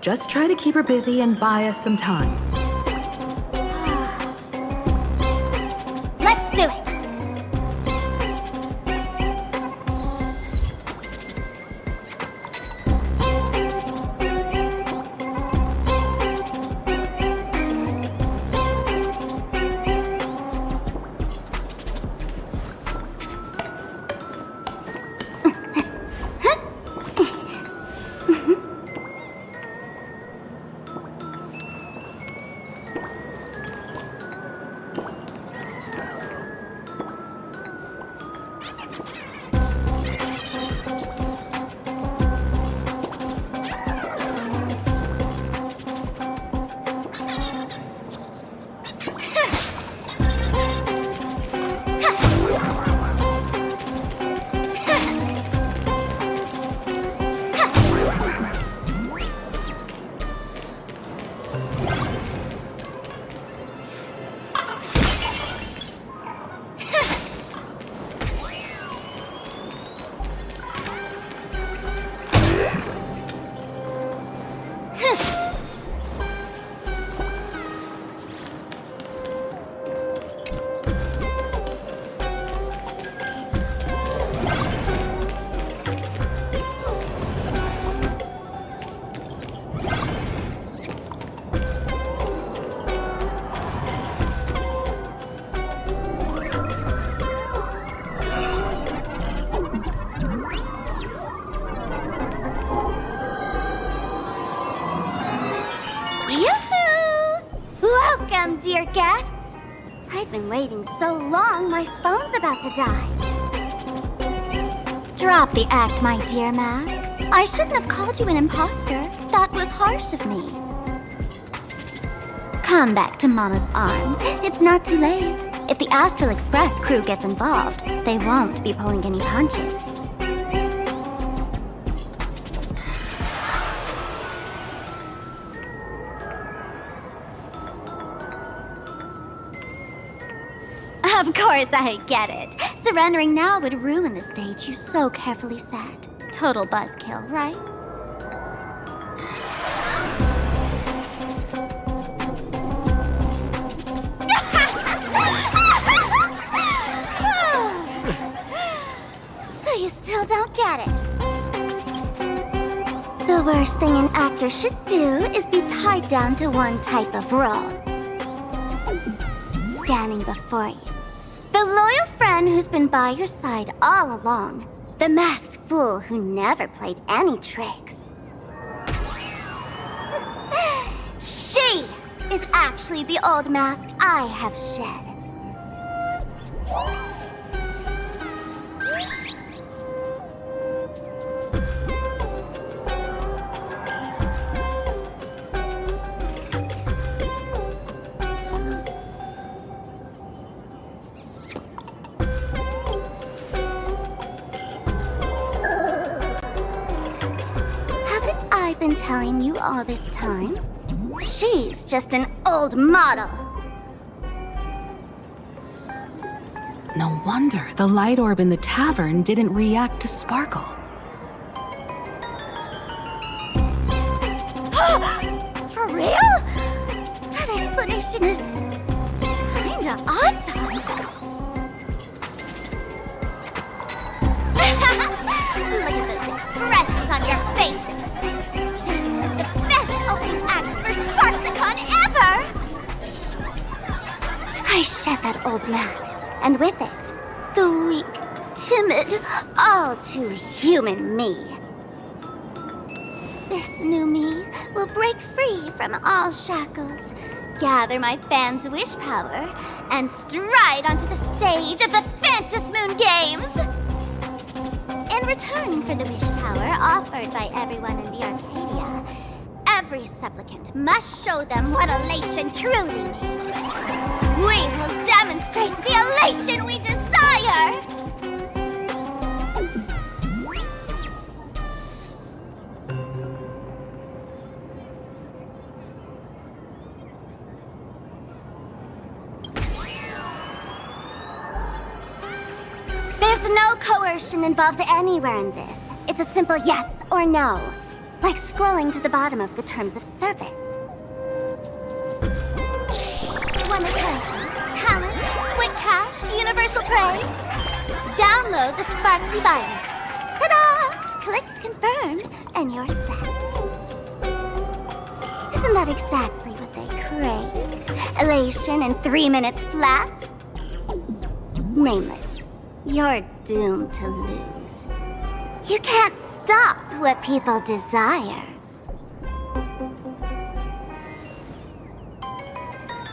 Just try to keep her busy and buy us some time. Let's do it! been waiting so long, my phone's about to die. Drop the act, my dear Mask. I shouldn't have called you an imposter. That was harsh of me. Come back to Mama's arms. It's not too late. If the Astral Express crew gets involved, they won't be pulling any punches. Of course I get it. Surrendering now would ruin the stage you so carefully set. Total buzzkill, right? So you still don't get it. The worst thing an actor should do is be tied down to one type of role. Standing before you. The loyal friend who's been by your side all along. The masked fool who never played any tricks. She is actually the old mask I have shed. Been telling you all this time? She's just an old model. No wonder the light orb in the tavern didn't react to Sparkle. For real? That explanation is kinda awesome. Look at those expressions on your faces. I shed that old mask, and with it, the weak, timid, all too human me. This new me will break free from all shackles, gather my fans' wish power, and stride onto the stage of the Phantom Moon Games! In return for the wish power offered by everyone in the Arcadia, every supplicant must show them what elation truly means. We will demonstrate the elation we desire! There's no coercion involved anywhere in this. It's a simple yes or no, like scrolling to the bottom of the terms of service. One encouragement, talent, quick cash, universal praise. Download the Sparksy virus. Ta-da! Click confirm, and you're set. Isn't that exactly what they crave? Elation in 3 minutes flat? Nameless, you're doomed to lose. You can't stop what people desire.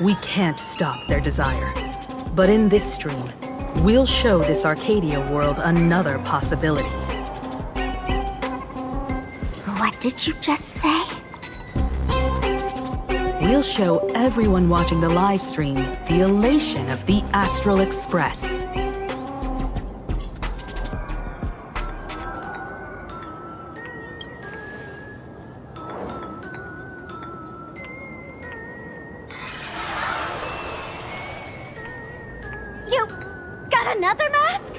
We can't stop their desire. But in this stream, we'll show this Arcadia world another possibility. What did you just say? We'll show everyone watching the live stream the elation of the Astral Express. Another mask?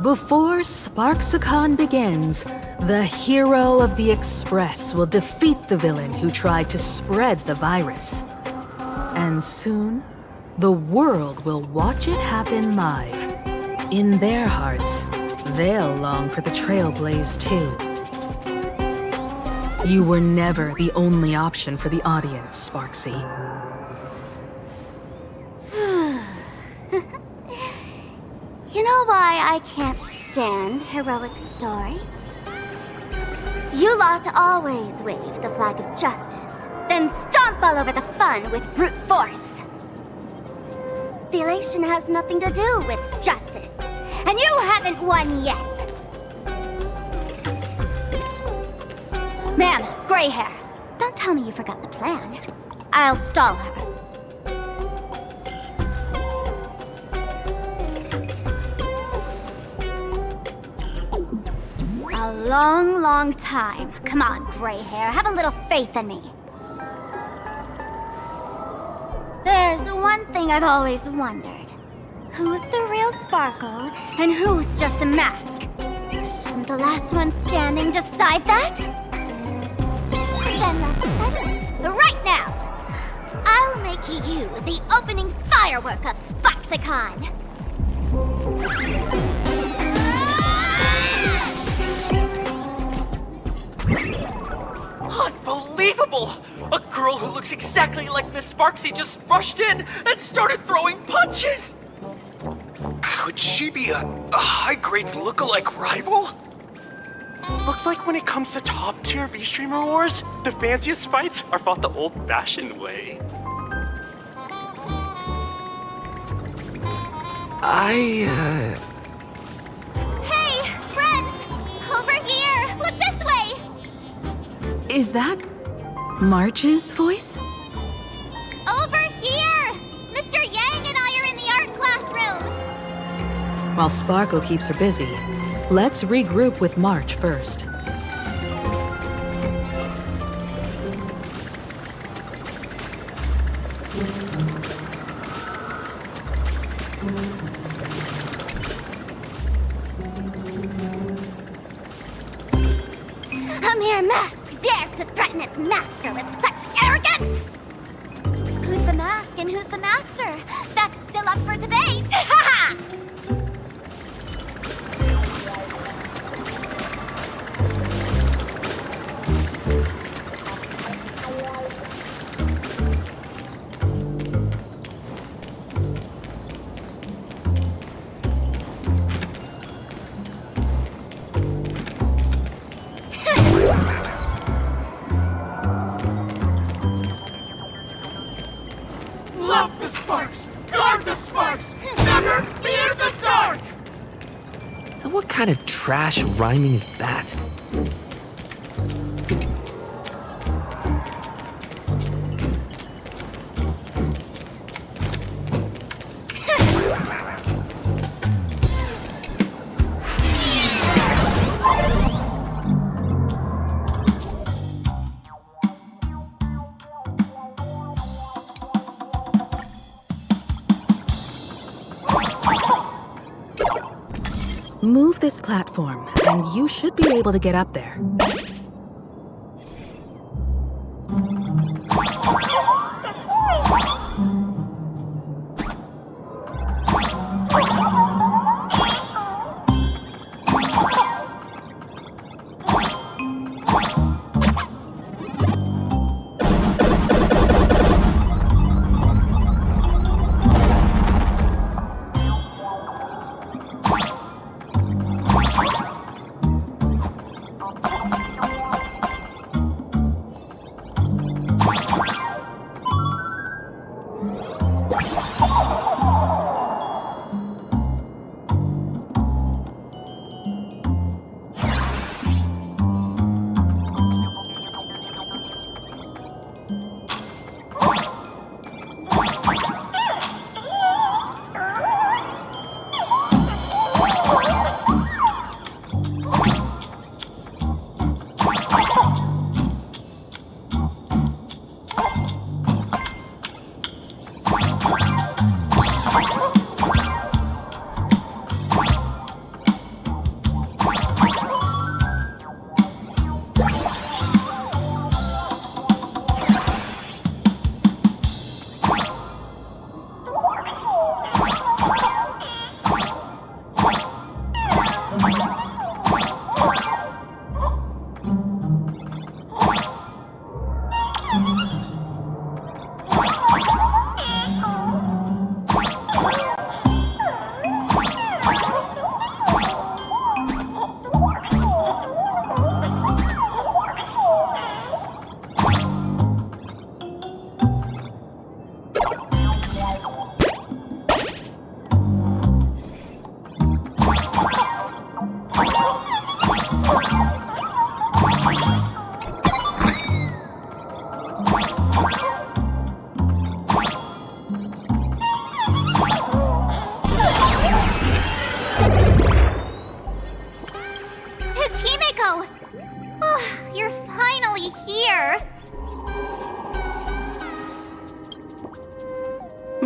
Before Sparksicon begins, the hero of the Express will defeat the villain who tried to spread the virus. And soon, the world will watch it happen live. In their hearts, they'll long for the Trailblaze too. You were never the only option for the audience, Sparksy. You know why I can't stand heroic stories? You lot always wave the flag of justice, then stomp all over the fun with brute force. The elation has nothing to do with justice. And you haven't won yet! Ma'am, gray hair. Don't tell me you forgot the plan. I'll stall her. A long, long time. Come on, gray hair. Have a little faith in me. There's one thing I've always wondered. Who's the real Sparkle, and who's just a mask? Shouldn't the last one standing decide that? Then let's settle it, right now! I'll make you the opening firework of Sparksicon! Unbelievable! A girl who looks exactly like Miss Sparksy just rushed in and started throwing punches! Could she be a high-grade lookalike rival? Looks like when it comes to top-tier V-Streamer wars, the fanciest fights are fought the old-fashioned way. Hey, friends! Over here! Look this way! Is that March's voice? Over here! Mr. Yang and I are in the art classroom! While Sparkle keeps her busy, let's regroup with March first. A mere mask dares to threaten its master with such arrogance! Who's the mask and who's the master? That's still up for debate! Ha ha! Love the sparks! Guard the sparks! Never fear the dark! Then what kind of trash rhyming is that? Move this platform, and you should be able to get up there.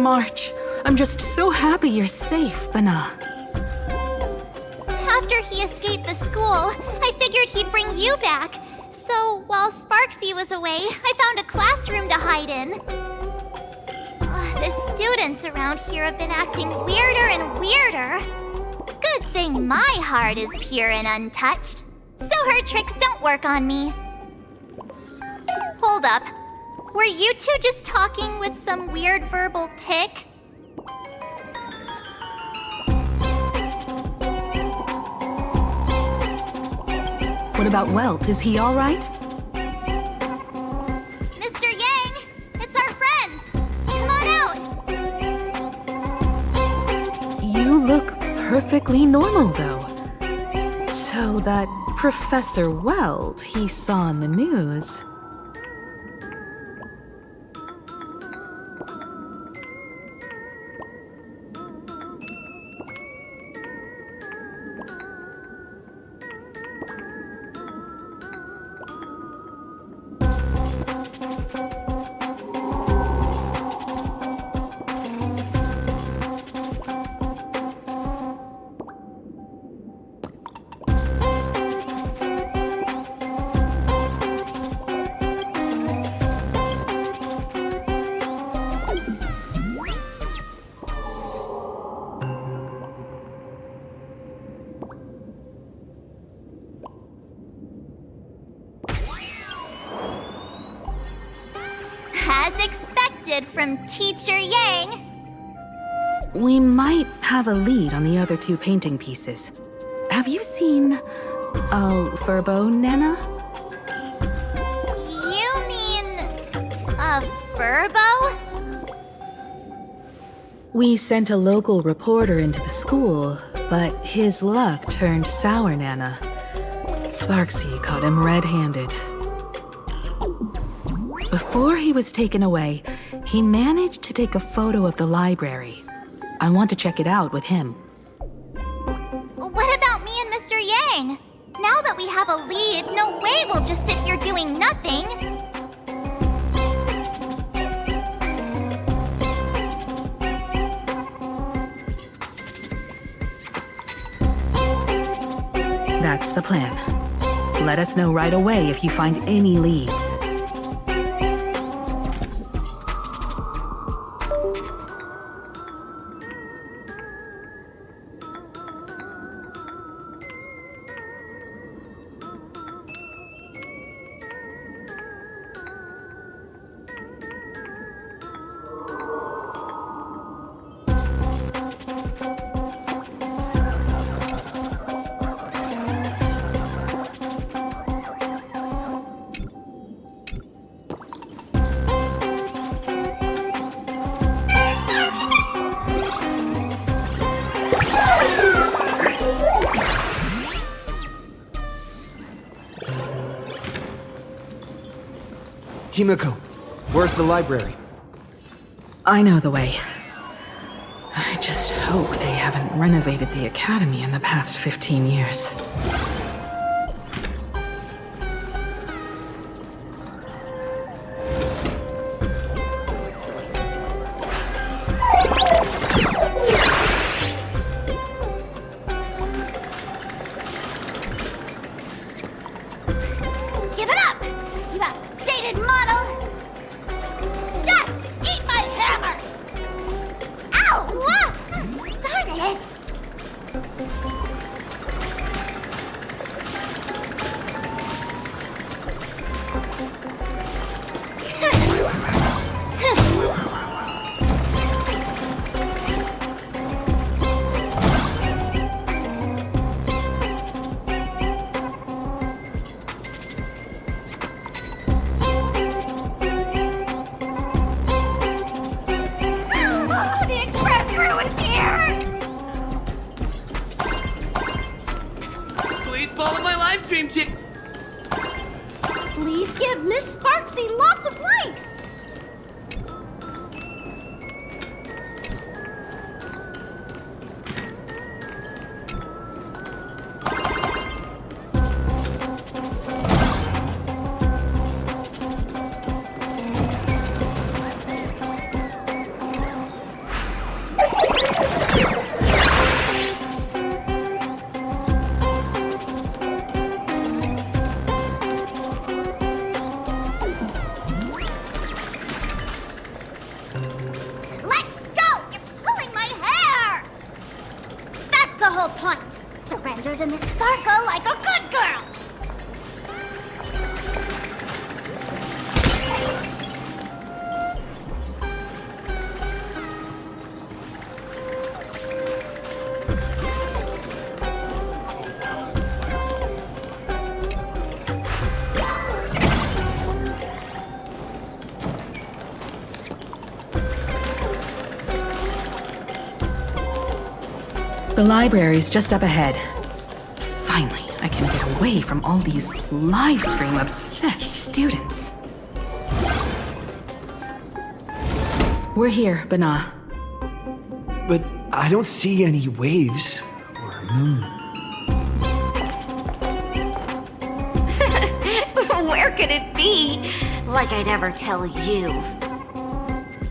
March. I'm just so happy you're safe, Bana. After he escaped the school, I figured he'd bring you back. So while Sparksy was away, I found a classroom to hide in. The students around here have been acting weirder and weirder. Good thing my heart is pure and untouched, so her tricks don't work on me. Hold up. Were you two just talking with some weird verbal tick? What about Welt? Is he all right? Mr. Yang, it's our friends. Come on out. You look perfectly normal, though. So that Professor Welt he saw in the news... As expected from Teacher Yang. We might have a lead on the other two painting pieces. Have you seen... Furbo, Nana? You mean... a Furbo? We sent a local reporter into the school, but his luck turned sour, Nana. Sparksy caught him red-handed. Before he was taken away, he managed to take a photo of the library. I want to check it out with him. What about me and Mr. Yang? Now that we have a lead, no way we'll just sit here doing nothing. That's the plan. Let us know right away if you find any leads. Himiko, where's the library? I know the way. I just hope they haven't renovated the academy in the past 15 years. Give it up! You outdated model! Shush! Eat my hammer! Ow! Ah! Darn it! The express crew is here! Please follow my live stream, chick. Please give Miss Sparksy lots of likes! surrender to Miss Sparkle like a good girl! The library's just up ahead. Finally, I can get away from all these livestream obsessed students. We're here, Bana. But I don't see any waves or moon. Where could it be? Like I'd ever tell you.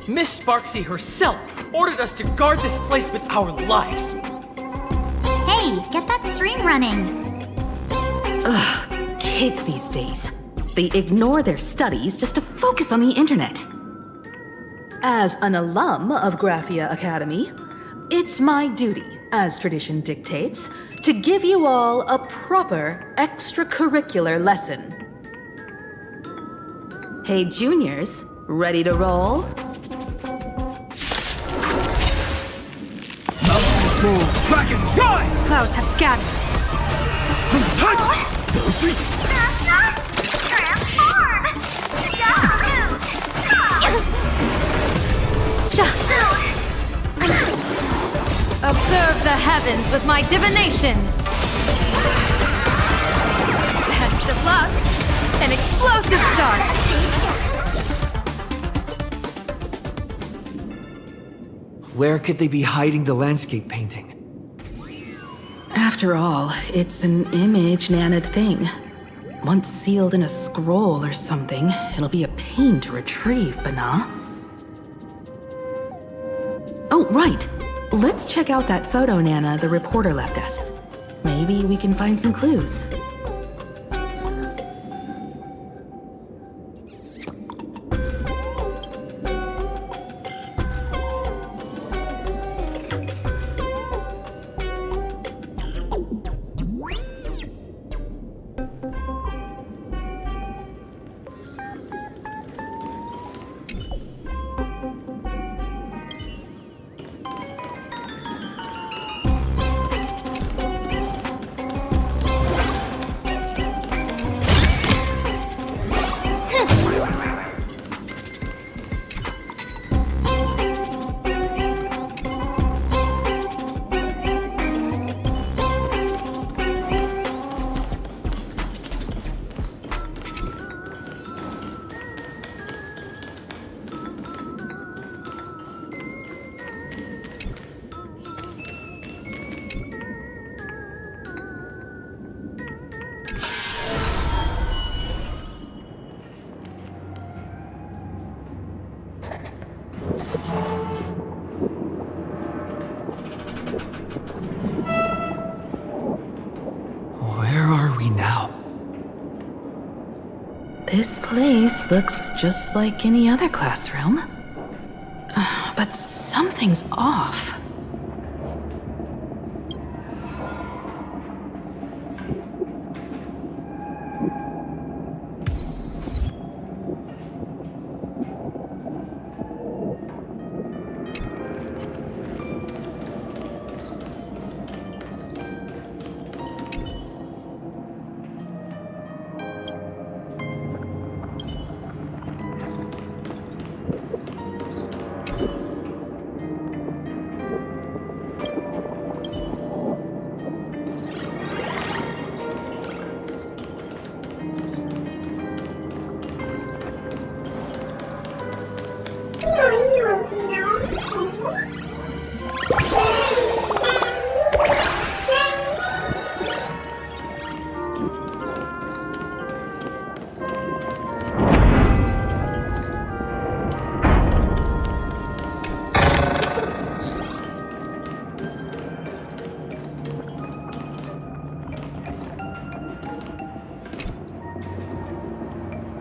Miss Sparksy herself ordered us to guard this place with our lives. Hey, get that stream running. Ugh, kids these days. They ignore their studies just to focus on the internet. As an alum of Graphia Academy, it's my duty, as tradition dictates, to give you all a proper extracurricular lesson. Hey, juniors, ready to roll? Back and rise! Clouds have scattered. Observe the heavens with my divinations. Best of luck. An explosive start. Where could they be hiding the landscape painting? After all, it's an image Nana'd thing. Once sealed in a scroll or something, it'll be a pain to retrieve, Bana. Oh, right. Let's check out that photo Nana the reporter left us. Maybe we can find some clues. Where are we now? This place looks just like any other classroom. But something's off.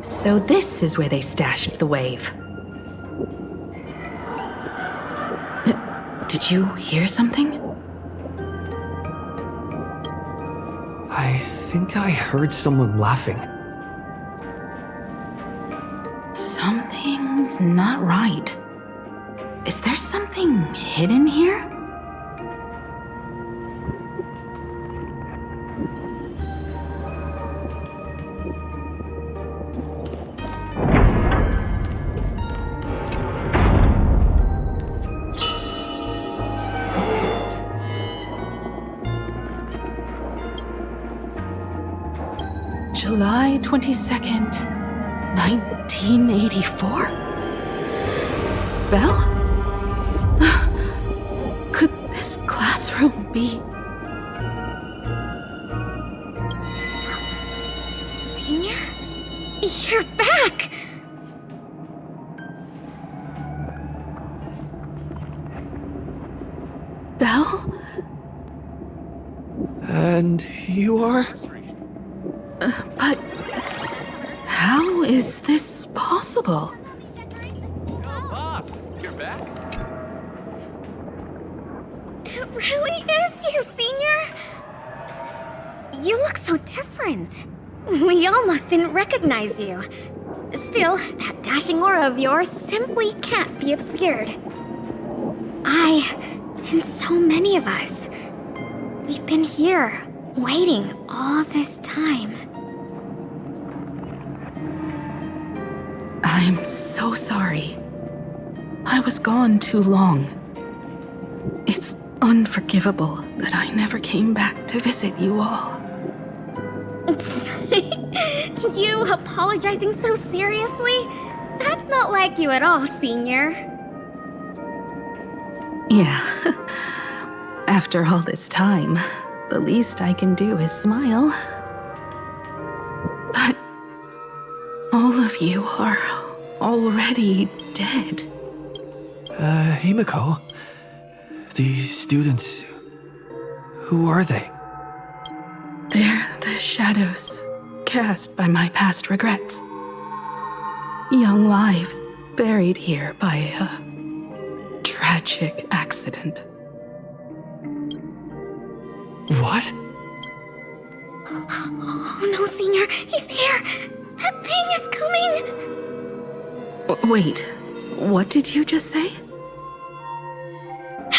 So this is where they stashed the wave. Did you hear something? I think I heard someone laughing. Something's not right. Is there something hidden here? July 22nd, 1984? Belle? Could this classroom be... Senior? You're back! Belle? And you are? But how is this possible? Boss, you're back? It really is you, Senior! You look so different. We almost didn't recognize you. Still, that dashing aura of yours simply can't be obscured. And so many of us, we've been here, waiting all this time. I'm so sorry. I was gone too long. It's unforgivable that I never came back to visit you all. You apologizing so seriously? That's not like you at all, Senior. Yeah. After all this time, the least I can do is smile. But all of you are already dead. Himiko? These students... who are they? They're the shadows cast by my past regrets. Young lives buried here by a tragic accident. What? Oh no, Senior, he's here! That thing is coming! Wait, what did you just say?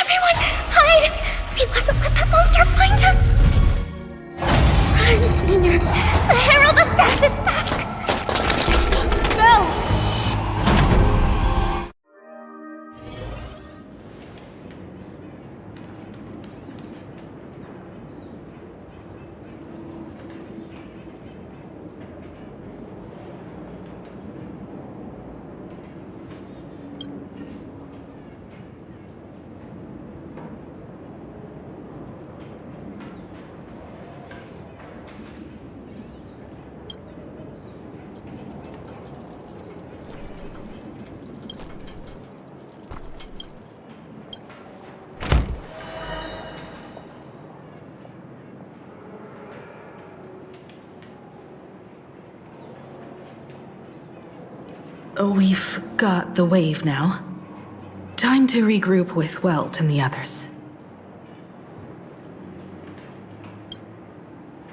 Everyone, hide! We mustn't let that monster find us! Run, Senior! The Herald of Death is back! Belle! We've got the wave now. Time to regroup with Welt and the others.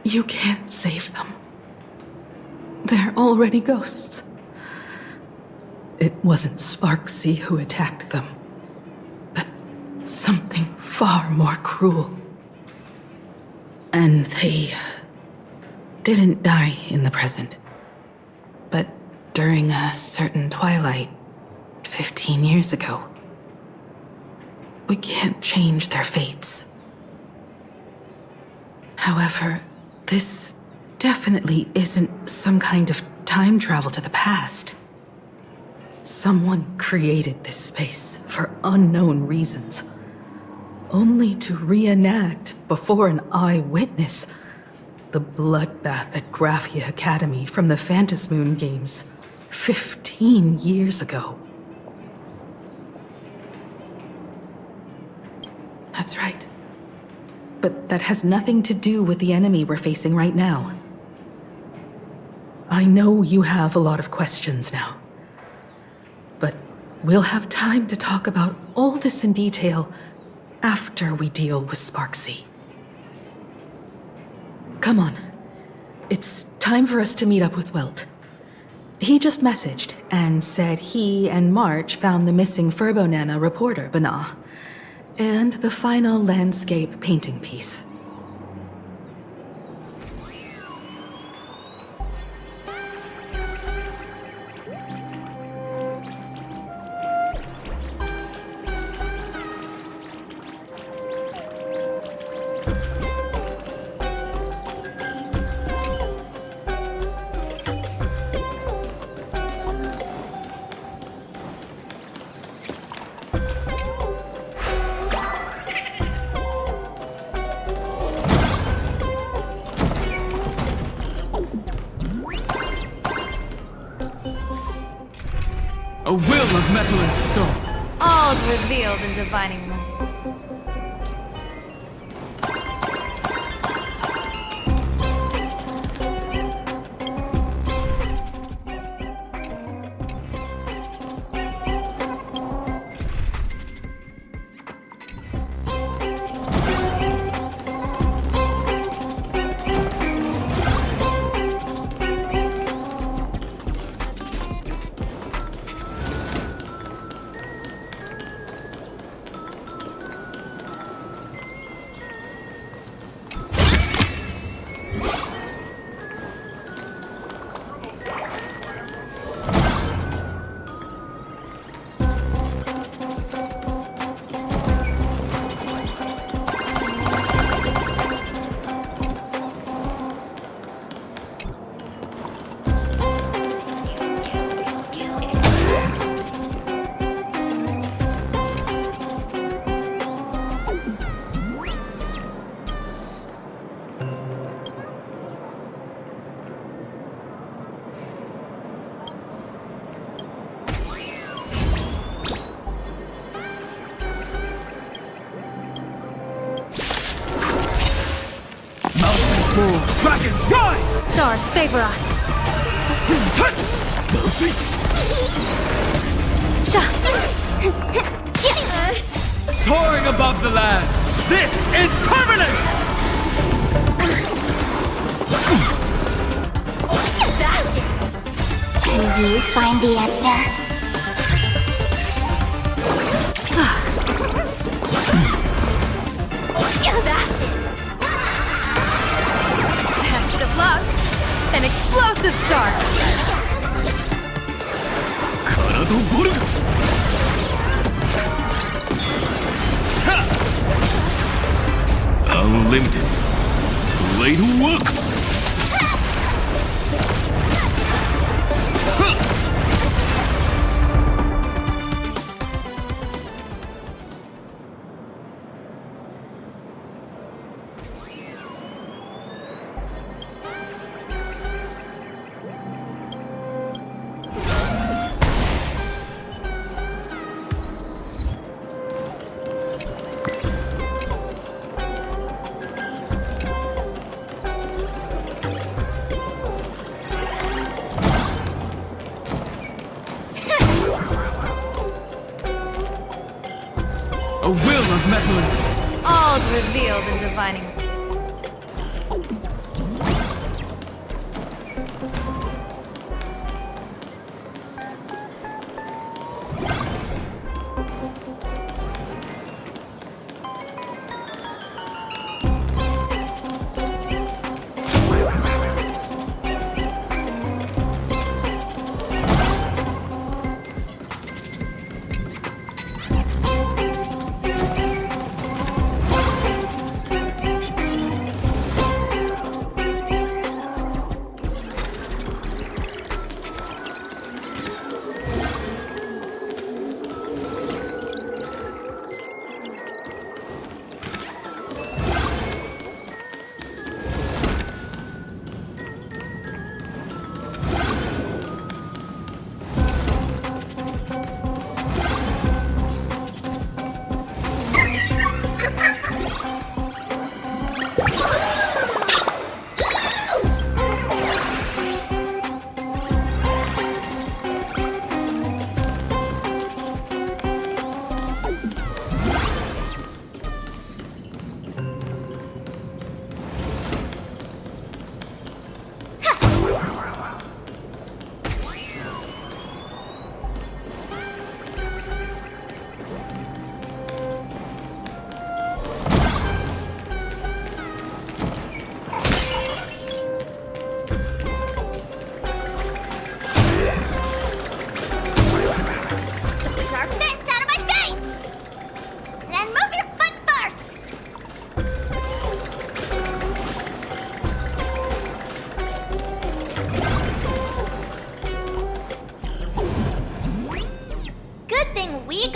You can't save them. They're already ghosts. It wasn't Sparksy who attacked them, but something far more cruel. And they didn't die in the present, but during a certain twilight 15 years ago. We can't change their fates. However, this definitely isn't some kind of time travel to the past. Someone created this space for unknown reasons, only to reenact before an eyewitness the bloodbath at Graphia Academy from the Phantasmoon games 15 years ago. That's right. But that has nothing to do with the enemy we're facing right now. I know you have a lot of questions now, but we'll have time to talk about all this in detail after we deal with Sparksy. Come Come on. It's time for us to meet up with Welt. He just messaged and said he and March found the missing Furbonana reporter, Bana, and the final landscape painting piece. A will of metal and stone. All's revealed in divining light. Dragons, rise! Stars favor us. Soaring above the lands, this is permanence! Can you find the answer? Best of luck. An explosive start. Unlimited. Blade works! A will of metal and stone. All's revealed in divining light.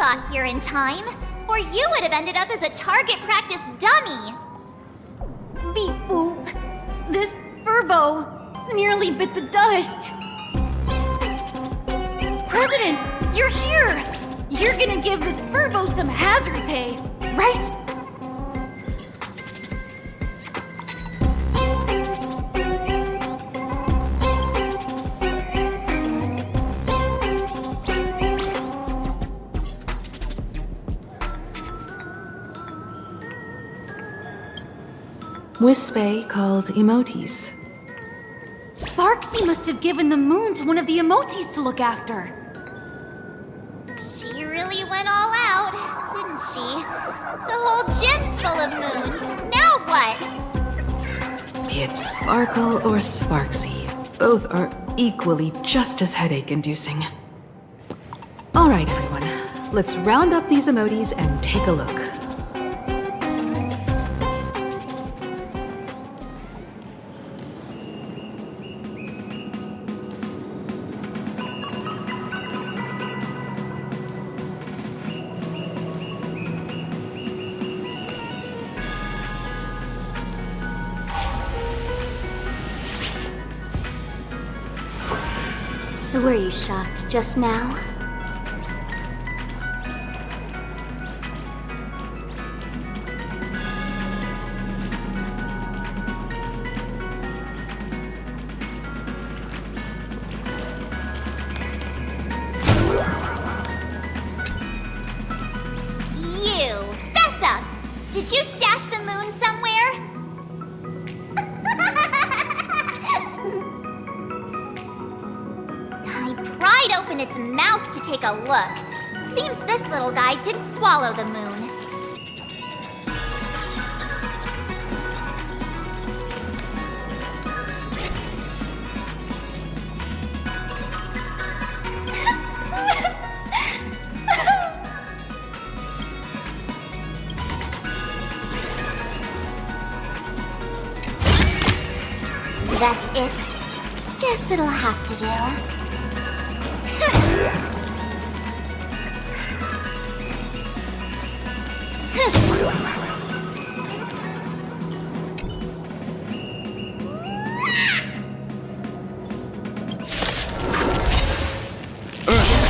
got here in time, or you would have ended up as a target practice dummy. Beep boop. This furbo nearly bit the dust. President, you're here! You're gonna give this furbo some hazard pay, right? Wispe called emotes. Sparksy must have given the moon to one of the emotes to look after. She really went all out, didn't she? The whole gym's full of moons. Now what? Be it Sparkle or Sparksy, both are equally just as headache-inducing. Alright, everyone. Let's round up these emotes and take a look. Were you shocked just now? You! Fess up! Did you stash the moon somewhere? I pried open its mouth to take a look. Seems this little guy didn't swallow the moon. That's it. Guess it'll have to do.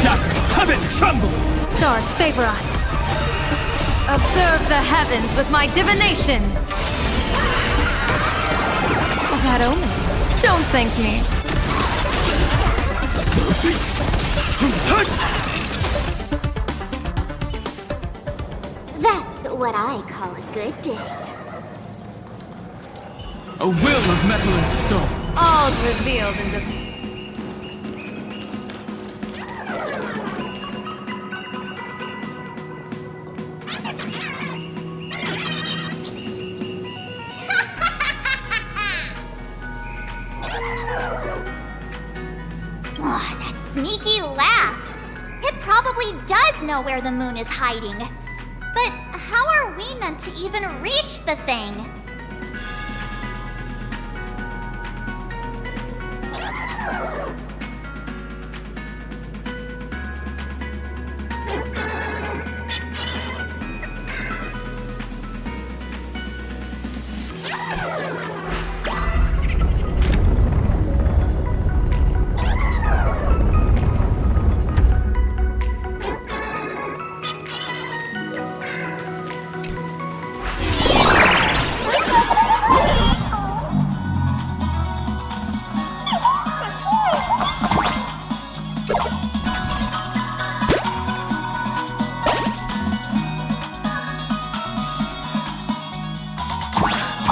Shatters, heaven trembles! Stars favor us. Observe the heavens with my divinations. That omen. Don't thank me. That's what I call a good day. A will of metal and stone. All's revealed in the... Oh, that sneaky laugh. It probably does know where the moon is hiding. But how are we meant to even reach the thing?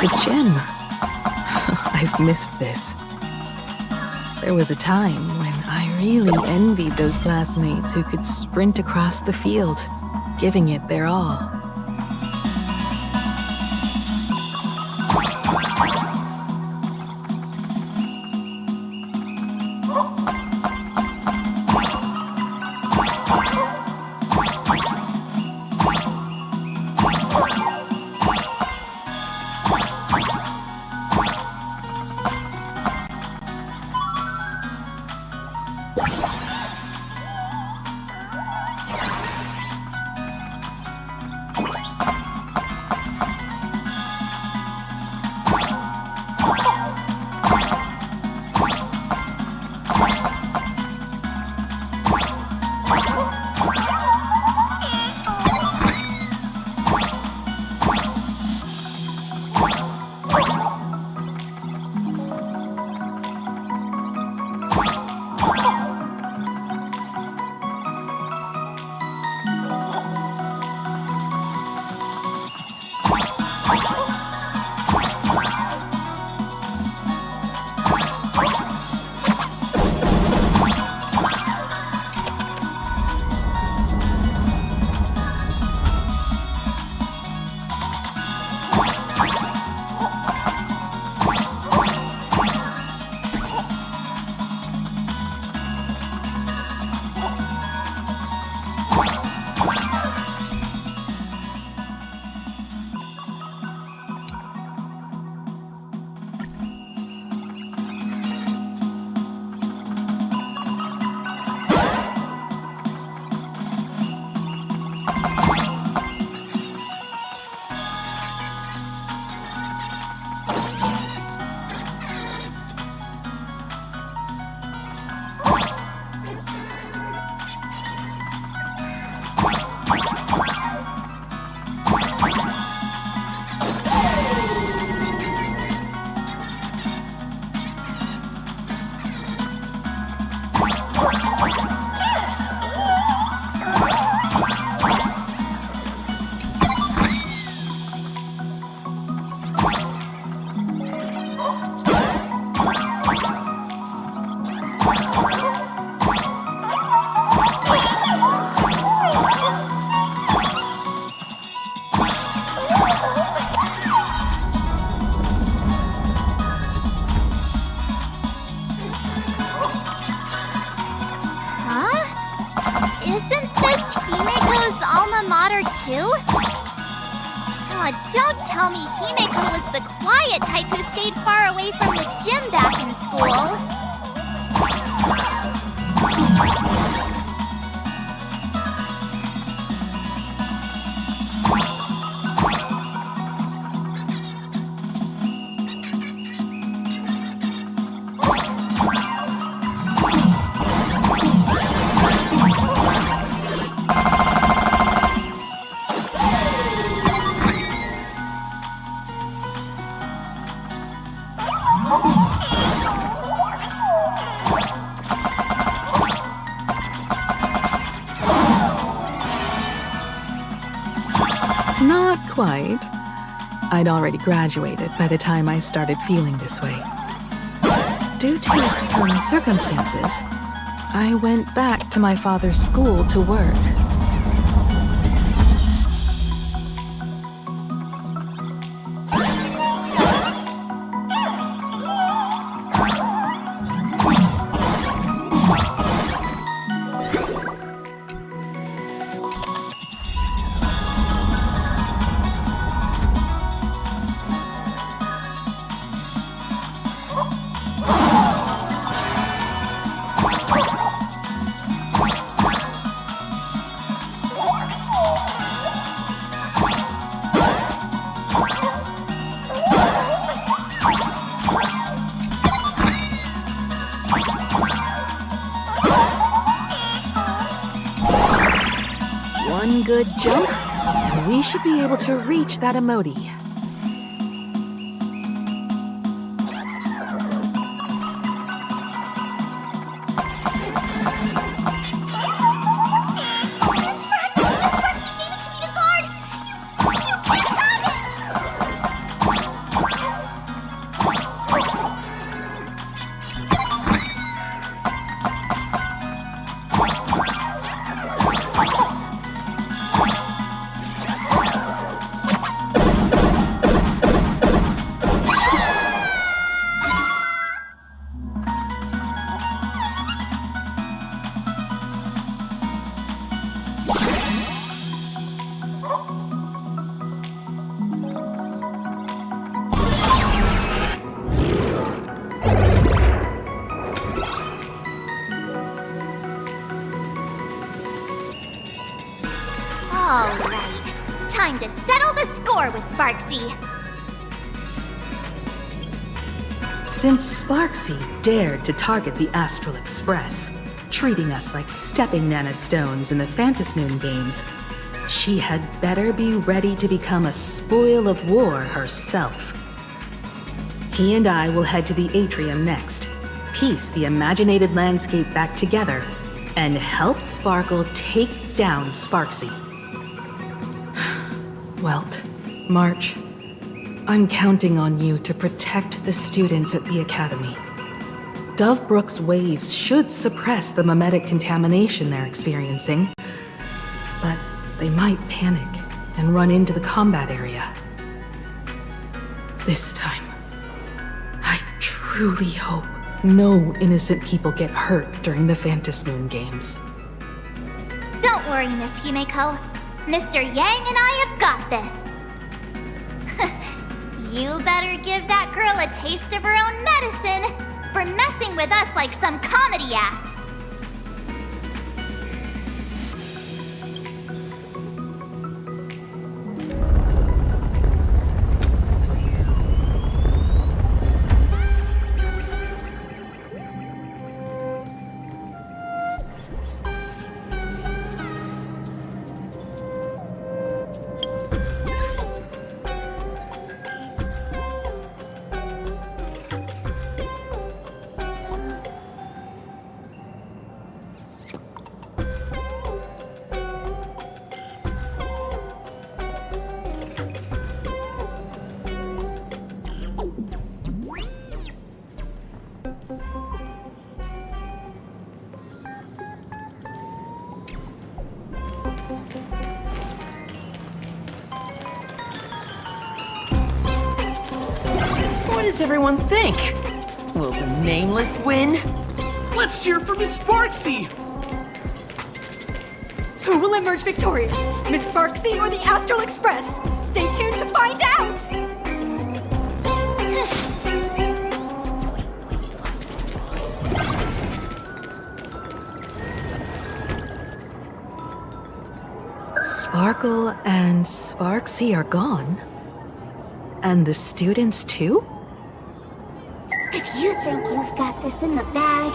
The gym. I've missed this. There was a time when I really envied those classmates who could sprint across the field, giving it their all. Isn't this Himeko's alma mater too? Oh, don't tell me Himeko was the quiet type who stayed far away from the gym back in school. Not quite. I'd already graduated by the time I started feeling this way. Due to some circumstances, I went back to my father's school to work. One good jump, and we should be able to reach that emoji. Alright, time to settle the score with Sparksy. Since Sparksy dared to target the Astral Express, treating us like stepping nanostones in the Phantasmoon games, she had better be ready to become a spoil of war herself. He and I will head to the atrium next, piece the imaginated landscape back together, and help Sparkle take down Sparksy. Welt, March, I'm counting on you to protect the students at the Academy. Dovebrook's waves should suppress the mimetic contamination they're experiencing, but they might panic and run into the combat area. This time, I truly hope no innocent people get hurt during the Phantasmoon games. Don't worry, Miss Himeko. Mr. Yang and I have got this. You better give that girl a taste of her own medicine for messing with us like some comedy act. What does everyone think? Will the Nameless win? Let's cheer for Miss Sparksy! Who will emerge victorious? Miss Sparksy or the Astral Express? Stay tuned to find out! Sparkle and Sparksy are gone. And the students too? If you think you've got this in the bag,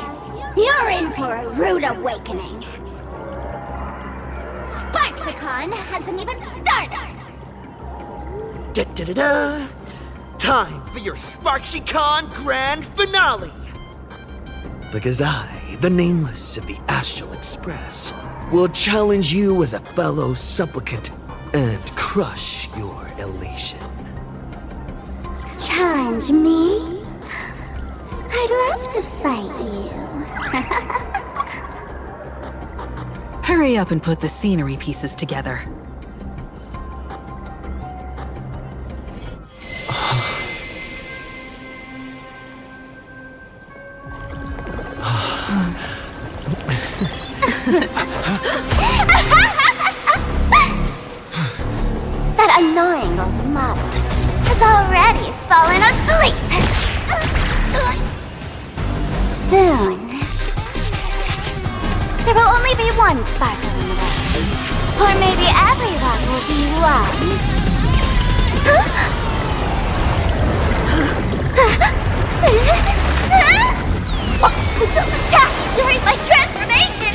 you're in for a rude awakening. Sparksicon hasn't even started! Da-da-da-da! Time for your SparksyCon Grand Finale! Because I, the Nameless of the Astral Express, will challenge you as a fellow supplicant and crush your elation. Challenge me? I'd love to fight you. Hurry up and put the scenery pieces together. That annoying old model has already fallen asleep. Soon, there will only be one sparkle in the world. Or maybe everyone will be one. Don't attack during my transformation!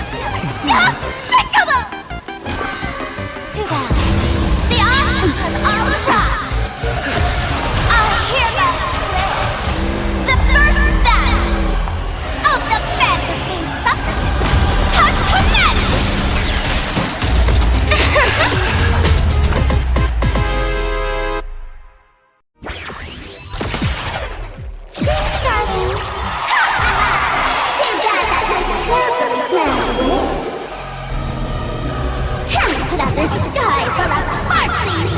Despicable! Too bad. The audience has all arrived! I hereby declare the first battle of the Fantasy Supplement has Put out this sky full of sparksies!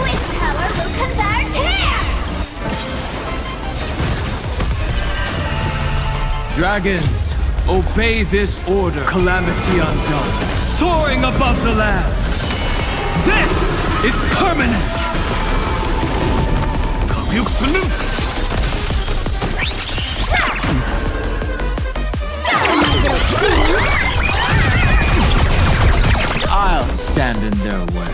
Which power will convert here? Dragons, obey this order. Calamity undone, soaring above the lands. This is permanence! I'll stand in their way.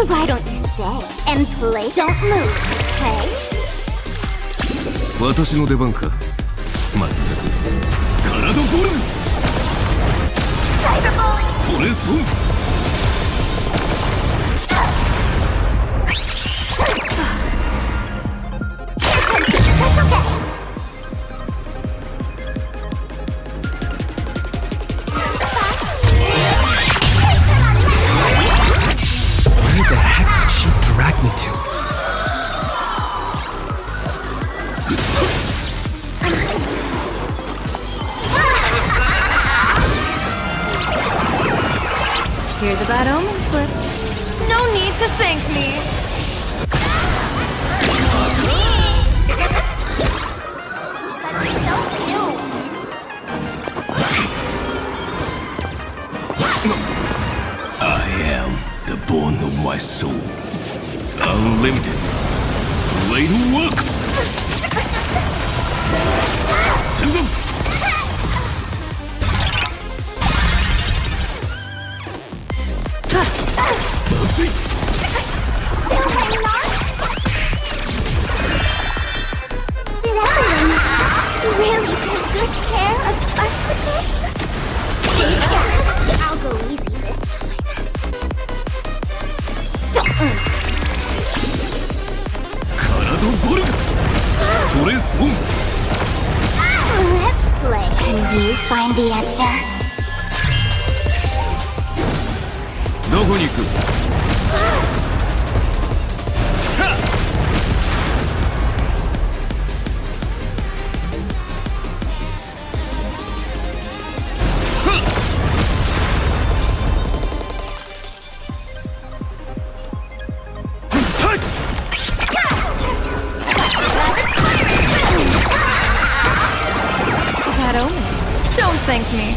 Why don't you stay and play? Don't move, okay? 私の出番か。まったく。体ボルトレソンWhere the heck did she drag me to? Here's a bad omen slip. No need to thank me. Let's play. Can you find the answer? どこに行く That only. Don't thank me.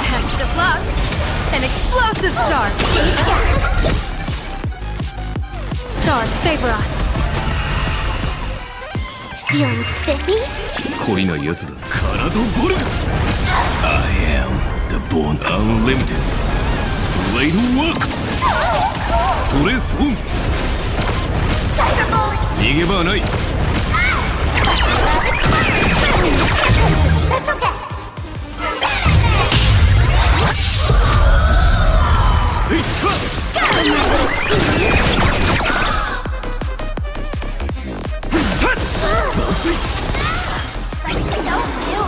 Best of luck. An explosive start. Stars favor us. Feeling spiffy? 恋のやつだカナドボルグ I am the born unlimited Blade Works トレースオン逃げ場はない Special guest. えいっ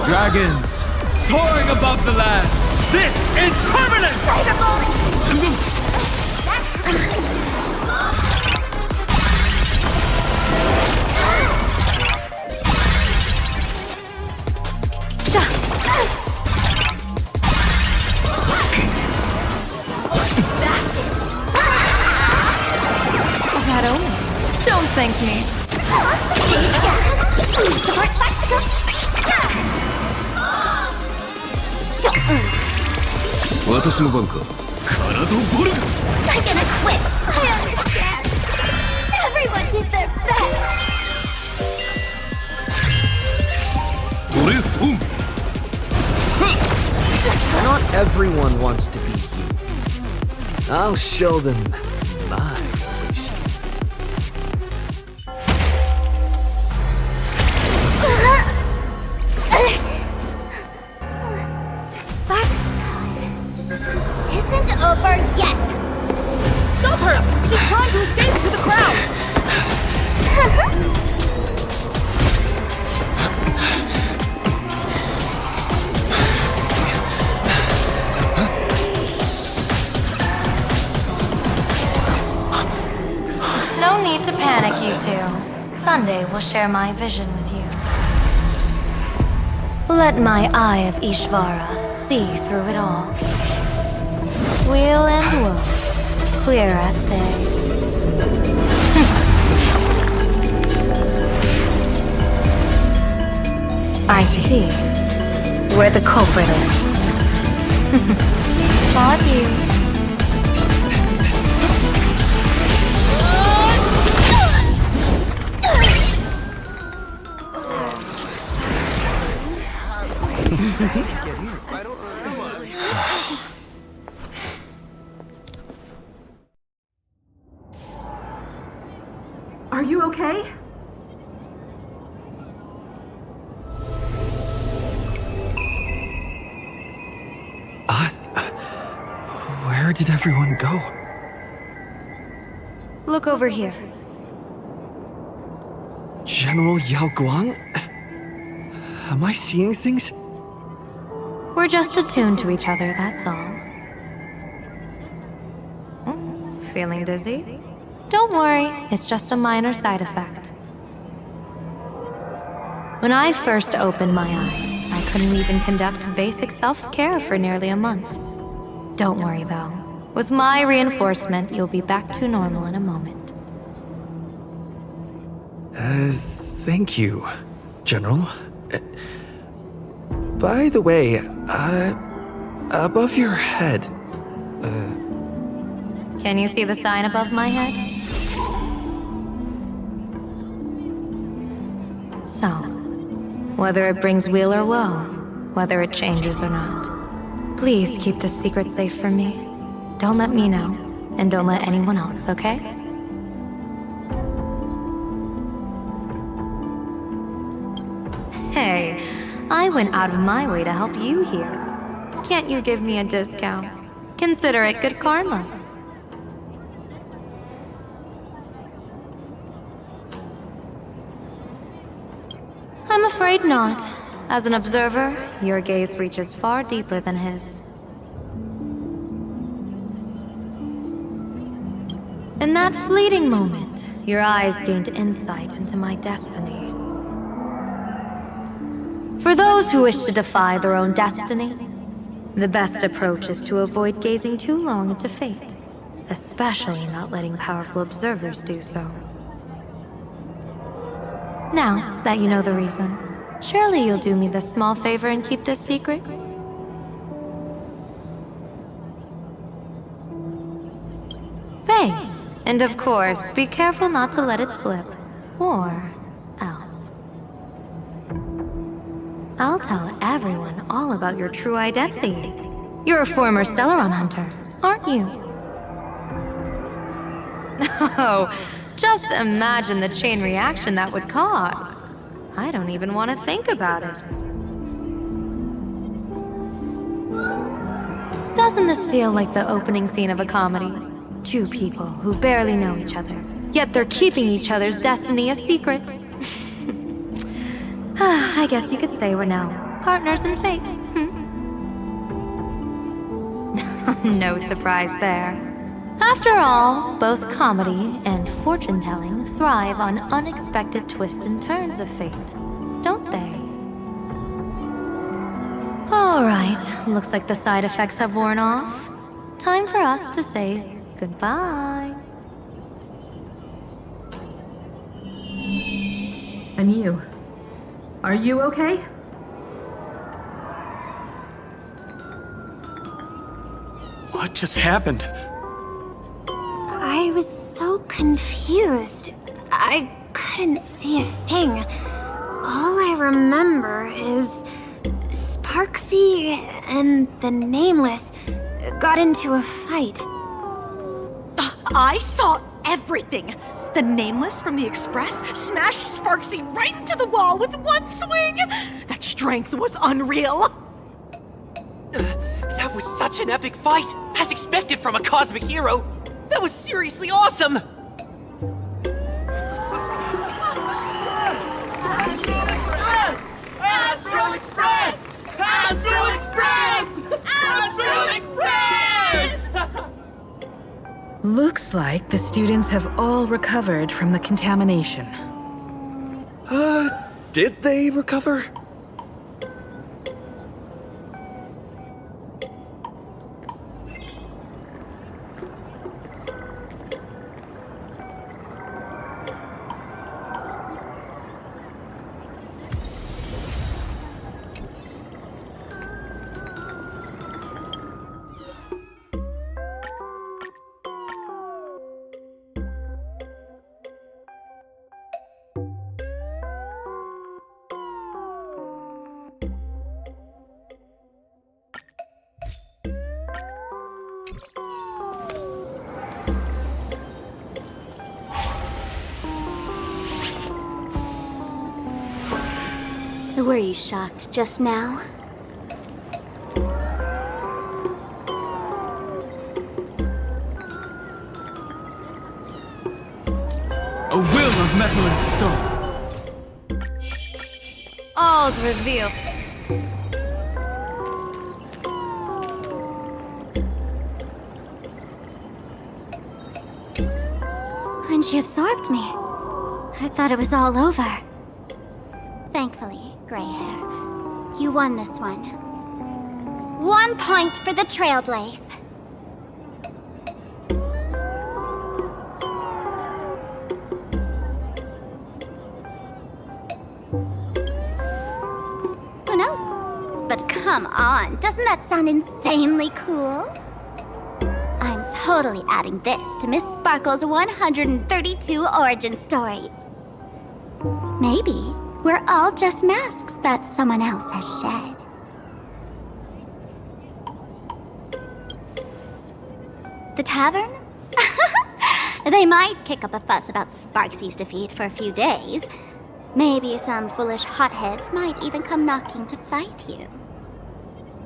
Dragons, soaring above the lands. This is permanent! That only. Don't thank me. 私の番かカナドボルグ I'm gonna quit. I understand. Everyone did their best. トレースオン Not everyone wants to be you. I'll show them my SparxCon isn't over yet. Stop her! She's trying to escape to the crowd! No need to panic, you two. Sunday will share my vision with you. Let my eye of Ishvara see through it all. Weal and woe, clear as day. I see where the culprit is. Not you. Are you okay? Where did everyone go? Look over here. General Yao Guang? Am I seeing things? We're just attuned to each other, that's all. Feeling dizzy? Don't worry, it's just a minor side effect. When I first opened my eyes, I couldn't even conduct basic self-care for nearly a month. Don't worry though. With my reinforcement, you'll be back to normal in a moment. Thank you, General. By the way, above your head, Can you see the sign above my head? So, whether it brings weal or woe, whether it changes or not, please keep this secret safe from me. Don't let me know, and don't let anyone else, okay? Hey, I went out of my way to help you here. Can't you give me a discount? Consider it good karma. I'm afraid not. As an observer, your gaze reaches far deeper than his. In that fleeting moment, your eyes gained insight into my destiny. For those who wish to defy their own destiny, the best approach is to avoid gazing too long into fate, especially not letting powerful observers do so. Now that you know the reason, surely you'll do me this small favor and keep this secret? Thanks. And of course, be careful not to let it slip. Or else. I'll tell everyone all about your true identity. You're a former Stellaron hunter, aren't you? Oh, just imagine the chain reaction that would cause. I don't even want to think about it. Doesn't this feel like the opening scene of a comedy? Two people who barely know each other, yet they're keeping each other's destiny a secret. I guess you could say we're now partners in fate. No surprise there. After all, both comedy and fortune-telling thrive on unexpected twists and turns of fate, don't they? All right, looks like the side effects have worn off. Time for us to say goodbye. And you? Are you okay? What just happened? I was so confused. I couldn't see a thing. All I remember is Sparksy and the Nameless got into a fight. I saw everything. The Nameless from the Express smashed Sparksy right into the wall with one swing. That strength was unreal. That was such an epic fight, as expected from a cosmic hero. That was seriously awesome. Astral Express! Astral Express! Astral Express! Looks like the students have all recovered from the contamination. Did they recover? Were you shocked just now? A will of metal and stone. All's revealed. When she absorbed me, I thought it was all over. Thankfully, Gray Hair, you won this one. 1 point for the Trailblaze. Who knows? But come on, doesn't that sound insanely cool? I'm totally adding this to Miss Sparkle's 132 origin stories. Maybe we're all just masks that someone else has shed. The tavern? They might kick up a fuss about Sparksy's defeat for a few days, Maybe some foolish hotheads might even come knocking to fight you.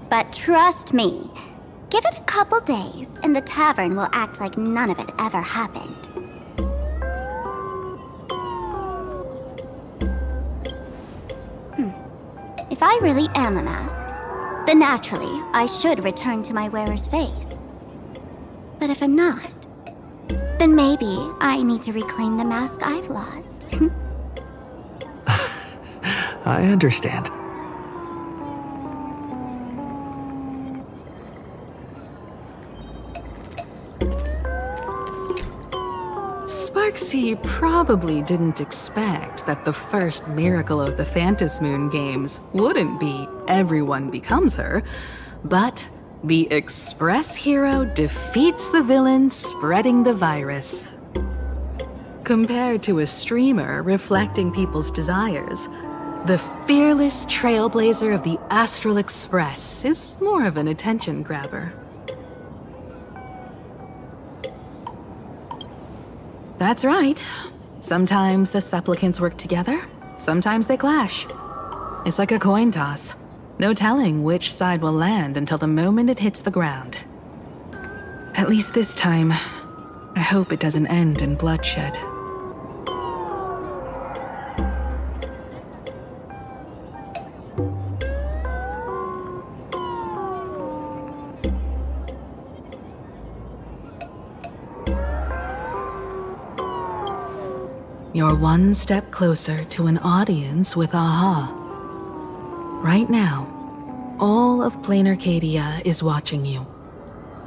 But trust me, give it a couple days and the tavern will act like none of it ever happened. If I really am a mask, then naturally I should return to my wearer's face. But if I'm not, then maybe I need to reclaim the mask I've lost. I understand. Sparksy probably didn't expect that the first miracle of the Phantasmoon games wouldn't be everyone becomes her, but the Express hero defeats the villain spreading the virus. Compared to a streamer reflecting people's desires, the fearless trailblazer of the Astral Express is more of an attention grabber. That's right. Sometimes the supplicants work together, sometimes they clash. It's like a coin toss. No telling which side will land until the moment it hits the ground. At least this time, I hope it doesn't end in bloodshed. You're one step closer to an audience with Aha. Right now, all of Plain Arcadia is watching you,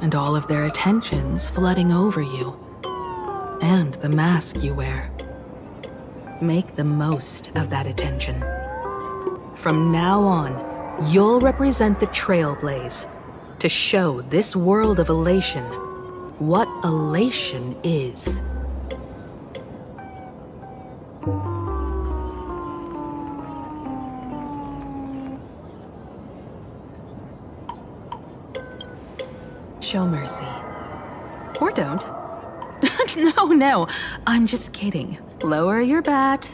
and all of their attention's flooding over you, and the mask you wear. Make the most of that attention. From now on, you'll represent the Trailblaze to show this world of elation what elation is. Show mercy. Or don't. No, I'm just kidding. Lower your bat.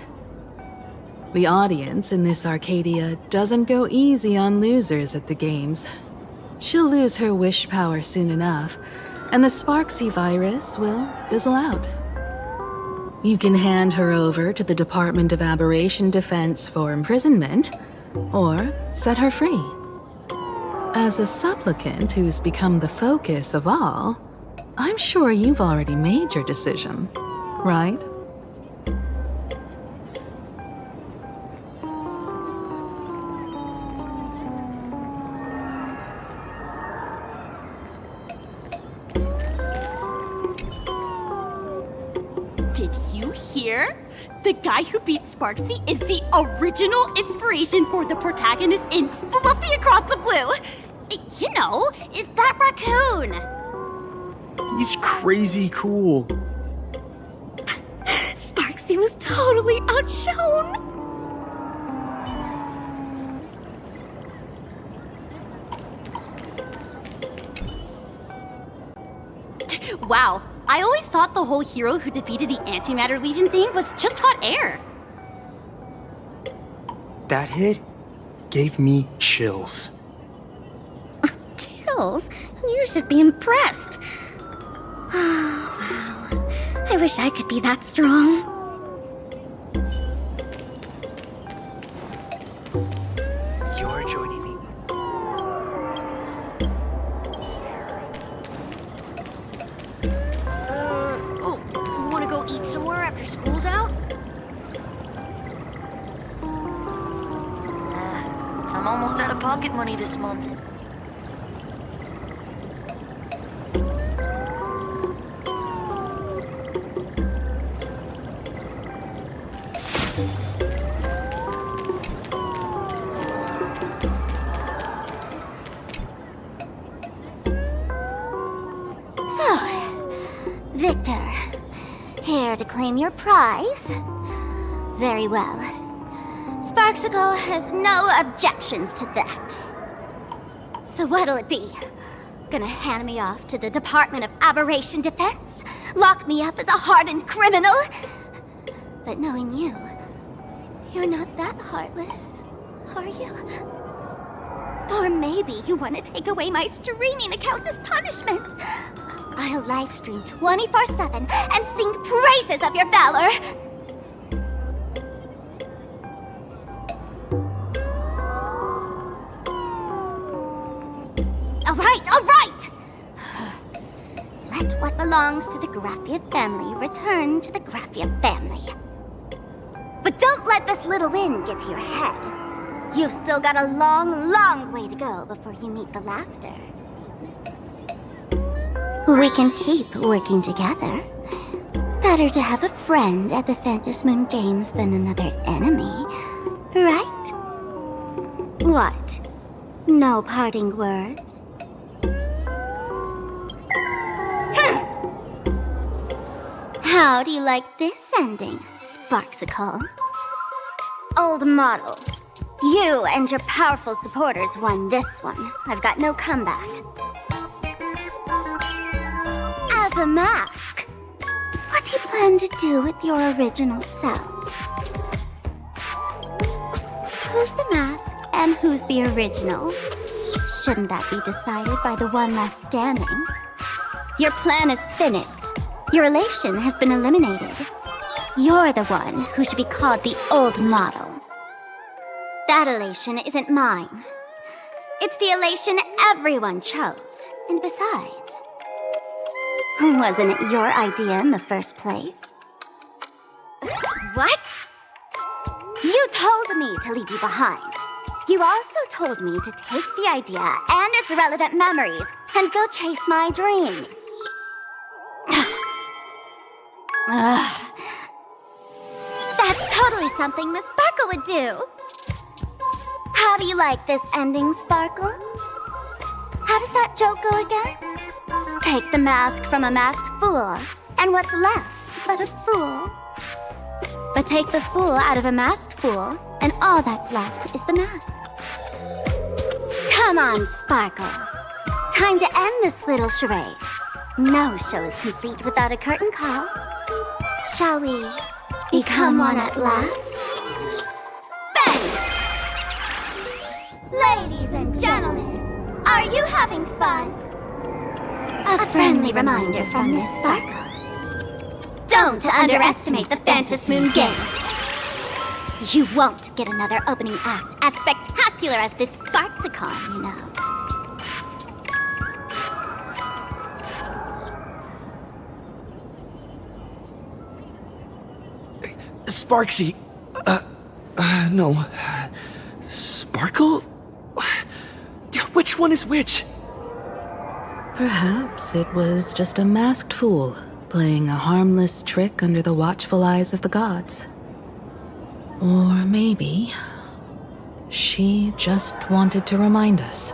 The audience in this Arcadia doesn't go easy on losers at the games. She'll lose her wish power soon enough, and the Sparksy virus will fizzle out. You can hand her over to the Department of Aberration Defense for imprisonment, or set her free. As a supplicant who's become the focus of all, I'm sure you've already made your decision, right? Did you hear? The guy who beat Sparksy is the original inspiration for the protagonist in Fluffy Across the Blue. You know, it's that raccoon. He's crazy cool. Sparksy was totally outshone. Wow, I always thought the whole hero who defeated the Antimatter Legion thing was just hot air. That hit gave me chills. Chills? You should be impressed. Oh, wow. I wish I could be that strong. You're joining me. Oh, you wanna go eat somewhere after school's out? I'm almost out of pocket money this month. Victor, here to claim your prize? Very well. Sparksicle has no objections to that. So what'll it be? Gonna hand me off to the Department of Aberration Defense? Lock me up as a hardened criminal? But knowing you, You're not that heartless, are you? Or maybe you want to take away my streaming account as punishment. I'll live stream 24/7 and sing praises of your valor. All right! Let what belongs to the Graphia family return to the Graphia family. But don't let this little win get to your head. You've still got a long, long way to go before you meet the laughter. We can keep working together. Better to have a friend at the Phantom Moon Games than another enemy, right? What? No parting words? How do you like this ending, Sparksicle? Old model. You and your powerful supporters won this one. I've got no comeback. As a mask, what do you plan to do with your original self? Who's the mask and who's the original? Shouldn't that be decided by the one left standing? Your plan is finished. Your relation has been eliminated. You're the one who should be called the old model. That elation isn't mine. It's the elation everyone chose. And besides, wasn't it your idea in the first place? What? You told me to leave you behind. You also told me to take the idea and its relevant memories and go chase my dream. That's totally something Miss Sparkle would do. How do you like this ending, Sparkle? How does that joke go again? Take the mask from a masked fool, and what's left but a fool? But take the fool out of a masked fool, and all that's left is the mask. Come on, Sparkle. Time to end this little charade. No show is complete without a curtain call. Shall we become one at last? Bang! Ladies and gentlemen, are you having fun? A friendly reminder from Miss Sparkle. Don't underestimate the Phantom Moon Games. You won't get another opening act as spectacular as this Sparksicon, you know. Sparksy. No. Sparkle? Which one is which? Perhaps it was just a masked fool playing a harmless trick under the watchful eyes of the gods. Or maybe she just wanted to remind us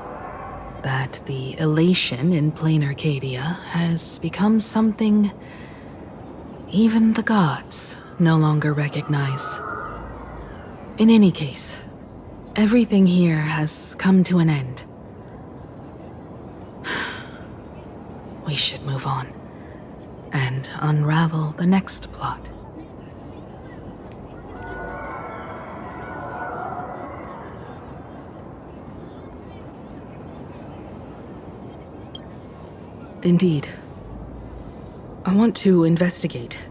that the elation in plain Arcadia has become something even the gods no longer recognize. In any case, everything here has come to an end. We should move on and unravel the next plot. Indeed. I want to investigate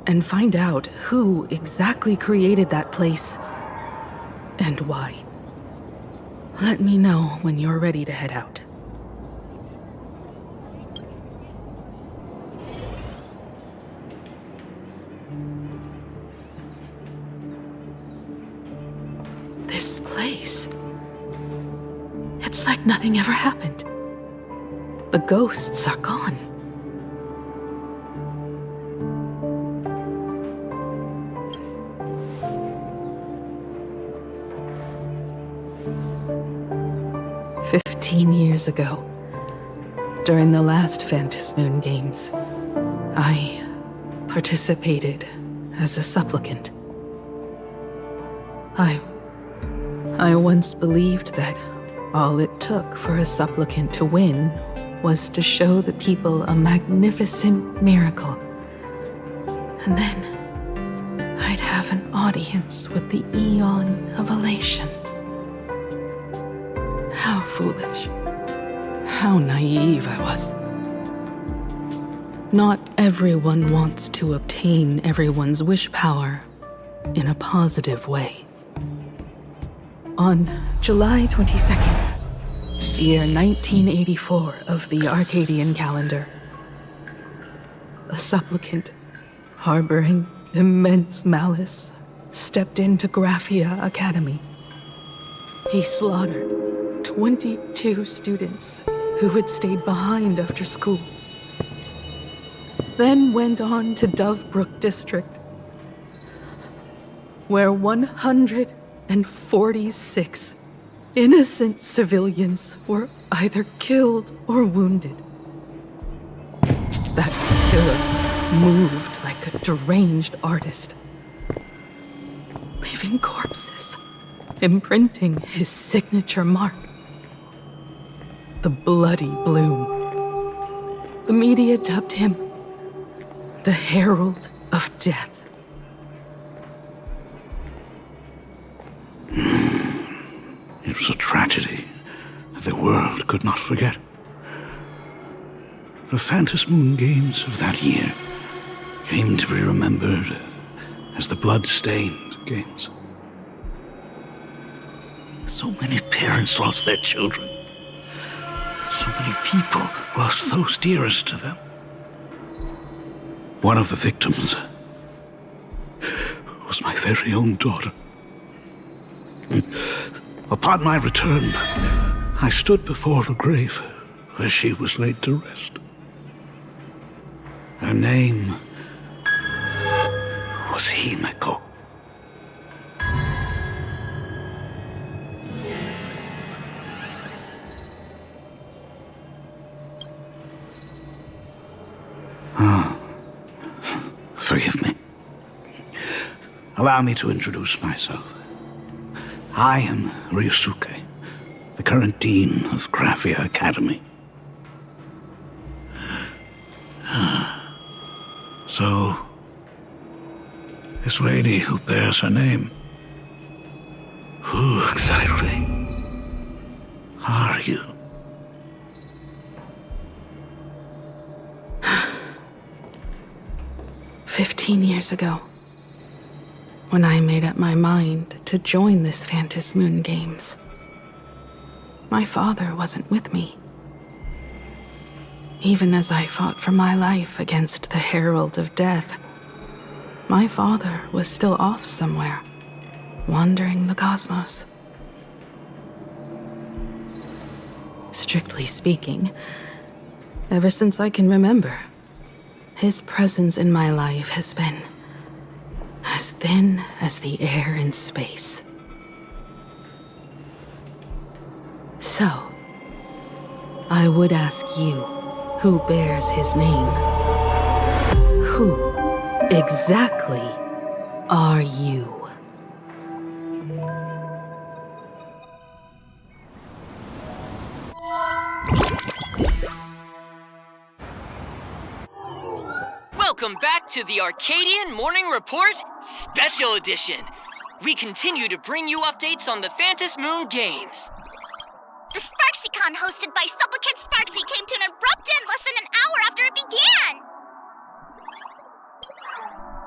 and find out who exactly created that place and why. Let me know when you're ready to head out. This place. It's like nothing ever happened. The ghosts are gone. Years ago, during the last Phantom Moon Games, I participated as a supplicant. I once believed that all it took for a supplicant to win was to show the people a magnificent miracle. And then I'd have have an audience with the Eon of Elation. How foolish. How naive I was. Not everyone wants to obtain everyone's wish power in a positive way. On July 22nd, year 1984 of the Arcadian calendar, a supplicant harboring immense malice stepped into Graphia Academy. He slaughtered 22 students who had stayed behind after school, then went on to Dovebrook District, where 146 innocent civilians were either killed or wounded. That killer moved like a deranged artist, leaving corpses, imprinting his signature mark. The Bloody Bloom. The media dubbed him the Herald of Death. It was a tragedy that the world could not forget. The Phantom Moon Games of that year came to be remembered as the Blood-Stained Games. So many parents lost their children. So many people lost those dearest to them. One of the victims was my very own daughter. Upon my return, I stood before the grave where she was laid to rest. Her name was Himeko. Forgive me. Allow me to introduce myself. I am Ryusuke, the current dean of Graphia Academy. So, this lady who bears her name, who exactly are you? "15 years ago, when I made up my mind to join this Phantom Moon Games, my father wasn't with me. Even as I fought for my life against the Herald of Death, my father was still off somewhere, wandering the cosmos. Strictly speaking, ever since I can remember, his presence in my life has been as thin as the air in space. So, I would ask you, who bears his name, who exactly are you? Welcome back to the Arcadian Morning Report Special Edition. We continue to bring you updates on the Phantom Moon Games. The SparksyCon hosted by Supplicant Sparksy came to an abrupt end less than an hour after it began!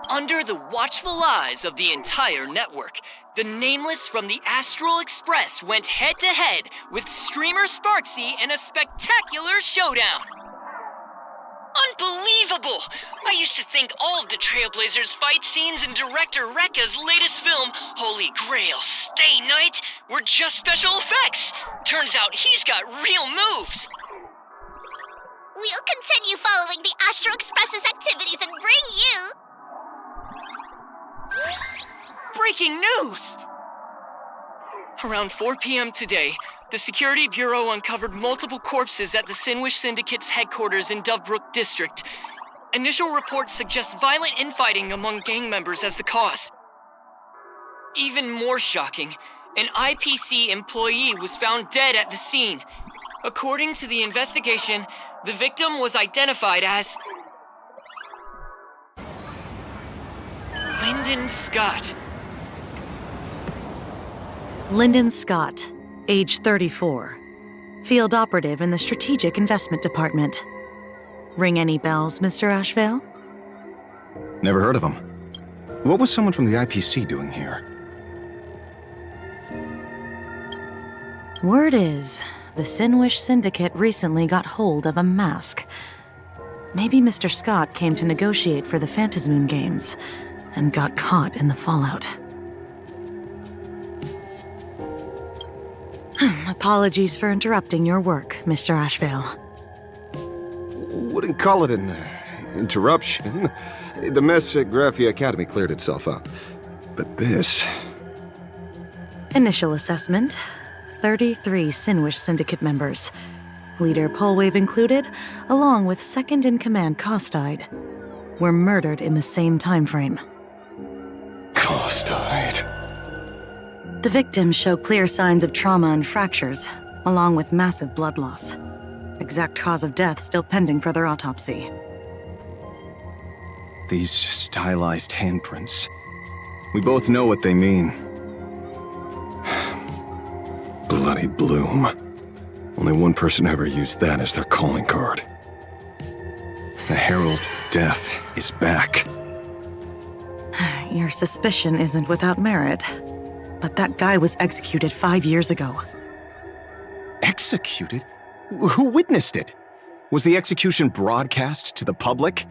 Under the watchful eyes of the entire network, the Nameless from the Astral Express went head-to-head with streamer Sparksy in a spectacular showdown. Unbelievable! I used to think all of the Trailblazers fight scenes in director Rekka's latest film, Holy Grail Stay Night, were just special effects. Turns out he's got real moves. We'll continue following the Astro Express's activities and bring you... Breaking news! Around 4 p.m. today, the Security Bureau uncovered multiple corpses at the Sinwish Syndicate's headquarters in Dovebrook District. Initial reports suggest violent infighting among gang members as the cause. Even more shocking, an IPC employee was found dead at the scene. According to the investigation, the victim was identified as Lynn Lyndon Scott. Lyndon Scott, age 34. Field operative in the Strategic Investment Department. Ring any bells, Mr. Ashvale? Never heard of him. What was someone from the IPC doing here? Word is, the Sinwish Syndicate recently got hold of a mask. Maybe Mr. Scott came to negotiate for the Phantasmoon Games, and got caught in the fallout. Apologies for interrupting your work, Mr. Ashvale. Wouldn't call it an interruption. The mess at Graphia Academy cleared itself up. But this... Initial assessment. 33 Sinwish Syndicate members. Leader Polwave included, along with second-in-command Costide, were murdered in the same time frame. Costide. The victims show clear signs of trauma and fractures, along with massive blood loss. Exact cause of death still pending further autopsy. These stylized handprints. We both know what they mean. Bloody Bloom. Only one person ever used that as their calling card. The Herald of Death is back. Your suspicion isn't without merit, but that guy was executed 5 years ago. Executed? Who witnessed it? Was the execution broadcast to the public?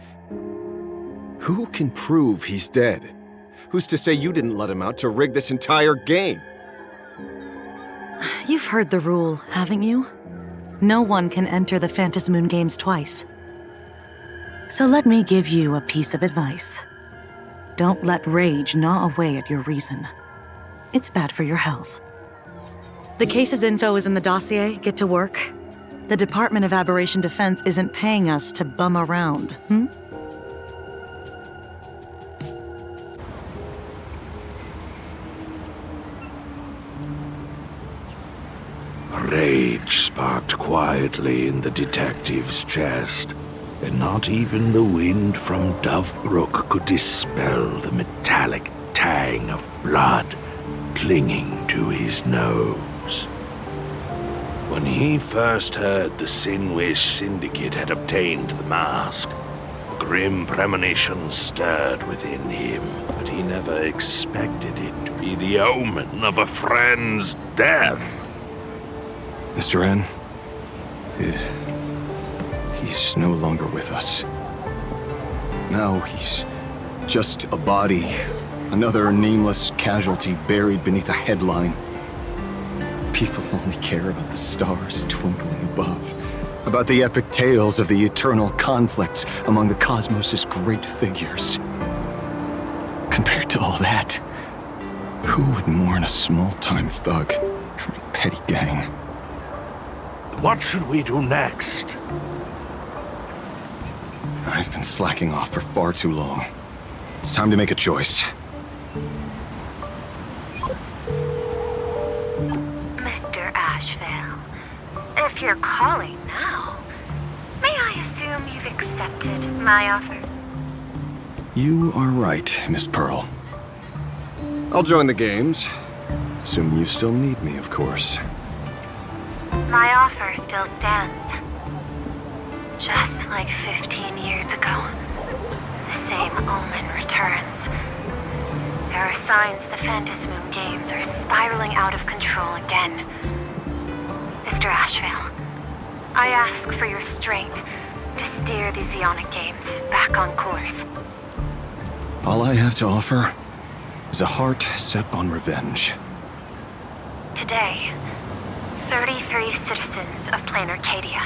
Who can prove he's dead? Who's to say you didn't let him out to rig this entire game? You've heard the rule, haven't you? No one can enter the Phantasmoon Games twice. So let me give you a piece of advice. Don't let rage gnaw away at your reason. It's bad for your health. The case's info is in the dossier. Get to work. The Department of Aberration Defense isn't paying us to bum around, Rage sparked quietly in the detective's chest, and not even the wind from Dovebrook could dispel the metallic tang of blood clinging to his nose. When he first heard the Sinwish Syndicate had obtained the mask, a grim premonition stirred within him, but he never expected it to be the omen of a friend's death. Mr. N, he's no longer with us. Now he's just a body, another nameless casualty buried beneath a headline. People only care about the stars twinkling above, about the epic tales of the eternal conflicts among the cosmos' great figures. Compared to all that, who would mourn a small-time thug from a petty gang? What should we do next? I've been slacking off for far too long. It's time to make a choice. Mr. Ashvale, if you're calling now, may I assume you've accepted my offer? You are right, Miss Pearl. I'll join the games. Assuming you still need me, of course. My offer still stands. Just like 15 years ago, the same omen returns. There are signs the Phantasmoon Games are spiraling out of control again. Mr. Ashvale, I ask for your strength to steer the Zeonic Games back on course. All I have to offer is a heart set on revenge. Today, 33 citizens of Plancardia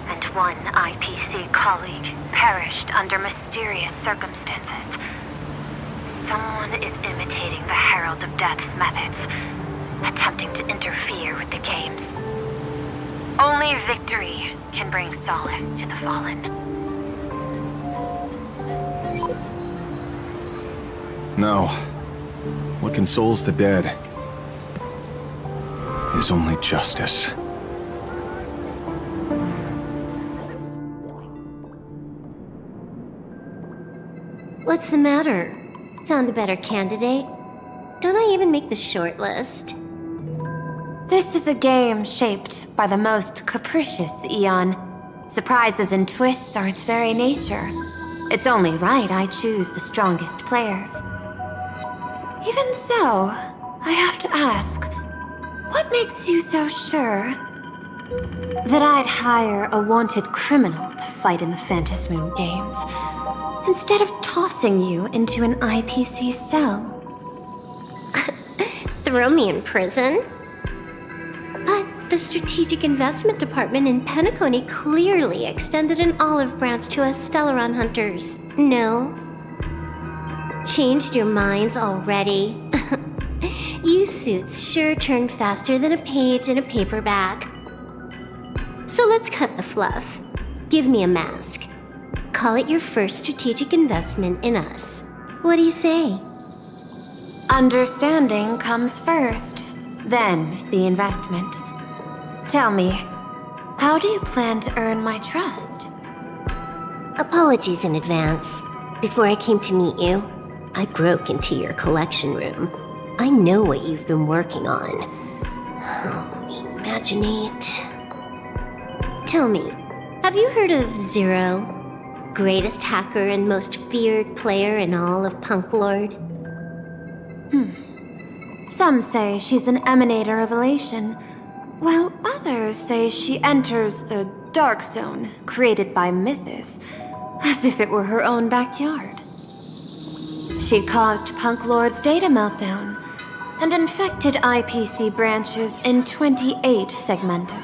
and one IPC colleague perished under mysterious circumstances. Someone is imitating the Herald of Death's methods, attempting to interfere with the games. Only victory can bring solace to the fallen. No. What consoles the dead is only justice. What's the matter? Found a better candidate? Don't I even make the short list? This is a game shaped by the most capricious Eon. Surprises and twists are its very nature. It's only right I choose the strongest players. Even so, I have to ask, what makes you so sure that I'd hire a wanted criminal to fight in the Phantasmoon games, instead of tossing you into an IPC cell? Throw me in prison? But the Strategic Investment Department in Penacony clearly extended an olive branch to us Stellaron hunters. No? Changed your minds already? You suits sure turn faster than a page in a paperback. So let's cut the fluff. Give me a mask. Call it your first strategic investment in us. What do you say? Understanding comes first, then the investment. Tell me, how do you plan to earn my trust? Apologies in advance. Before I came to meet you, I broke into your collection room. I know what you've been working on. Imaginate. Tell me, have you heard of Zero? Greatest hacker and most feared player in all of Punk Lord? Some say she's an emanator of elation, while others say she enters the dark zone created by Mythos, as if it were her own backyard. She caused Punk Lord's data meltdown and infected IPC branches in 28 segmenta,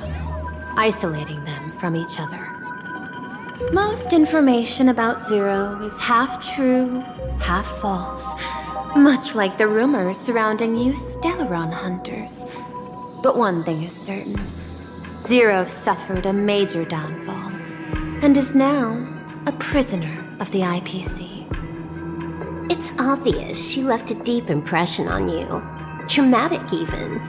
isolating them from each other. Most information about Zero is half true, half false, much like the rumors surrounding you Stellaron hunters. But one thing is certain. Zero suffered a major downfall, and is now a prisoner of the IPC. It's obvious she left a deep impression on you. Traumatic, even.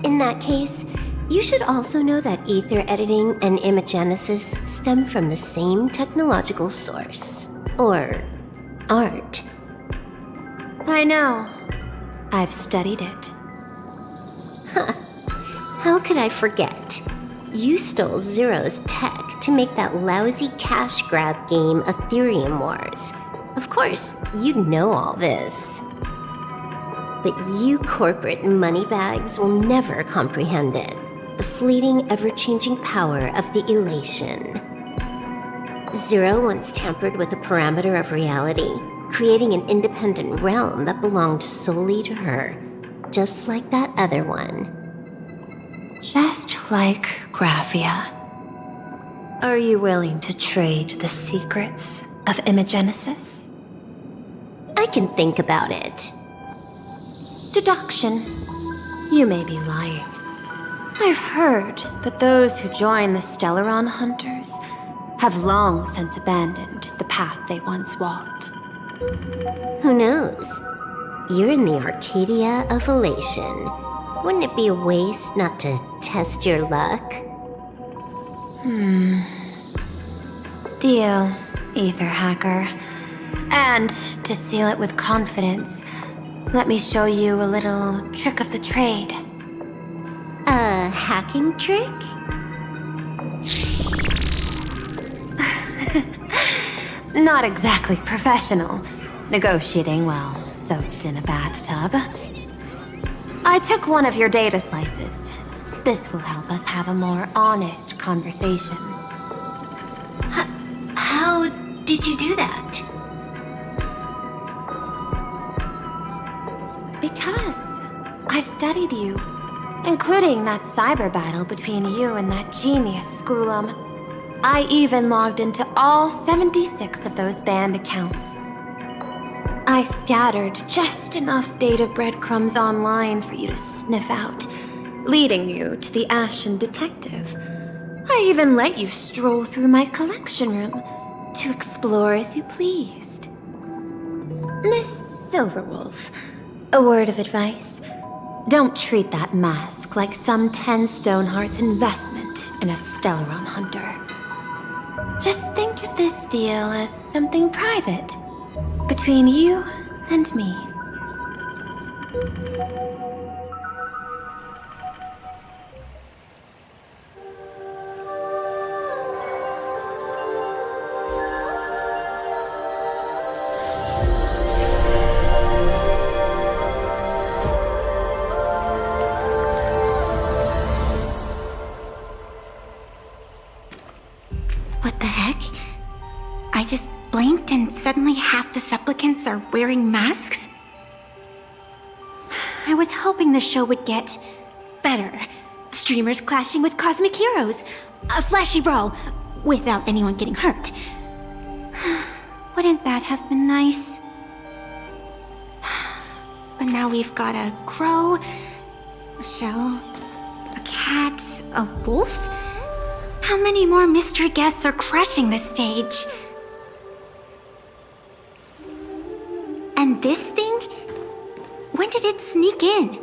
In that case, you should also know that ether editing and imagenesis stem from the same technological source. Or art. I know. I've studied it. How could I forget? You stole Zero's tech to make that lousy cash grab game Ethereum Wars. Of course, you'd know all this. But you corporate moneybags will never comprehend it. The fleeting, ever-changing power of the elation. Zero once tampered with a parameter of reality, creating an independent realm that belonged solely to her, just like that other one. Just like Graphia. Are you willing to trade the secrets of imagenesis? I can think about it. Deduction. You may be lying. I've heard that those who join the Stellaron Hunters have long since abandoned the path they once walked. Who knows? You're in the Arcadia of elation. Wouldn't it be a waste not to test your luck? Deal, Ether Hacker. And to seal it with confidence, let me show you a little trick of the trade. A hacking trick? Not exactly professional. Negotiating while soaked in a bathtub. I took one of your data slices. This will help us have a more honest conversation. How did you do that? Because I've studied you, including that cyber battle between you and that genius Schoolum. I even logged into all 76 of those banned accounts. I scattered just enough data breadcrumbs online for you to sniff out, leading you to the Ashen Detective. I even let you stroll through my collection room to explore as you pleased. Miss Silverwolf, a word of advice. Don't treat that mask like some 10 Stonehearts investment in a Stellaron hunter. Just think of this deal as something private, between you And me. What the heck? I just blinked and suddenly half the supplicants are wearing masks? I was hoping the show would get better. Streamers clashing with cosmic heroes. A flashy brawl without anyone getting hurt. Wouldn't that have been nice? But now we've got a crow, a shell, a cat, a wolf? How many more mystery guests are crashing the stage? And this thing? When did it sneak in?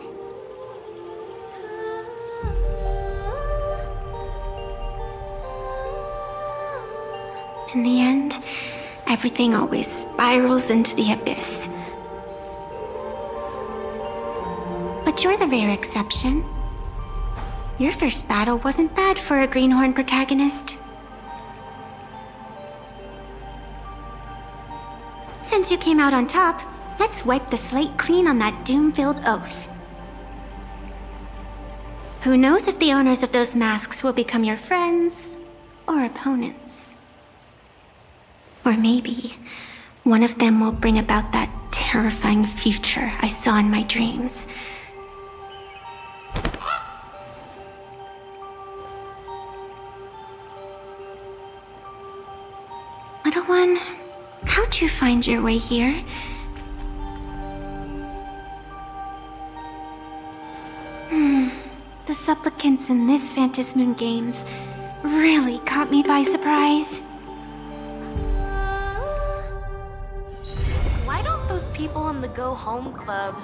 In the end, everything always spirals into the abyss. But you're the rare exception. Your first battle wasn't bad for a greenhorn protagonist. Since you came out on top, let's wipe the slate clean on that doom-filled oath. Who knows if the owners of those masks will become your friends or opponents? Or maybe one of them will bring about that terrifying future I saw in my dreams. Little one, how'd you find your way here? The supplicants in this Phantasmoon Games really caught me by surprise. Why don't those people in the Go Home Club?